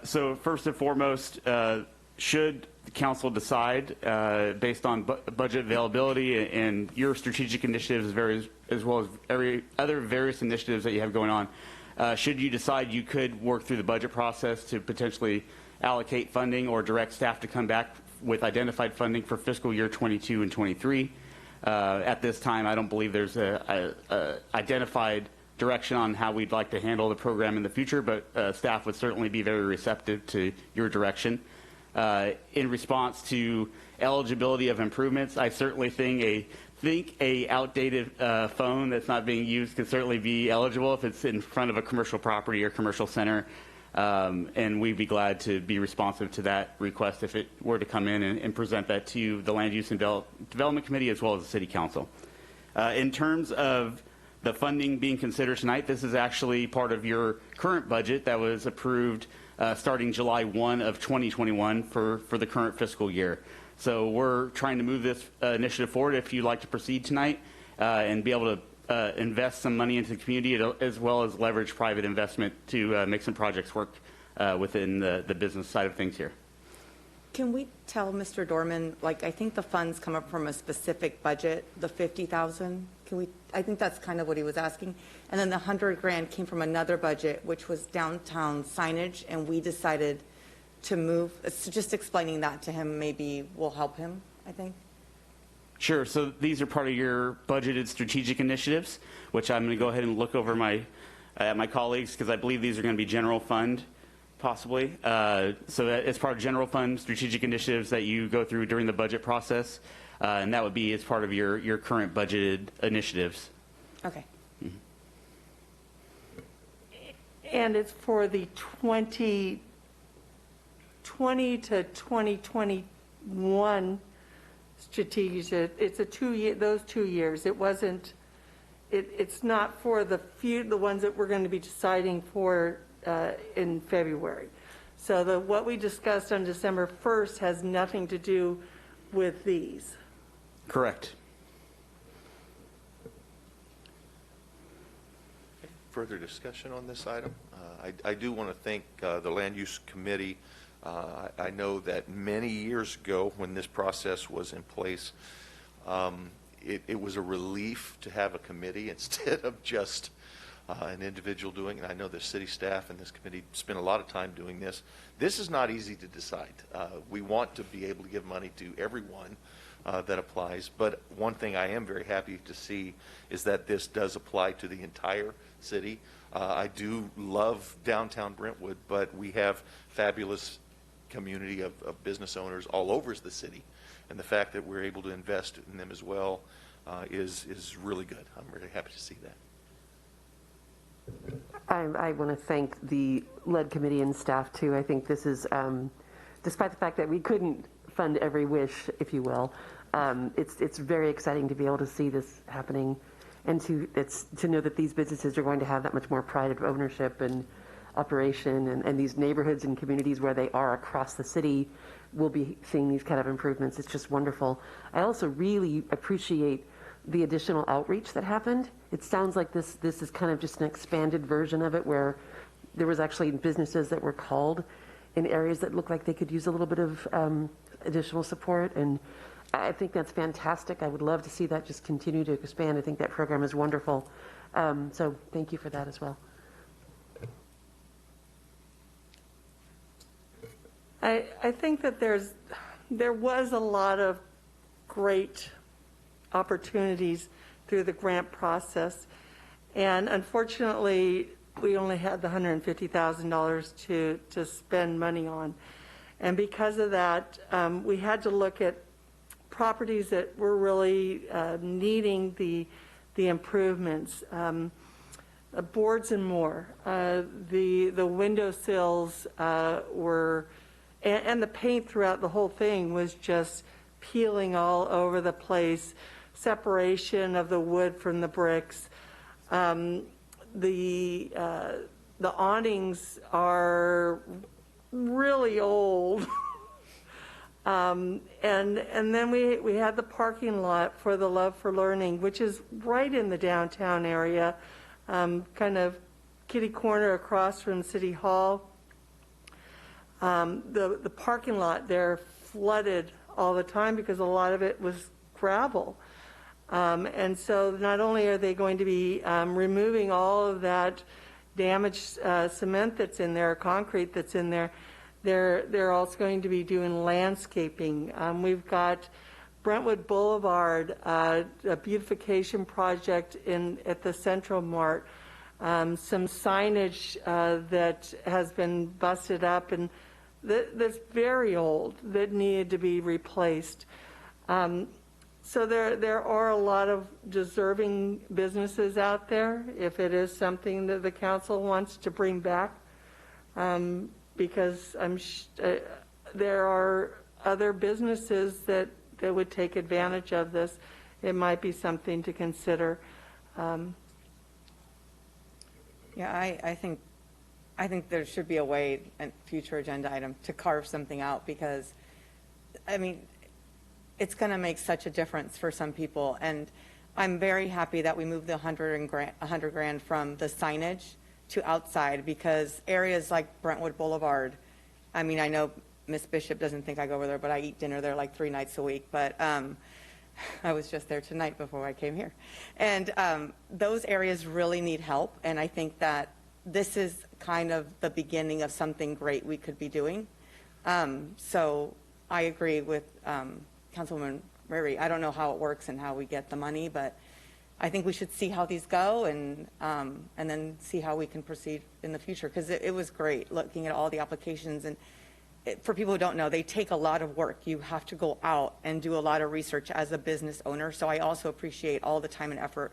So first and foremost, should the council decide, based on budget availability and your strategic initiatives, as well as every other various initiatives that you have going on, should you decide you could work through the budget process to potentially allocate funding or direct staff to come back with identified funding for fiscal year 22 and 23, At this time, I don't believe there's a identified direction on how we'd like to handle the program in the future, but staff would certainly be very receptive to your direction. In response to eligibility of improvements, I certainly think a outdated phone that's not being used could certainly be eligible if it's in front of a commercial property or commercial center. And we'd be glad to be responsive to that request if it were to come in and present that to the Land Use and Development Committee as well as the City Council. In terms of the funding being considered tonight, this is actually part of your current budget that was approved starting July 1 of 2021 for the current fiscal year. So we're trying to move this initiative forward if you'd like to proceed tonight and be able to invest some money into the community as well as leverage private investment to make some projects work within the business side of things here. Can we tell Mr. Dorman, like, I think the funds come up from a specific budget, the 50,000? Can we, I think that's kind of what he was asking. And then the 100 grand came from another budget, which was downtown signage, and we decided to move. So just explaining that to him maybe will help him, I think. Sure. So these are part of your budgeted strategic initiatives, which I'm going to go ahead and look over at my colleagues because I believe these are going to be general fund, possibly. So that it's part of general fund strategic initiatives that you go through during the budget process, and that would be as part of your current budgeted initiatives. Okay. Mm-hmm. And it's for the 2020 to 2021 strategic. It's a 2 year, those 2 years. It wasn't. It's not for the ones that we're going to be deciding for in February. So what we discussed on December 1st has nothing to do with these. Correct. Further discussion on this item? I do want to thank the Land Use Committee. I know that many years ago when this process was in place, it was a relief to have a committee instead of just an individual doing it. I know the city staff and this committee spent a lot of time doing this. This is not easy to decide. We want to be able to give money to everyone that applies, but one thing I am very happy to see is that this does apply to the entire city. I do love downtown Brentwood, but we have fabulous community of business owners all over the city, and the fact that we're able to invest in them as well is really good. I'm really happy to see that. I want to thank the lead committee and staff too. I think this is, despite the fact that we couldn't fund every wish, if you will, it's very exciting to be able to see this happening, and to know that these businesses are going to have that much more pride of ownership and operation, and these neighborhoods and communities where they are across the city will be seeing these kind of improvements. It's just wonderful. I also really appreciate the additional outreach that happened. It sounds like this is kind of just an expanded version of it, where there was actually businesses that were called in areas that looked like they could use a little bit of additional support, and I think that's fantastic. I would love to see that just continue to expand. I think that program is wonderful. So thank you for that as well. I think that there was a lot of great opportunities through the grant process, and unfortunately we only had the $150,000 to spend money on, and because of that we had to look at properties that were really needing the improvements, boards and more. The windowsills were, and the paint throughout the whole thing was just peeling all over the place, separation of the wood from the bricks. The awnings are really old. And then we had the parking lot for the Love for Learning, which is right in the downtown area, kind of kitty corner across from City Hall. The parking lot there flooded all the time because a lot of it was gravel. And so not only are they going to be removing all of that damaged cement that's in there, concrete that's in there, they're also going to be doing landscaping. We've got Brentwood Boulevard, a beautification project at the Central Mart, some signage that has been busted up and that's very old that needed to be replaced. So there are a lot of deserving businesses out there if it is something that the council wants to bring back, because there are other businesses that would take advantage of this. It might be something to consider. Yeah, I think there should be a way, a future agenda item, to carve something out, because, I mean, it's going to make such a difference for some people. And I'm very happy that we moved the 100 grand from the signage to outside, because areas like Brentwood Boulevard, I mean, I know Miss Bishop doesn't think I go over there, but I eat dinner there like 3 nights a week. But I was just there tonight before I came here. And those areas really need help. And I think that this is kind of the beginning of something great we could be doing. So I agree with Councilwoman Murray. I don't know how it works and how we get the money, but I think we should see how these go and then see how we can proceed in the future, because it was great looking at all the applications. And for people who don't know, they take a lot of work. You have to go out and do a lot of research as a business owner. So I also appreciate all the time and effort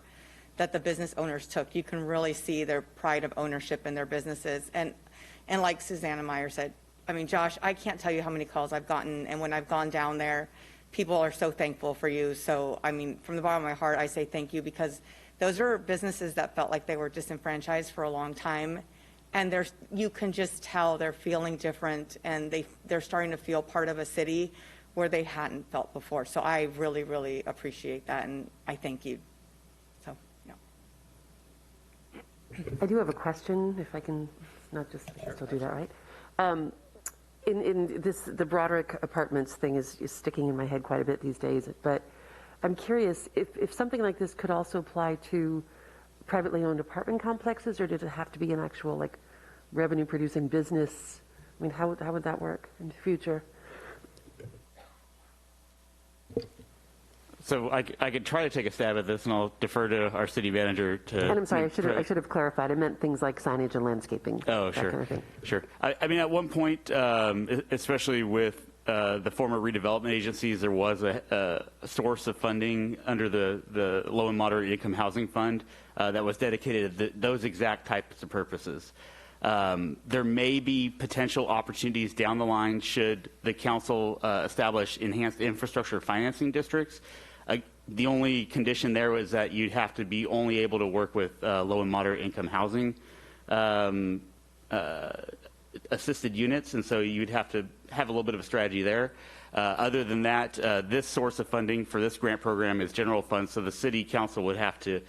that the business owners took. You can really see their pride of ownership in their businesses. And like Susanna Meyer said, I mean, Josh, I can't tell you how many calls I've gotten, and when I've gone down there, people are so thankful for you. So, I mean, from the bottom of my heart, I say thank you, because those are businesses that felt like they were disenfranchised for a long time. And you can just tell they're feeling different, and they're starting to feel part of a city where they hadn't felt before. So I really, really appreciate that, and I thank you. So, yeah. I do have a question, if I can, not just still do that, right? In this, the Broderick Apartments thing is sticking in my head quite a bit these days, but I'm curious if something like this could also apply to privately owned apartment complexes, or did it have to be an actual, like, revenue producing business? I mean, how would that work in the future? So I could try to take a stab at this, and I'll defer to our city manager to. And I'm sorry, I should have clarified. I meant things like signage and landscaping. Oh, that sure, kind of thing. Sure. I mean, at one point, especially with the former redevelopment agencies, there was a source of funding under the low and moderate income housing fund that was dedicated to those exact types of purposes. There may be potential opportunities down the line should the council establish enhanced infrastructure financing districts. The only condition there was that you'd have to be only able to work with low and moderate income housing assisted units, and so you'd have to have a little bit of a strategy there. Other than that, this source of funding for this grant program is general funds, so the city council would have to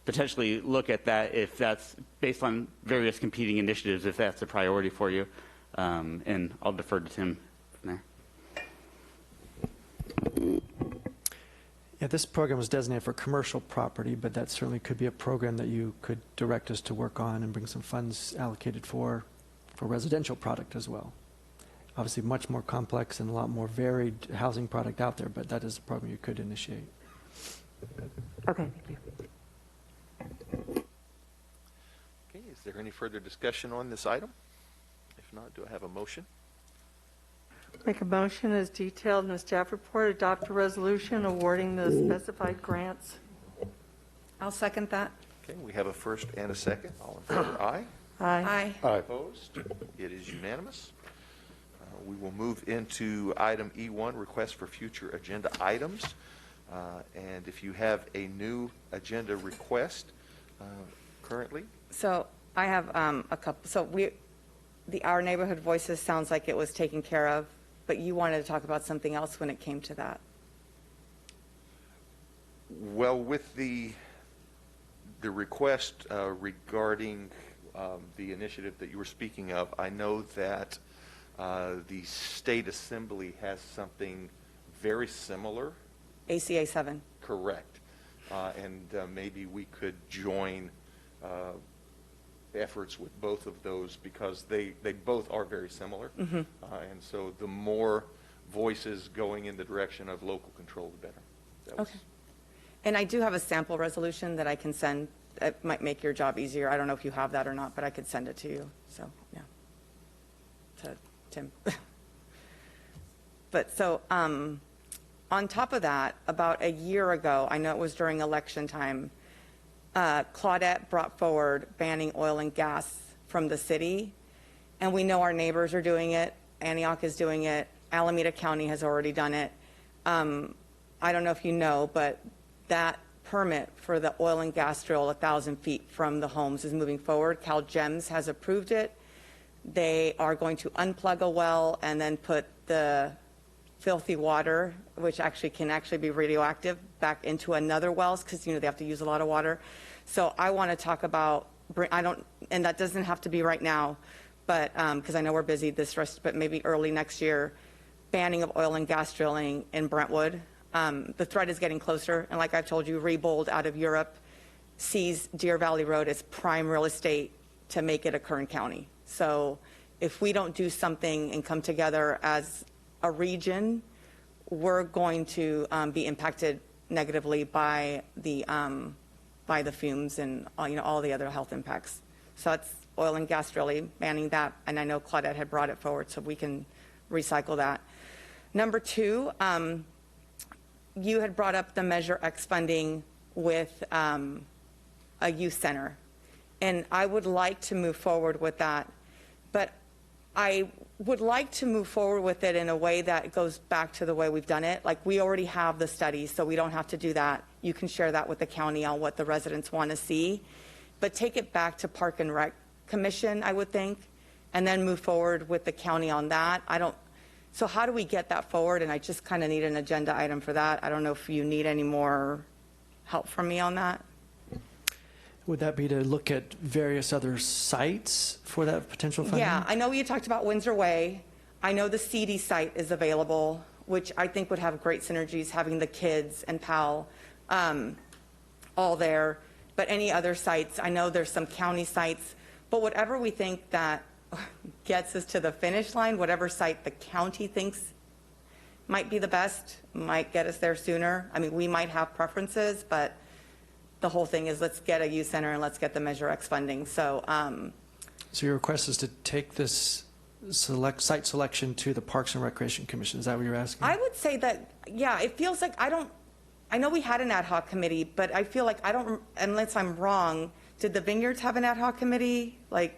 potentially look at that if that's based on various competing initiatives, if that's a priority for you. And I'll defer to Tim from there. Yeah, this program was designated for commercial property, but that certainly could be a program that you could direct us to work on and bring some funds allocated for residential product as well. Obviously much more complex and a lot more varied housing product out there, but that is a program you could initiate. Okay, thank you. Okay, is there any further discussion on this item? If not, do I have a motion? Make a motion as detailed in the staff report, adopt a resolution awarding the specified grants. I'll second that. Okay, we have a first and a second. All in favor, aye. Aye. Aye. Opposed? It is unanimous. We will move into item E1, request for future agenda items. And if you have a new agenda request currently. So I have a couple. So our neighborhood voices sounds like it was taken care of, but you wanted to talk about something else when it came to that. Well, with the request regarding the initiative that you were speaking of, I know that the State Assembly has something very similar. ACA 7. Correct. And maybe we could join efforts with both of those, because they both are very similar. Mm-hmm. And so the more voices going in the direction of local control, the better. That was, Okay. And I do have a sample resolution that I can send. It might make your job easier. I don't know if you have that or not, but I could send it to you. So, yeah. To Tim. But so, on top of that, about a year ago, I know it was during election time, Claudette brought forward banning oil and gas from the city. And we know our neighbors are doing it. Antioch is doing it. Alameda County has already done it. I don't know if you know, but that permit for the oil and gas drill 1,000 feet from the homes is moving forward. Cal Gems has approved it. They are going to unplug a well and then put the filthy water, which can be radioactive, back into another wells because, they have to use a lot of water. So I want to talk about, and that doesn't have to be right now, but because I know we're busy but maybe early next year, banning of oil and gas drilling in Brentwood. The threat is getting closer, and like I've told you, Rebold out of Europe sees Deer Valley Road as prime real estate to make it a Kern County. So if we don't do something and come together as a region, we're going to be impacted negatively by the fumes and all the other health impacts. So it's oil and gas drilling, banning that, and I know Claudette had brought it forward, so we can recycle that. Number two, you had brought up the Measure X funding with a youth center, and I would like to move forward with that, but I would like to move forward with it in a way that goes back to the way we've done it. Like, we already have the study, so we don't have to do that. You can share that with the county on what the residents want to see, but take it back to Park and Rec Commission, I would think, and then move forward with the county on that. So how do we get that forward? And I just kind of need an agenda item for that. I don't know if you need any more help from me on that. Would that be to look at various other sites for that potential funding? Yeah, I know you talked about Windsor Way. I know the CD site is available, which I think would have great synergies, having the kids and PAL all there. But any other sites, I know there's some county sites, but whatever we think that gets us to the finish line, whatever site the county thinks might be the best, might get us there sooner. I mean, we might have preferences, but the whole thing is let's get a youth center and let's get the Measure X funding. So, so your request is to take this site selection to the Parks and Recreation Commission. Is that what you're asking? I would say that, yeah, it feels like I know we had an ad hoc committee, but I feel like unless I'm wrong, did the Vineyards have an ad hoc committee? Did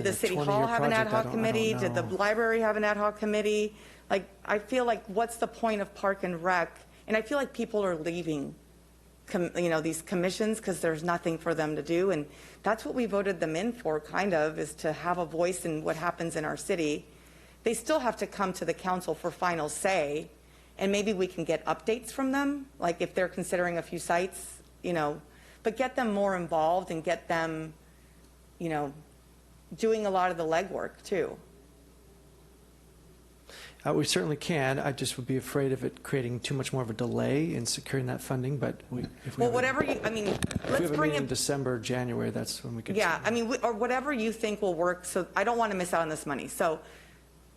the City Hall have an ad hoc committee? Did the library have an ad hoc committee? I feel like what's the point of Park and Rec? And I feel like people are leaving these commissions because there's nothing for them to do, and that's what we voted them in for, kind of, is to have a voice in what happens in our city. They still have to come to the council for final say, and maybe we can get updates from them, like if they're considering a few sites, but get them more involved and get them, doing a lot of the legwork too. We certainly can. I just would be afraid of it creating too much more of a delay in securing that funding. But if we let's bring in December, January, that's when we could. Yeah, or whatever you think will work. So I don't want to miss out on this money. So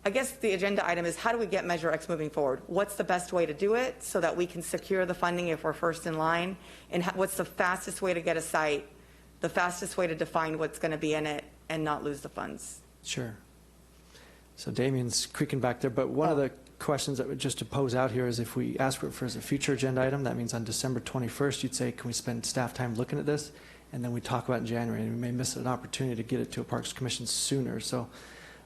I guess the agenda item is, how do we get Measure X moving forward? What's the best way to do it so that we can secure the funding if we're first in line? And what's the fastest way to get a site, the fastest way to define what's going to be in it and not lose the funds? Sure. So Damien's creaking back there, but one of the questions that would just to pose out here is, if we ask for it as a future agenda item, that means on December 21st, you'd say, can we spend staff time looking at this? And then we talk about it in January, and we may miss an opportunity to get it to a Parks Commission sooner. So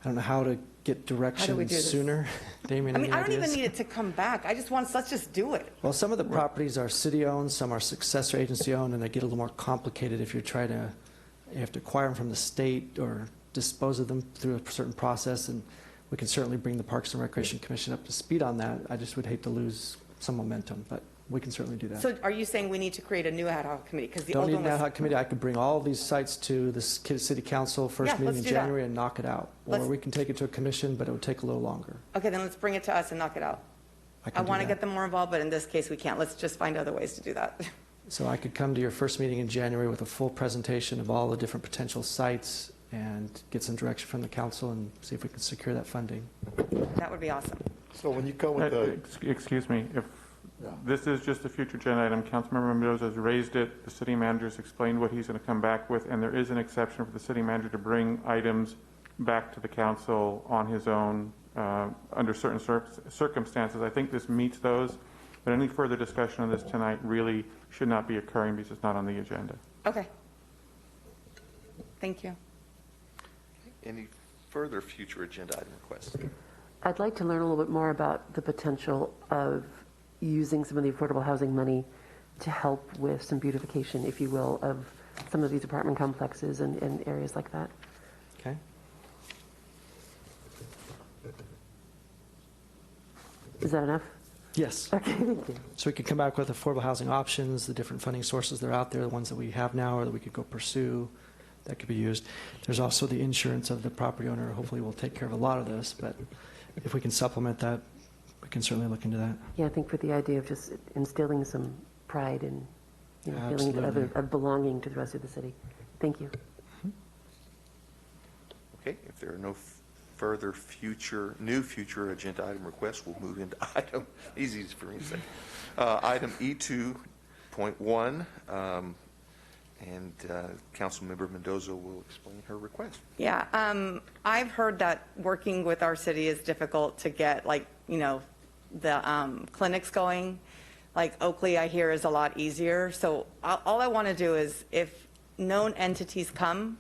I don't know how to get direction sooner. Damien, I don't even need it to come back. Let's just do it. Well, some of the properties are city-owned, some are successor agency-owned, and they get a little more complicated if you have to acquire them from the state or dispose of them through a certain process, and we can certainly bring the Parks and Recreation Commission up to speed on that. I just would hate to lose some momentum, but we can certainly do that. So are you saying we need to create a new ad hoc committee? Because the Don't old need one an was... ad hoc committee. I could bring all these sites to the city council first meeting in January and knock it out. Or we can take it to a commission, but it would take a little longer. Okay, then let's bring it to us and knock it out. I want to get them more involved, but in this case we can't. Let's just find other ways to do that. So I could come to your first meeting in January with a full presentation of all the different potential sites and get some direction from the council and see if we can secure that funding. That would be awesome. So when you come with the, Excuse me, if this is just a future agenda item, Councilmember Mendoza has raised it, the city manager's explained what he's going to come back with, and there is an exception for the city manager to bring items back to the council on his own under certain circumstances. I think this meets those, but any further discussion on this tonight really should not be occurring because it's not on the agenda. Okay. Thank you. Any further future agenda item requests? I'd like to learn a little bit more about the potential of using some of the affordable housing money to help with some beautification, if you will, of some of these apartment complexes and areas like that. Okay. Is that enough? Yes. Okay, thank you. So we could come back with affordable housing options, the different funding sources that are out there, the ones that we have now or that we could go pursue that could be used. There's also the insurance of the property owner. Hopefully we'll take care of a lot of this, but if we can supplement that, we can certainly look into that. Yeah, I think for the idea of just instilling some pride and feeling of belonging to the rest of the city. Thank you. Okay, if there are no further new future agenda item requests, we'll move into item, easy for me to say, item E2.1, and Councilmember Mendoza will explain her request. Yeah, I've heard that working with our city is difficult to get, the clinics going. Like Oakley, I hear, is a lot easier. So all I want to do is, if known entities come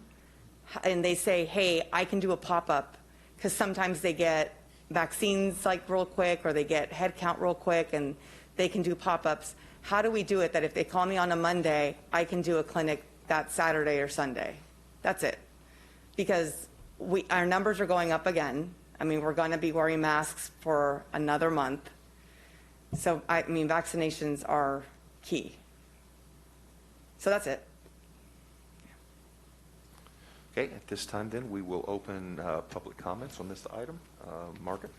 and they say, hey, I can do a pop-up, because sometimes they get vaccines real quick, or they get head count real quick, and they can do pop-ups. How do we do it that if they call me on a Monday, I can do a clinic that Saturday or Sunday? That's it. Because our numbers are going up again. I mean, we're going to be wearing masks for another month. So, vaccinations are key. So that's it. Okay, at this time then, we will open public comments on this item. Margaret?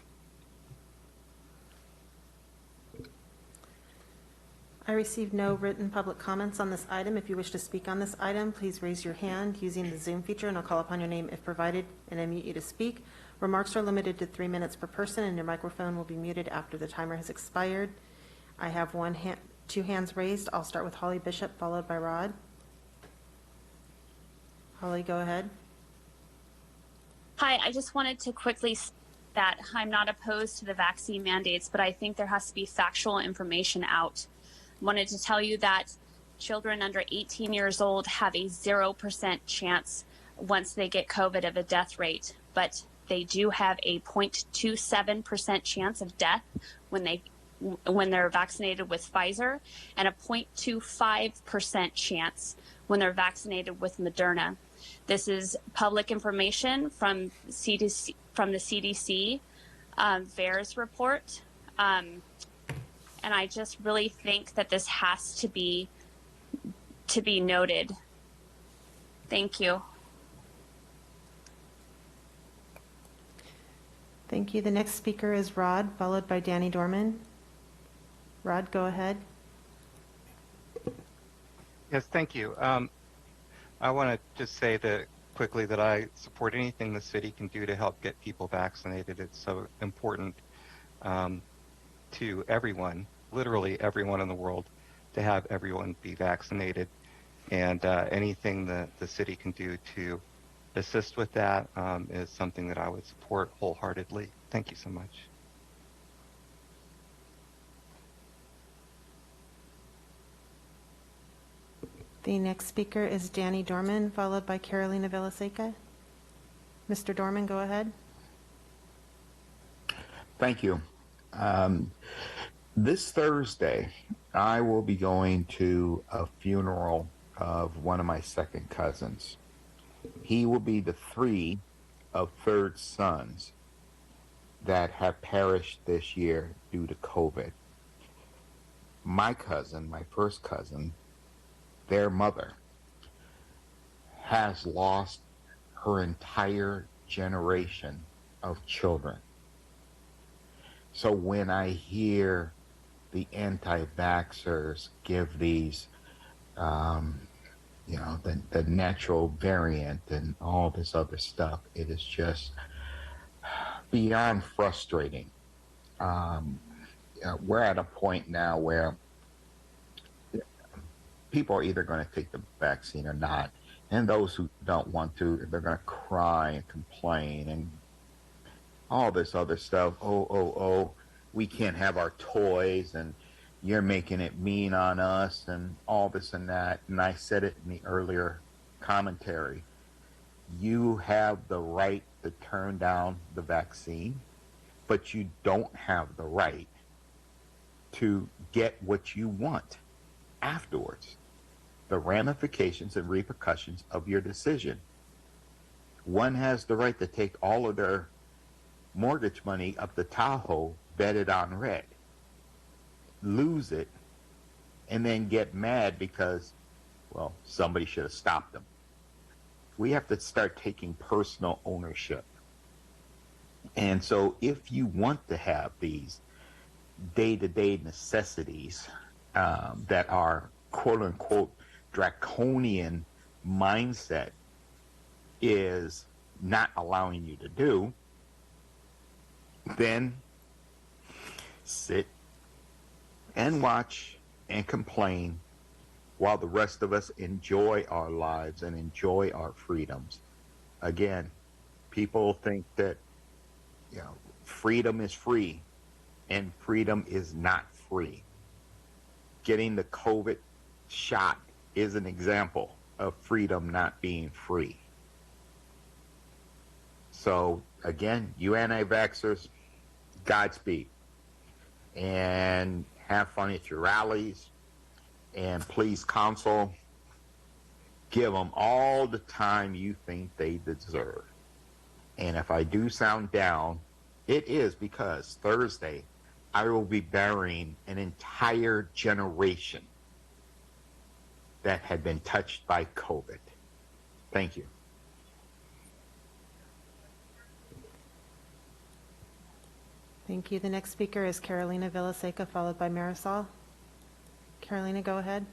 I received no written public comments on this item. If you wish to speak on this item, please raise your hand using the Zoom feature, and I'll call upon your name if provided and unmute you to speak. Remarks are limited to 3 minutes per person, and your microphone will be muted after the timer has expired. I have two hands raised. I'll start with Holly Bishop, followed by Rod. Holly, go ahead. Hi, I just wanted to quickly say that I'm not opposed to the vaccine mandates, but I think there has to be factual information out. Wanted to tell you that children under 18 years old have a 0% chance once they get COVID of a death rate, but they do have a 0.27% chance of death when they're vaccinated with Pfizer, and a 0.25% chance when they're vaccinated with Moderna. This is public information from the CDC VAERS report. And I just really think that this has to be noted. Thank you. Thank you. The next speaker is Rod, followed by Danny Dorman. Rod, go ahead. Yes, thank you. I want to just say quickly that I support anything the city can do to help get people vaccinated. It's so important to everyone, literally everyone in the world, to have everyone be vaccinated. And anything that the city can do to assist with that is something that I would support wholeheartedly. Thank you so much. The next speaker is Danny Dorman, followed by Carolina Villaseca. Mr. Dorman, go ahead. Thank you. This Thursday, I will be going to a funeral of one of my second cousins. He will be the three of third sons that have perished this year due to COVID. My cousin, my first cousin, their mother, has lost her entire generation of children. So when I hear the anti-vaxxers give these the natural variant and all this other stuff. It is just beyond frustrating. We're at a point now where people are either going to take the vaccine or not. And those who don't want to, they're going to cry and complain and all this other stuff. Oh, we can't have our toys and you're making it mean on us and all this and that. And I said it in the earlier commentary. You have the right to turn down the vaccine, but you don't have the right to get what you want afterwards. The ramifications and repercussions of your decision. One has the right to take all of their mortgage money up the Tahoe, bet it on red, lose it, and then get mad because, well, somebody should have stopped them. We have to start taking personal ownership. And so if you want to have these day-to-day necessities that are quote-unquote draconian mindset is not allowing you to do, then sit and watch and complain while the rest of us enjoy our lives and enjoy our freedoms. Again, people think that freedom is free, and freedom is not free. Getting the COVID shot is an example of freedom not being free. So again, you anti-vaxxers, Godspeed, and have fun at your rallies, and please, counsel, give them all the time you think they deserve. And if I do sound down, it is because Thursday I will be burying an entire generation that had been touched by COVID. Thank you. Thank you. The next speaker is Carolina Villaseca, followed by Marisol. Carolina, go ahead.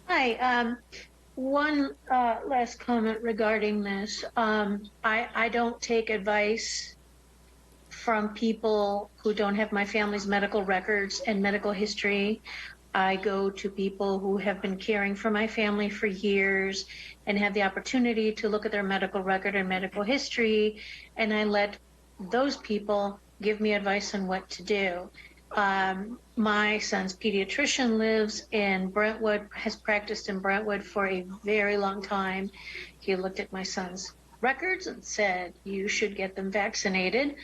Hi. One last comment regarding this. I don't take advice from people who don't have my family's medical records and medical history. I go to people who have been caring for my family for years and have the opportunity to look at their medical record and medical history, and I let those people give me advice on what to do. My son's pediatrician lives in Brentwood, has practiced in Brentwood for a very long time. He looked at my son's records and said, you should get them vaccinated.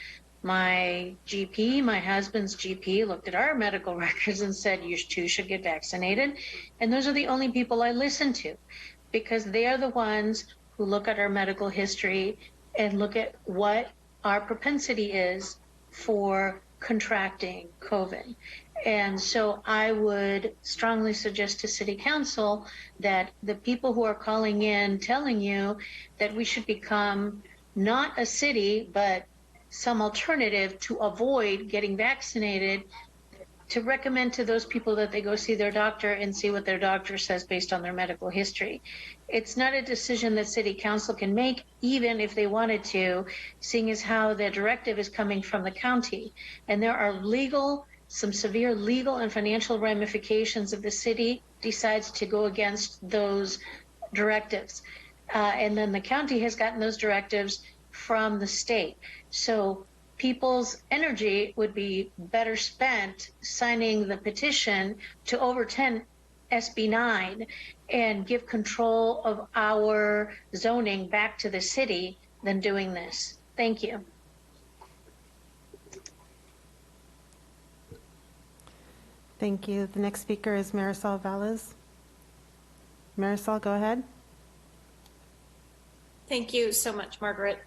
My GP, my husband's GP, looked at our medical records and said, you too should get vaccinated. And those are the only people I listen to, because they are the ones who look at our medical history and look at what our propensity is for contracting COVID. And so I would strongly suggest to City Council that the people who are calling in telling you that we should become not a city, but some alternative to avoid getting vaccinated, to recommend to those people that they go see their doctor and see what their doctor says based on their medical history. It's not a decision that City Council can make, even if they wanted to, seeing as how the directive is coming from the county. And there are some severe legal and financial ramifications if the city decides to go against those directives. And then the county has gotten those directives from the state. So people's energy would be better spent signing the petition to overturn SB 9 and give control of our zoning back to the city than doing this. Thank you. Thank you. The next speaker is Marisol Valles. Marisol, go ahead. Thank you so much, Margaret.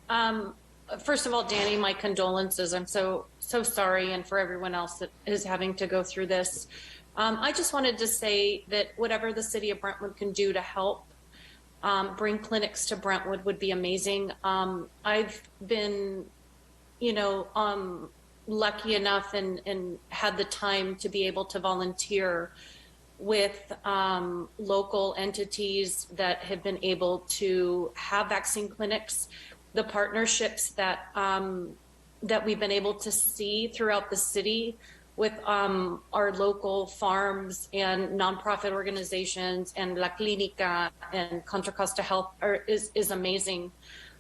First of all, Danny, my condolences. I'm so sorry, and for everyone else that is having to go through this. I just wanted to say that whatever the city of Brentwood can do to help bring clinics to Brentwood would be amazing. I've been, lucky enough and had the time to be able to volunteer with local entities that have been able to have vaccine clinics, the partnerships that that we've been able to see throughout the city with our local farms and nonprofit organizations and La Clínica and Contra Costa Health is amazing.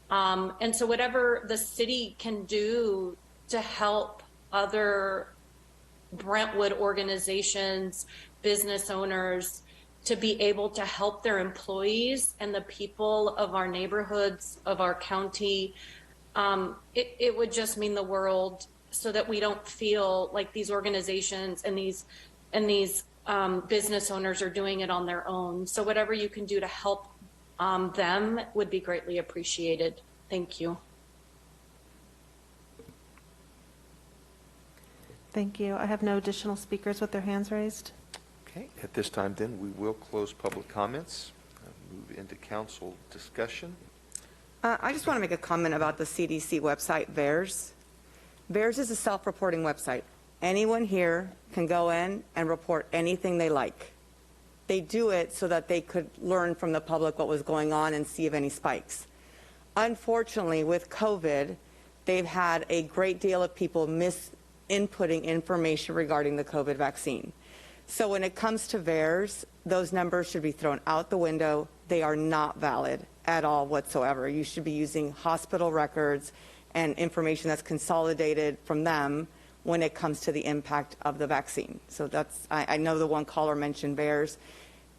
And so whatever the city can do to help other Brentwood organizations, business owners, to be able to help their employees and the people of our neighborhoods, of our county, it would just mean the world, so that we don't feel like these organizations and these business owners are doing it on their own. So whatever you can do to help them would be greatly appreciated. Thank you. Thank you. I have no additional speakers with their hands raised. Okay, at this time then, we will close public comments, move into council discussion. I just want to make a comment about the CDC website, VAERS. VAERS is a self-reporting website. Anyone here can go in and report anything they like. They do it so that they could learn from the public what was going on and see if any spikes. Unfortunately, with COVID, they've had a great deal of people inputting information regarding the COVID vaccine. So when it comes to VAERS, those numbers should be thrown out the window. They are not valid at all whatsoever. You should be using hospital records and information that's consolidated from them when it comes to the impact of the vaccine. So that's, I know the one caller mentioned VAERS,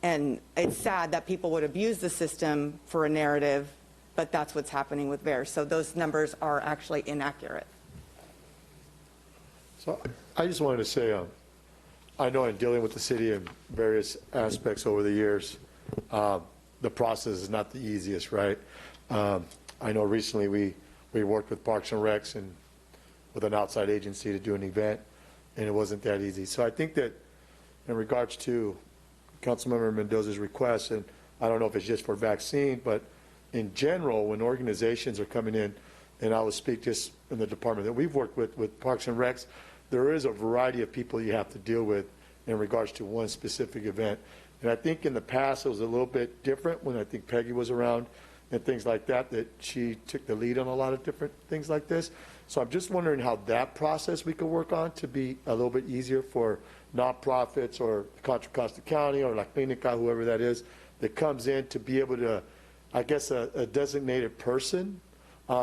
and it's sad that people would abuse the system for a narrative, but that's what's happening with VAERS. So those numbers are actually inaccurate. So I just wanted to say, I know in dealing with the city in various aspects over the years, the process is not the easiest, right? I know recently we worked with Parks and Recs and with an outside agency to do an event, and it wasn't that easy. So I think that in regards to Councilmember Mendoza's request, and I don't know if it's just for vaccine, but in general, when organizations are coming in, and I will speak just in the department that we've worked with Parks and Recs, there is a variety of people you have to deal with in regards to one specific event. And I think in the past it was a little bit different when I think Peggy was around and things like that, that she took the lead on a lot of different things like this. So I'm just wondering how that process we could work on to be a little bit easier for nonprofits or Contra Costa County or La Clínica, whoever that is, that comes in to be able to, I guess, a designated person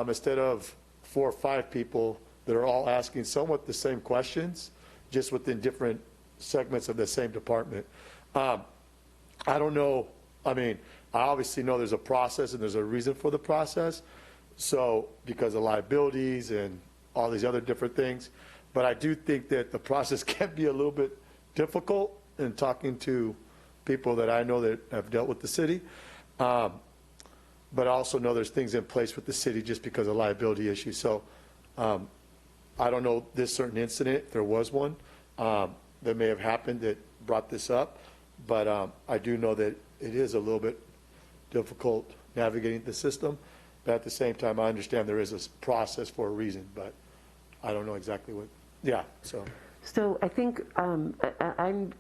instead of 4 or 5 people that are all asking somewhat the same questions, just within different segments of the same department. I don't know. I mean, I obviously know there's a process and there's a reason for the process. So because of liabilities and all these other different things. But I do think that the process can be a little bit difficult in talking to people that I know that have dealt with the city. But I also know there's things in place with the city just because of liability issues. So I don't know this certain incident, if there was one, that may have happened that brought this up. But I do know that it is a little bit difficult navigating the system. But at the same time, I understand there is a process for a reason, but I don't know exactly what. Yeah, so. So I think I'm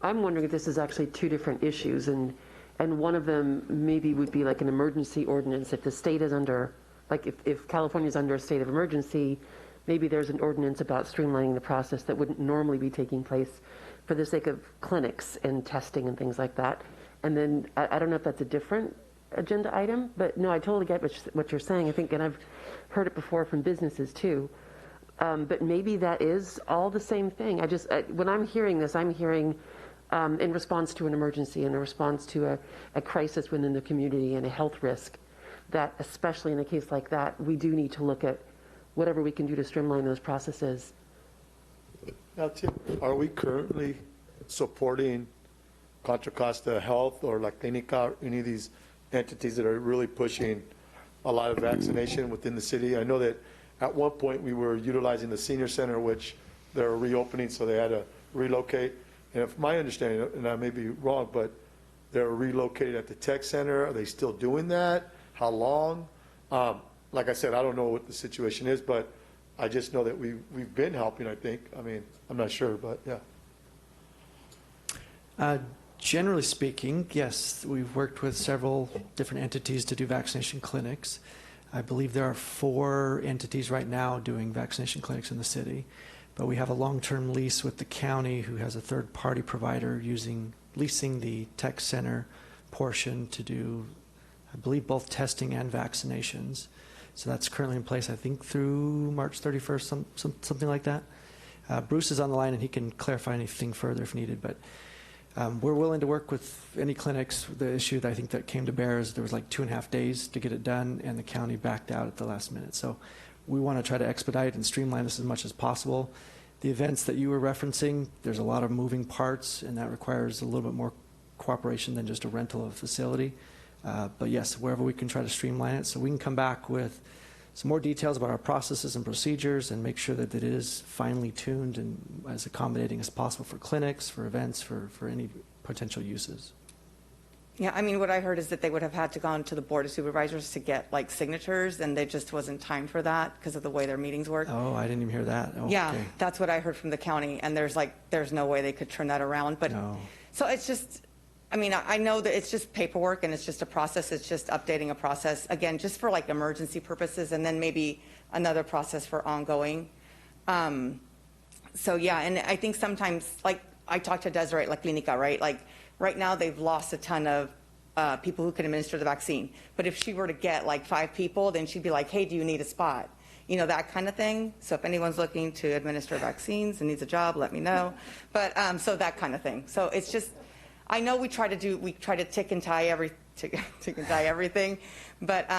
wondering if this is actually 2 different issues, and one of them maybe would be like an emergency ordinance. If the state is under, like if California is under a state of emergency, maybe there's an ordinance about streamlining the process that wouldn't normally be taking place for the sake of clinics and testing and things like that. And then I don't know if that's a different agenda item, but no, I totally get what you're saying. I think, and I've heard it before from businesses too. But maybe that is all the same thing. When I'm hearing this, I'm hearing in response to an emergency, in a response to a crisis within the community and a health risk, that especially in a case like that, we do need to look at whatever we can do to streamline those processes. Now, Tim, are we currently supporting Contra Costa Health or La Clínica, or any of these entities that are really pushing a lot of vaccination within the city? I know that at one point we were utilizing the senior center, which they're reopening, so they had to relocate. And if my understanding, and I may be wrong, but they're relocated at the tech center. Are they still doing that? How long? Like I said, I don't know what the situation is, but I just know that we've been helping, I think. I mean, I'm not sure, but yeah. Generally speaking, yes, we've worked with several different entities to do vaccination clinics. I believe there are 4 entities right now doing vaccination clinics in the city, but we have a long-term lease with the county who has a third-party provider leasing the tech center portion to do, I believe, both testing and vaccinations. So that's currently in place, I think, through March 31st, something like that. Bruce is on the line, and he can clarify anything further if needed, but we're willing to work with any clinics. The issue that I think that came to bear is there was like 2.5 days to get it done, and the county backed out at the last minute. So we want to try to expedite and streamline this as much as possible. The events that you were referencing, there's a lot of moving parts, and that requires a little bit more cooperation than just a rental of a facility. But yes, wherever we can try to streamline it, so we can come back with some more details about our processes and procedures and make sure that it is finely tuned and as accommodating as possible for clinics, for events, for any potential uses. Yeah, I mean, what I heard is that they would have had to gone to the Board of Supervisors to get like signatures, and there just wasn't time for that because of the way their meetings work. Oh, I didn't even hear that. Oh, yeah, okay. That's what I heard from the county, and there's no way they could turn that around. But no. So it's just, I mean, I know that it's just paperwork and it's just a process. It's just updating a process, again, just for like emergency purposes, and then maybe another process for ongoing. So yeah, and I think sometimes, like I talked to Desiree at La Clinica, right? Like right now they've lost a ton of people who can administer the vaccine. But if she were to get like 5 people, then she'd be like, hey, do you need a spot? You know, that kind of thing. So if anyone's looking to administer vaccines and needs a job, let me know. But so that kind of thing. So it's just, I know we try to tick and tie everything, but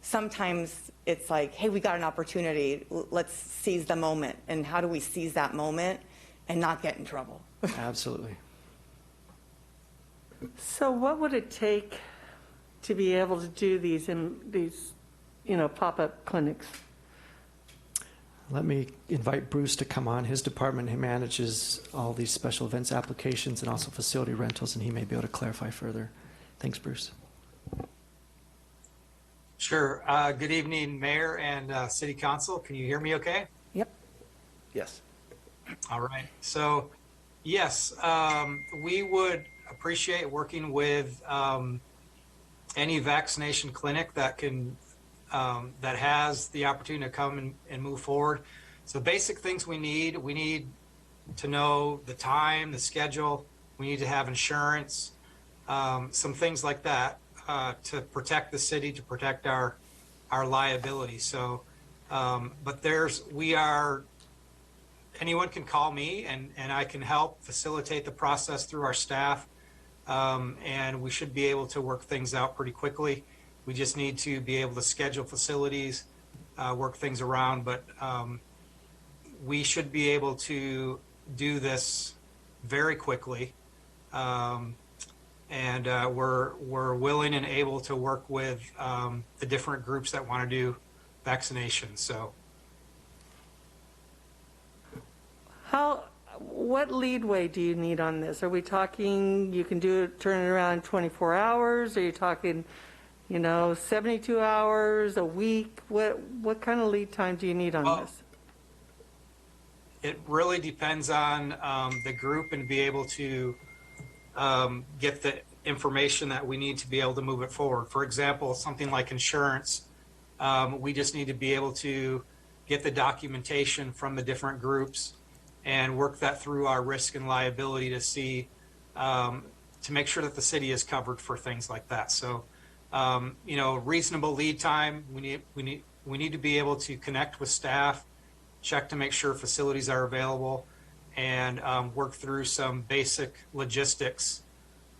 sometimes it's like, hey, we got an opportunity, let's seize the moment. And how do we seize that moment and not get in trouble? Absolutely. So what would it take to be able to do these pop-up clinics? Let me invite Bruce to come on. His department, he manages all these special events applications and also facility rentals, and he may be able to clarify further. Thanks, Bruce. Sure. Good evening, Mayor and City Council. Can you hear me okay? Yep. Yes. All right. So, yes, we would appreciate working with any vaccination clinic that can that has the opportunity to come and move forward. So basic things we need to know the time, the schedule. We need to have insurance, some things like that to protect the city, to protect our liability. So, but anyone can call me and I can help facilitate the process through our staff. And we should be able to work things out pretty quickly. We just need to be able to schedule facilities, work things around, but we should be able to do this very quickly. And we're willing and able to work with the different groups that want to do vaccinations. So, what leadway do you need on this? Are we talking you can turn it around in 24 hours? Are you talking 72 hours, a week? What kind of lead time do you need on this? It really depends on the group and be able to get the information that we need to be able to move it forward. For example, something like insurance, we just need to be able to get the documentation from the different groups and work that through our risk and liability to see, to make sure that the city is covered for things like that. So, reasonable lead time. We need to be able to connect with staff, check to make sure facilities are available, and work through some basic logistics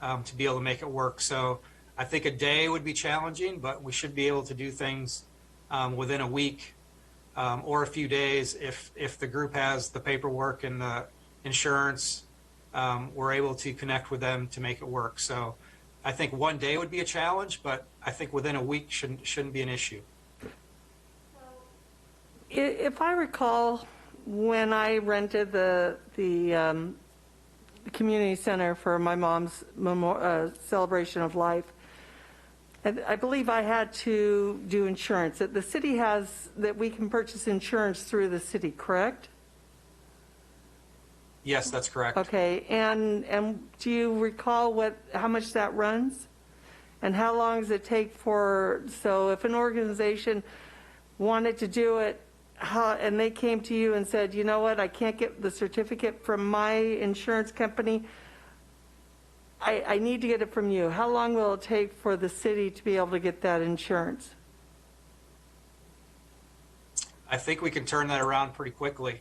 to be able to make it work. So I think a day would be challenging, but we should be able to do things within a week or a few days if the group has the paperwork and the insurance. We're able to connect with them to make it work. So I think one day would be a challenge, but I think within a week shouldn't be an issue. If I recall, when I rented the community center for my mom's celebration of life, I believe I had to do insurance. The city has that we can purchase insurance through the city, correct? Yes, that's correct. Okay, and do you recall how much that runs? And how long does it take so if an organization wanted to do it, and they came to you and said, you know what, I can't get the certificate from my insurance company, I need to get it from you. How long will it take for the city to be able to get that insurance? I think we can turn that around pretty quickly.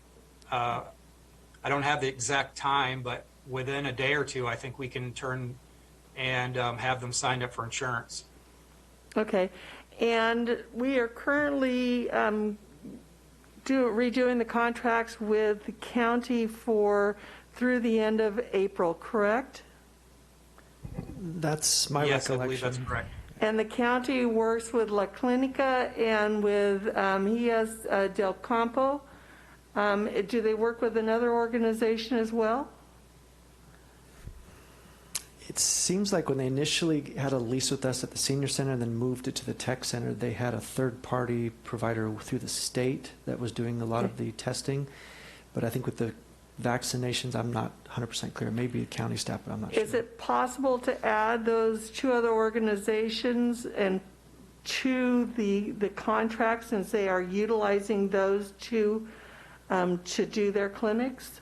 I don't have the exact time, but within a day or two, I think we can turn and have them signed up for insurance. Okay, and we are currently redoing the contracts with the county through the end of April, correct? That's my Yes, recollection. I believe that's correct. And the county works with La Clinica and with HIAS del Campo. Do they work with another organization as well? It seems like when they initially had a lease with us at the senior center and then moved it to the tech center, they had a third-party provider through the state that was doing a lot of the testing. But I think with the vaccinations, I'm not 100% clear. Maybe county staff, but I'm not sure. Is it possible to add those two other organizations and to the contract, since they are utilizing those two to do their clinics?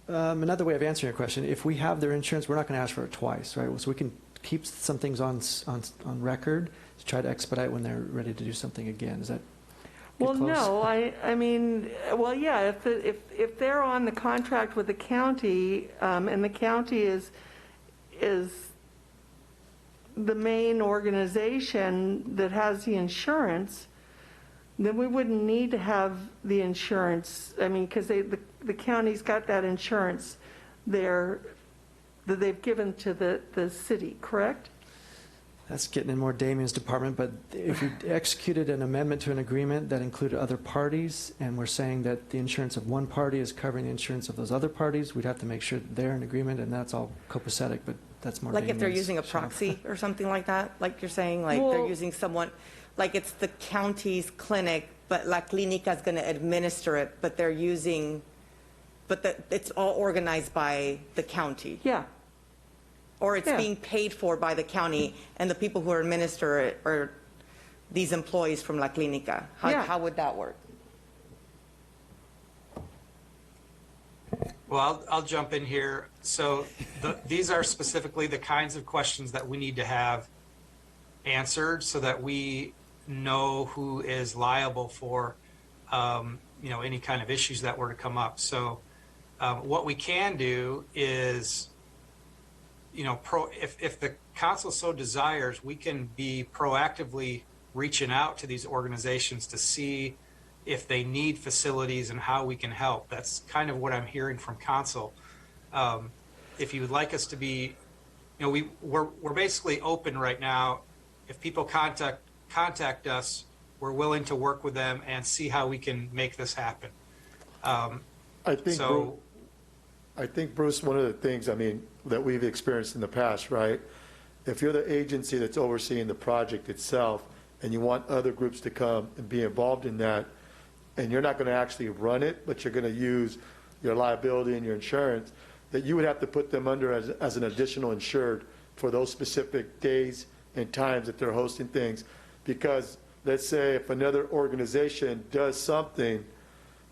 Another way of answering your question, if we have their insurance, we're not going to ask for it twice, right? So we can keep some things on record to try to expedite when they're ready to do something again. Is that Well, close? no, I mean, well, yeah, if they're on the contract with the county, and the county is the main organization that has the insurance, then we wouldn't need to have the insurance. I mean, because the county's got that insurance there that they've given to the city, correct? That's getting in more Damien's department, but if we executed an amendment to an agreement that included other parties, and we're saying that the insurance of one party is covering the insurance of those other parties, we'd have to make sure that they're in agreement, and that's all copacetic, but that's more Like if they're Damien's using a shop. proxy or something like that, like you're saying, like they're using someone, like it's the county's clinic, but La Clinica is going to administer it, but they're using, it's all organized by the county. Yeah. Or it's Yeah. being paid for by the county, and the people who administer it are these employees from La Clinica. How would that work? Well, I'll jump in here. So these are specifically the kinds of questions that we need to have answered so that we know who is liable for, any kind of issues that were to come up. So what we can do is, if the council so desires, we can be proactively reaching out to these organizations to see if they need facilities and how we can help. That's kind of what I'm hearing from council. If you would like us to be, we're basically open right now. If people contact us, we're willing to work with them and see how we can make this happen. I think, Bruce, one of the things, that we've experienced in the past, right? If you're the agency that's overseeing the project itself and you want other groups to come and be involved in that, and you're not going to actually run it, but you're going to use your liability and your insurance, that you would have to put them under as an additional insured for those specific days and times that they're hosting things. Because let's say if another organization does something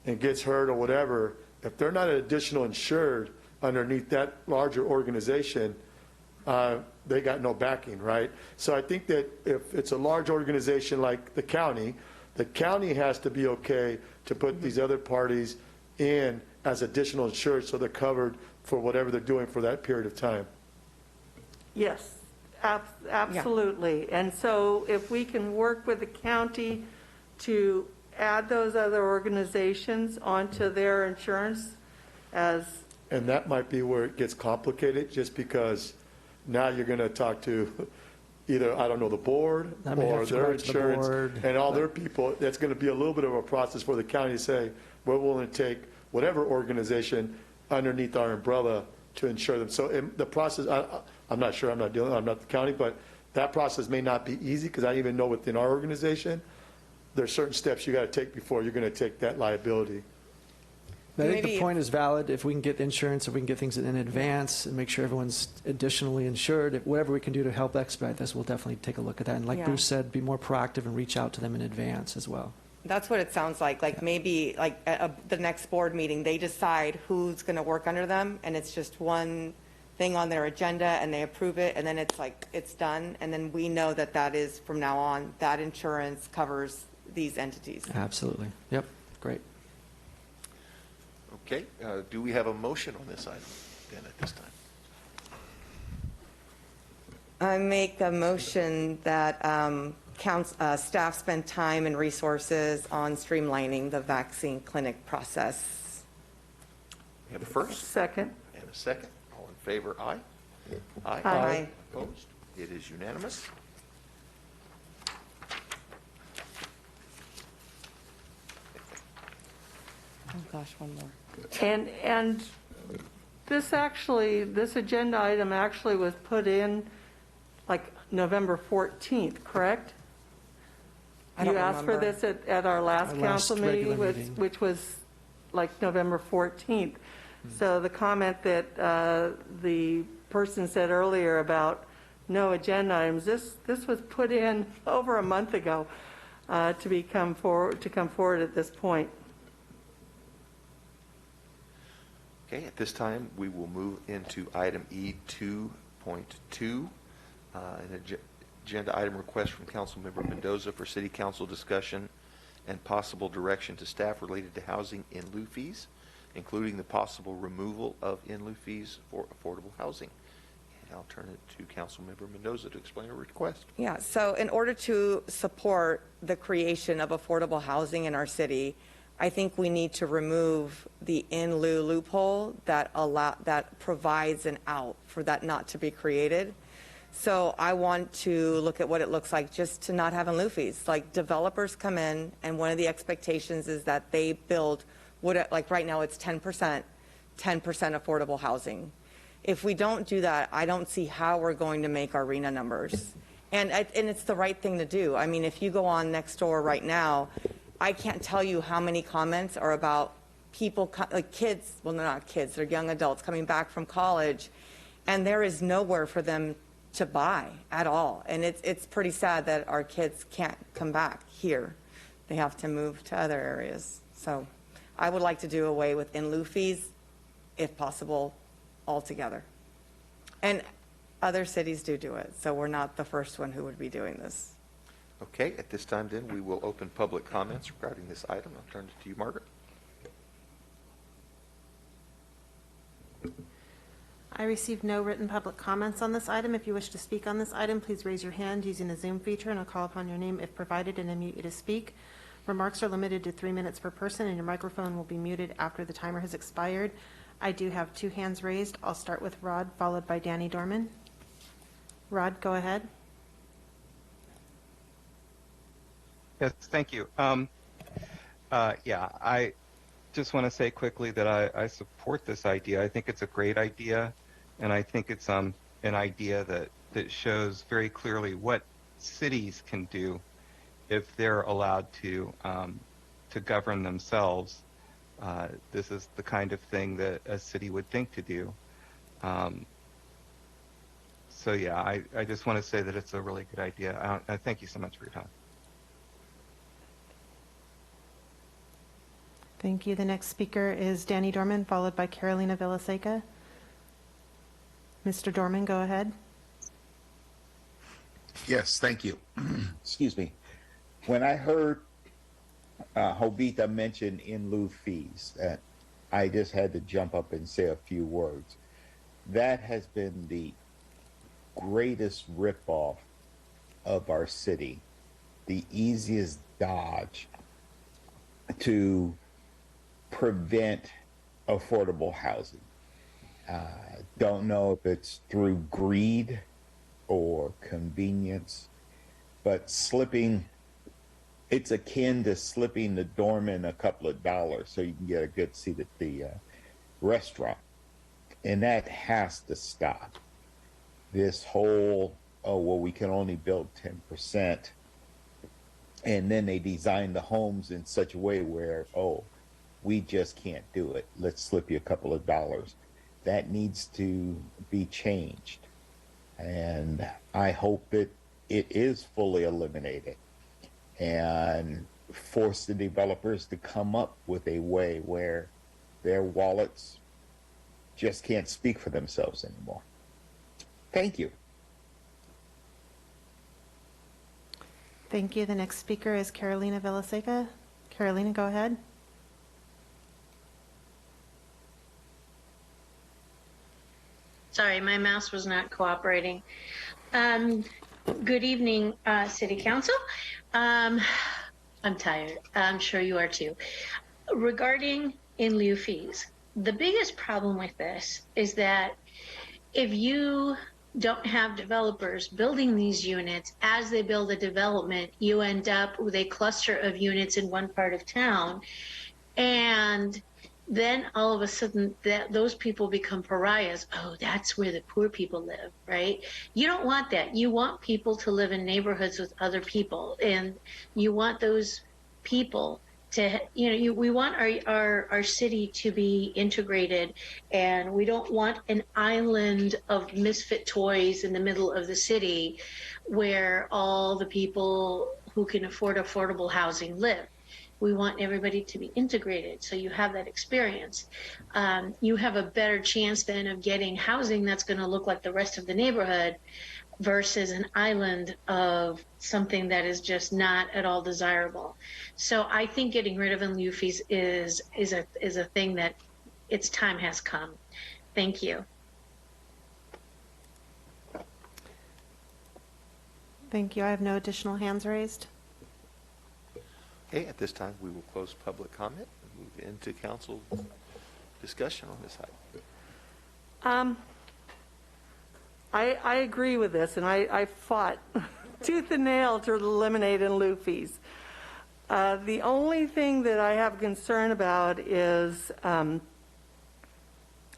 and gets hurt or whatever, if they're not an additional insured underneath that larger organization, they got no backing, right? So I think that if it's a large organization like the county has to be okay to put these other parties in as additional insured so they're covered for whatever they're doing for that period of time. Yes, absolutely. Yeah. And so if we can work with the county to add those other organizations onto their insurance as... And that might be where it gets complicated, just because now you're going to talk to either, I don't know, the board or their insurance and all their people. That's going to be a little bit of a process for the county to say, we're willing to take whatever organization underneath our umbrella to insure them. So the process, I'm not sure, I'm not the county, but that process may not be easy, because I even know within our organization, there's certain steps you got to take before you're going to take that liability. But I think Maybe the if- point is valid. If we can get insurance, if we can get things in advance and make sure everyone's additionally insured, whatever we can do to help expedite this, we'll definitely take a look at that. And like Yeah. Bruce said, be more proactive and reach out to them in advance as well. That's what it sounds like. Like maybe like at the next board meeting, they decide who's going to work under them, and it's just one thing on their agenda, and they approve it, and then it's like it's done, and then we know that that is from now on that insurance covers these entities. Absolutely. Yep. Great. Okay, do we have a motion on this item then at this time? I make a motion that staff spend time and resources on streamlining the vaccine clinic process. We have a first Second. and a second. All in favor, aye? Aye. Aye. Opposed? It is unanimous. Oh gosh, one more. And this agenda item actually was put in like November 14th, correct? I don't You asked for remember. this at our last Our last council meeting, regular meeting. which was like November 14th. So the comment that the person said earlier about no agenda items, this was put in over a month ago to come forward at this point. Okay, at this time, we will move into item E2.2, an agenda item request from Councilmember Mendoza for City Council discussion and possible direction to staff related to housing in-lieu fees, including the possible removal of in-lieu fees for affordable housing. And I'll turn it to Councilmember Mendoza to explain her request. Yeah, so in order to support the creation of affordable housing in our city, I think we need to remove the in-lieu loophole that provides an out for that not to be created. So I want to look at what it looks like just to not have in-lieu fees. Like developers come in, and one of the expectations is that they build like right now it's 10% affordable housing. If we don't do that, I don't see how we're going to make our RENA numbers. And it's the right thing to do. I mean, if you go on Nextdoor right now, I can't tell you how many comments are about people, like kids, well, they're not kids, they're young adults coming back from college, and there is nowhere for them to buy at all. And it's pretty sad that our kids can't come back here. They have to move to other areas. So I would like to do away with in-lieu fees, if possible, altogether. And other cities do it, so we're not the first one who would be doing this. Okay, at this time then, we will open public comments regarding this item. I'll turn it to you, Margaret. I received no written public comments on this item. If you wish to speak on this item, please raise your hand using the Zoom feature, and I'll call upon your name if provided and unmute you to speak. Remarks are limited to 3 minutes per person, and your microphone will be muted after the timer has expired. I do have 2 hands raised. I'll start with Rod, followed by Danny Dorman. Rod, go ahead. Yes, thank you. Yeah, I just want to say quickly that I support this idea. I think it's a great idea, and I think it's an idea that shows very clearly what cities can do if they're allowed to govern themselves. This is the kind of thing that a city would think to do. So yeah, I just want to say that it's a really good idea. I thank you so much for your time. Thank you. The next speaker is Danny Dorman, followed by Carolina Villaseca. Mr. Dorman, go ahead. Yes, thank you. Excuse me. When I heard Jovita mention in-lieu fees, I just had to jump up and say a few words. That has been the greatest ripoff of our city, the easiest dodge to prevent affordable housing. Don't know if it's through greed or convenience, but it's akin to slipping the doorman a couple of dollars so you can get a good seat at the restaurant. And that has to stop. This whole, we can only build 10%. And then they design the homes in such a way where, we just can't do it. Let's slip you a couple of dollars. That needs to be changed. And I hope that it is fully eliminated and force the developers to come up with a way where their wallets just can't speak for themselves anymore. Thank you. Thank you. The next speaker is Carolina Villaseca. Carolina, go ahead. Sorry, my mouse was not cooperating. Good evening, City Council. I'm tired. I'm sure you are too. Regarding in-lieu fees, the biggest problem with this is that if you don't have developers building these units, as they build a development, you end up with a cluster of units in one part of town, and then all of a sudden those people become pariahs. Oh, that's where the poor people live, right? You don't want that. You want people to live in neighborhoods with other people, and you want those people to, we want our city to be integrated, and we don't want an island of misfit toys in the middle of the city where all the people who can afford affordable housing live. We want everybody to be integrated, so you have that experience. You have a better chance then of getting housing that's going to look like the rest of the neighborhood versus an island of something that is just not at all desirable. So I think getting rid of in-lieu fees is a thing that its time has come. Thank you. Thank you. I have no additional hands raised. Okay, at this time, we will close public comment and move into council discussion on this item. I agree with this, and I fought tooth and nail to eliminate in-lieu fees. The only thing that I have concern about is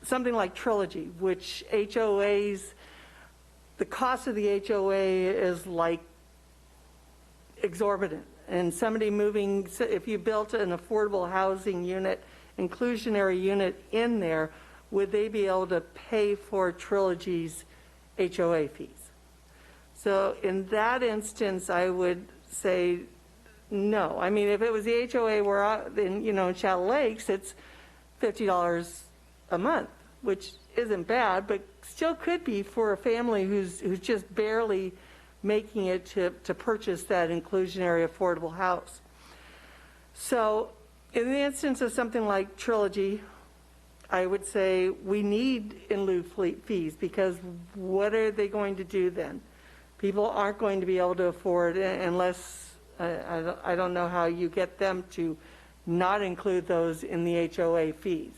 something like Trilogy, which HOAs, the cost of the HOA is like exorbitant. And somebody moving, if you built an affordable housing unit, inclusionary unit in there, would they be able to pay for Trilogy's HOA fees? So in that instance, I would say no. I mean, if it was the HOA where in Shadow Lakes, it's $50 a month, which isn't bad, but still could be for a family who's just barely making it to purchase that inclusionary affordable house. So in the instance of something like Trilogy, I would say we need in-lieu fees, because what are they going to do then? People aren't going to be able to afford it unless, I don't know how you get them to not include those in the HOA fees.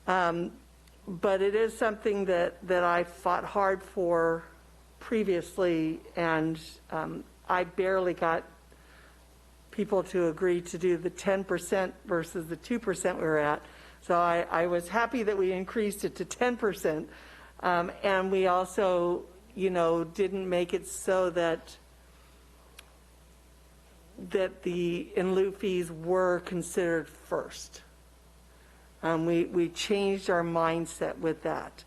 But it is something that I fought hard for previously, and I barely got people to agree to do the 10% versus the 2% we were at. So I was happy that we increased it to 10%, and we also, didn't make it so that the in-lieu fees were considered first. We changed our mindset with that.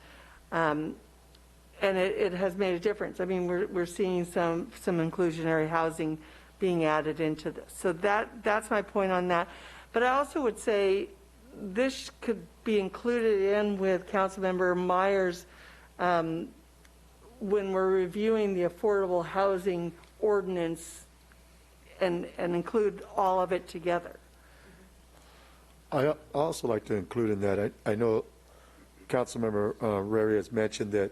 And it has made a difference. I mean, we're seeing some inclusionary housing being added into this. So that's my point on that. But I also would say this could be included in with Councilmember Meyer's when we're reviewing the affordable housing ordinance and include all of it together. I also like to include in that, I know Councilmember Rary has mentioned that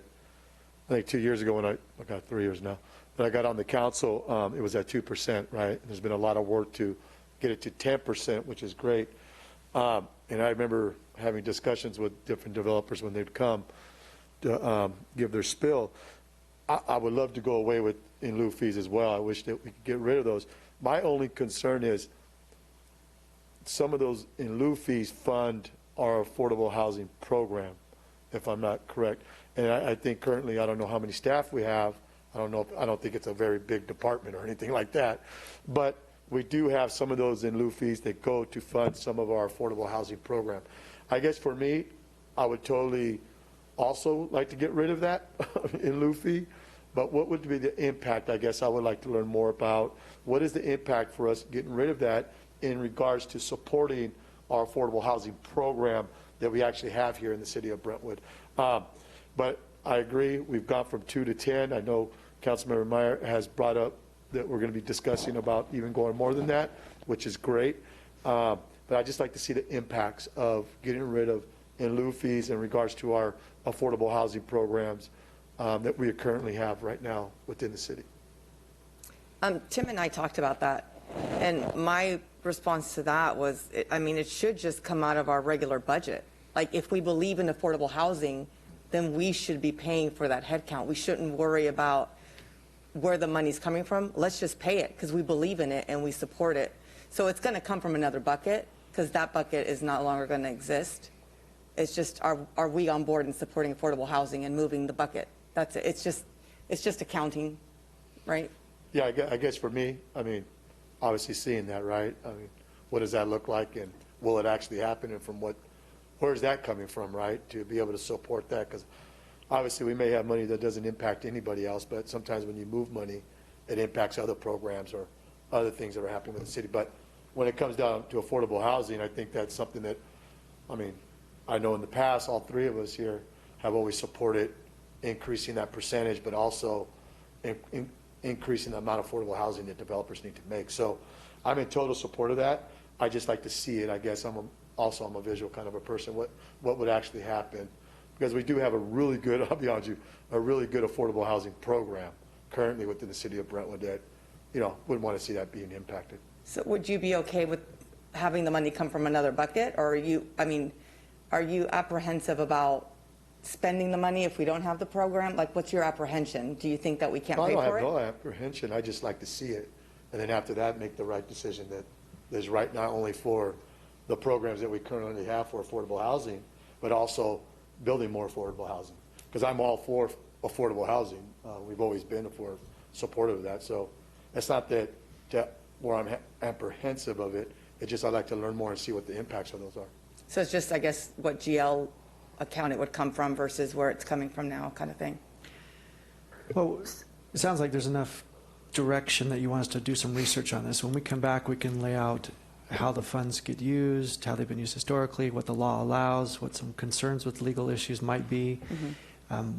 I think 2 years ago when I got 3 years now, but I got on the council, it was at 2%, right? And there's been a lot of work to get it to 10%, which is great. And I remember having discussions with different developers when they'd come to give their spill. I would love to go away with in-lieu fees as well. I wish that we could get rid of those. My only concern is some of those in-lieu fees fund our affordable housing program, if I'm not correct. And I think currently, I don't know how many staff we have. I don't think it's a very big department or anything like that. But we do have some of those in lieu fees that go to fund some of our affordable housing program. I guess for me, I would totally also like to get rid of that in lieu fee, but what would be the impact? I guess I would like to learn more about what is the impact for us getting rid of that in regards to supporting our affordable housing program that we actually have here in the city of Brentwood. But I agree, we've gone from 2 to 10. I know Councilmember Meyer has brought up that we're going to be discussing about even going more than that, which is great. But I'd just like to see the impacts of getting rid of in lieu fees in regards to our affordable housing programs that we currently have right now within the city. Tim and I talked about that, and my response to that was, I mean, it should just come out of our regular budget. Like, if we believe in affordable housing, then we should be paying for that headcount. We shouldn't worry about where the money's coming from. Let's just pay it because we believe in it and we support it. So it's going to come from another bucket because that bucket is no longer going to exist. It's just, are we on board in supporting affordable housing and moving the bucket? That's it. It's just accounting, right? Yeah, I guess for me, I mean, obviously seeing that, right? I mean, what does that look like, and will it actually happen, and from where's that coming from, right? To be able to support that, because obviously we may have money that doesn't impact anybody else, but sometimes when you move money, it impacts other programs or other things that are happening with the city. But when it comes down to affordable housing, I think that's something that, I mean, I know in the past, all three of us here have always supported increasing that percentage, but also increasing the amount of affordable housing that developers need to make. So I'm in total support of that. I just like to see it. I guess I'm a visual kind of a person. What would actually happen? Because we do have a really good, I'll be honest with you, a really good affordable housing program currently within the city of Brentwood that, wouldn't want to see that being impacted. So would you be okay with having the money come from another bucket, or are you apprehensive about spending the money if we don't have the program? Like, what's your apprehension? Do you think that we can't pay for it? I don't have no apprehension. I just like to see it. And then after that, make the right decision that is right not only for the programs that we currently have for affordable housing, but also building more affordable housing. Because I'm all for affordable housing. We've always been supportive of that. So it's not that where I'm apprehensive of it. It's just I'd like to learn more and see what the impacts of those are. So it's just, I guess, what GL account it would come from versus where it's coming from now, kind of thing. Well, it sounds like there's enough direction that you want us to do some research on this. When we come back, we can lay out how the funds get used, how they've been used historically, what the law allows, what some concerns with legal issues might be,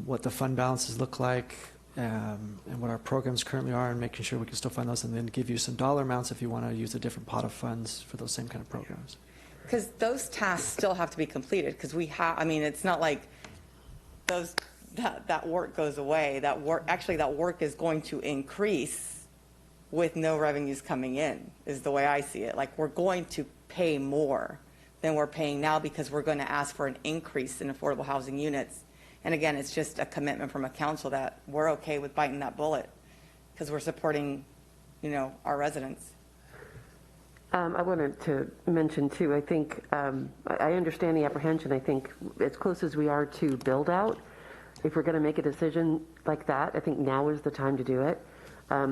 what the fund balances look like, and what our programs currently are, and making sure we can still fund those, and then give you some dollar amounts if you want to use a different pot of funds for those same kind of programs. Because those tasks still have to be completed, because we have, I mean, it's not like that work goes away. That work is going to increase with no revenues coming in, is the way I see it. Like, we're going to pay more than we're paying now because we're going to ask for an increase in affordable housing units. And again, it's just a commitment from a council that we're okay with biting that bullet because we're supporting, our residents. I wanted to mention, too, I think I understand the apprehension. I think as close as we are to build out, if we're going to make a decision like that, I think now is the time to do it.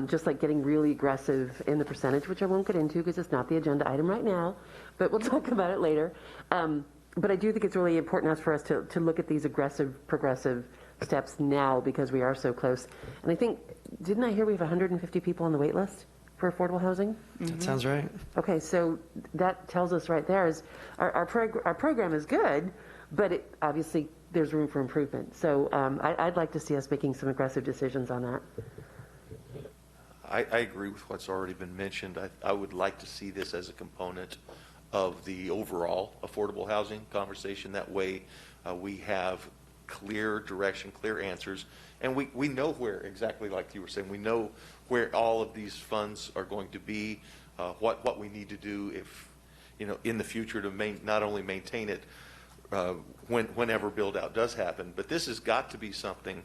Just like getting really aggressive in the percentage, which I won't get into because it's not the agenda item right now, but we'll talk about it later. But I do think it's really important for us to look at these aggressive, progressive steps now because we are so close. And I think, didn't I hear we have 150 people on the wait list for affordable housing? That sounds right. Okay, so that tells us right there is our program is good, but obviously there's room for improvement. So I'd like to see us making some aggressive decisions on that. I agree with what's already been mentioned. I would like to see this as a component of the overall affordable housing conversation. That way we have clear direction, clear answers, and we know where, exactly like you were saying, we know where all of these funds are going to be, what we need to do if, in the future to not only maintain it whenever build out does happen, but this has got to be something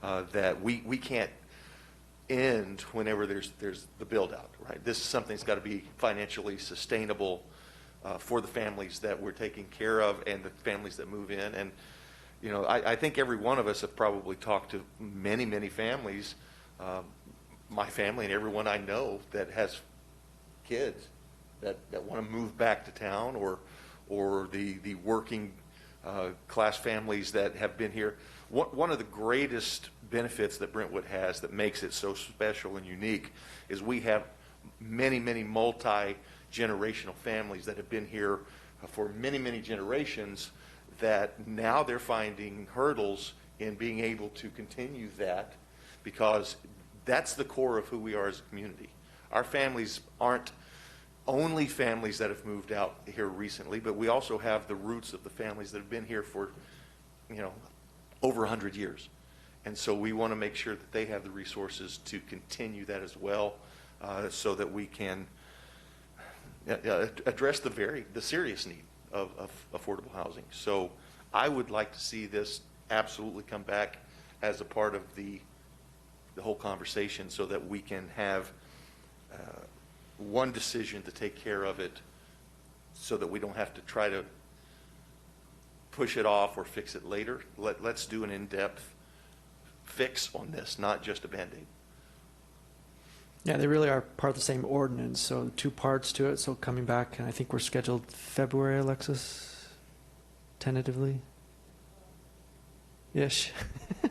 that we can't end whenever there's the build out, right? This is something that's got to be financially sustainable for the families that we're taking care of and the families that move in. And I think every one of us have probably talked to many families, my family and everyone I know that has kids that want to move back to town, or the working class families that have been here. One of the greatest benefits that Brentwood has that makes it so special and unique is we have many, many multi-generational families that have been here for many, many generations, that now they're finding hurdles in being able to continue that, because that's the core of who we are as a community. Our families aren't only families that have moved out here recently, but we also have the roots of the families that have been here for, over 100 years. And so we want to make sure that they have the resources to continue that as well, so that we can address the serious need of affordable housing. So I would like to see this absolutely come back as a part of the whole conversation, so that we can have one decision to take care of it, so that we don't have to try to push it off or fix it later. Let's do an in-depth fix on this, not just a Band-Aid. Yeah, they really are part of the same ordinance, so 2 parts to it. So coming back, and I think we're scheduled February, Alexis, tentatively. Ish.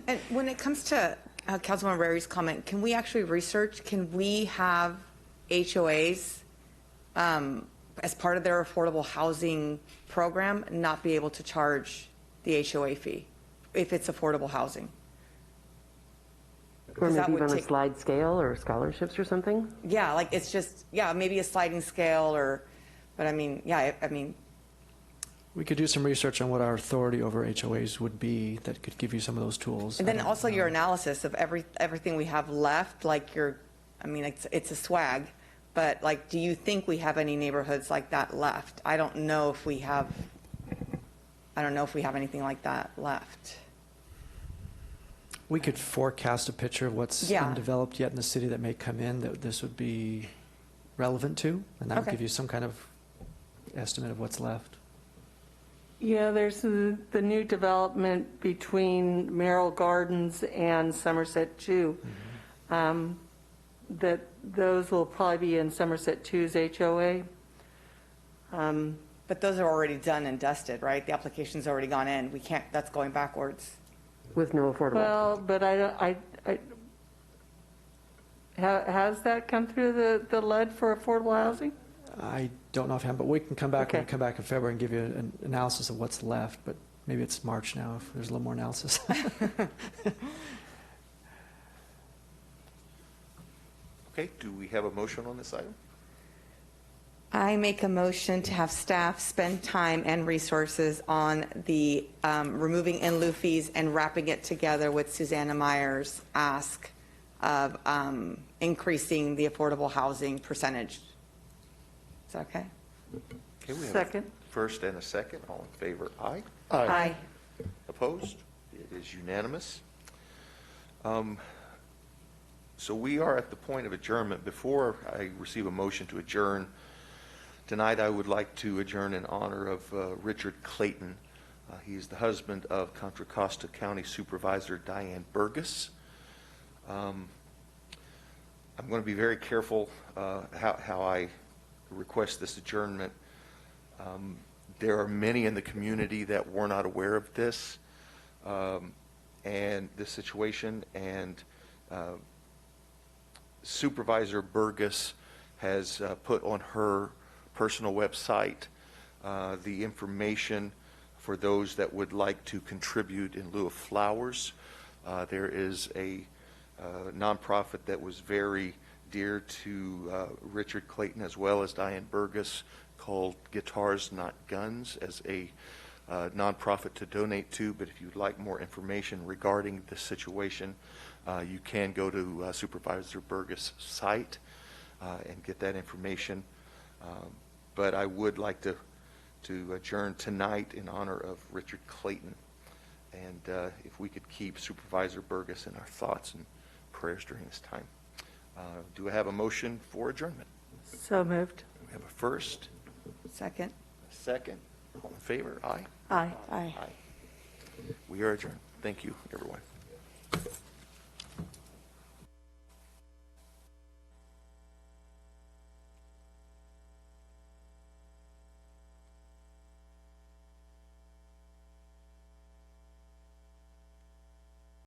And when it comes to Councilman Rary's comment, can we actually research, can we have HOAs as part of their affordable housing program not be able to charge the HOA fee if it's affordable housing? Or maybe even a slide scale or scholarships or something? Yeah, like it's just, maybe a sliding scale but I mean, We could do some research on what our authority over HOAs would be that could give you some of those tools. And then also your analysis of everything we have left, like it's a swag, but like, do you think we have any neighborhoods like that left? I don't know if we have anything like that left. We could forecast a picture of what's undeveloped yet in the city that may come in that this would be relevant to, and that would give you some kind of estimate of what's left. Yeah, there's the new development between Merrill Gardens and Somerset 2. That those will probably be in Somerset 2's HOA. But those are already done and dusted, right? The application's already gone in. We can't, that's going backwards. With no affordable. Well, but has that come through the lead for affordable housing? I don't know if but we can come back when we come back in February and give you an analysis of what's left, but maybe it's March now if there's a little more analysis. Okay, do we have a motion on this item? I make a motion to have staff spend time and resources on the removing in-lieu fees and wrapping it together with Susanna Meyer's ask of increasing the affordable housing percentage. Is that okay? Okay, we have Second. a first and a second. All in favor, aye. Aye. Opposed? It is unanimous. So we are at the point of adjournment. Before I receive a motion to adjourn, tonight I would like to adjourn in honor of Richard Clayton. He's the husband of Contra Costa County Supervisor Diane Burgess. I'm going to be very careful how I request this adjournment. There are many in the community that were not aware of this and this situation, and Supervisor Burgess has put on her personal website the information for those that would like to contribute in lieu of flowers. There is a nonprofit that was very dear to Richard Clayton as well as Diane Burgess called Guitars Not Guns as a nonprofit to donate to. But if you'd like more information regarding this situation, you can go to Supervisor Burgess' site and get that information. But I would like to adjourn tonight in honor of Richard Clayton. And if we could keep Supervisor Burgess in our thoughts and prayers during this time. Do I have a motion for adjournment? So moved. We have a first. Second. A second. All in favor? Aye. Aye. Aye. We are adjourned. Thank you, everyone.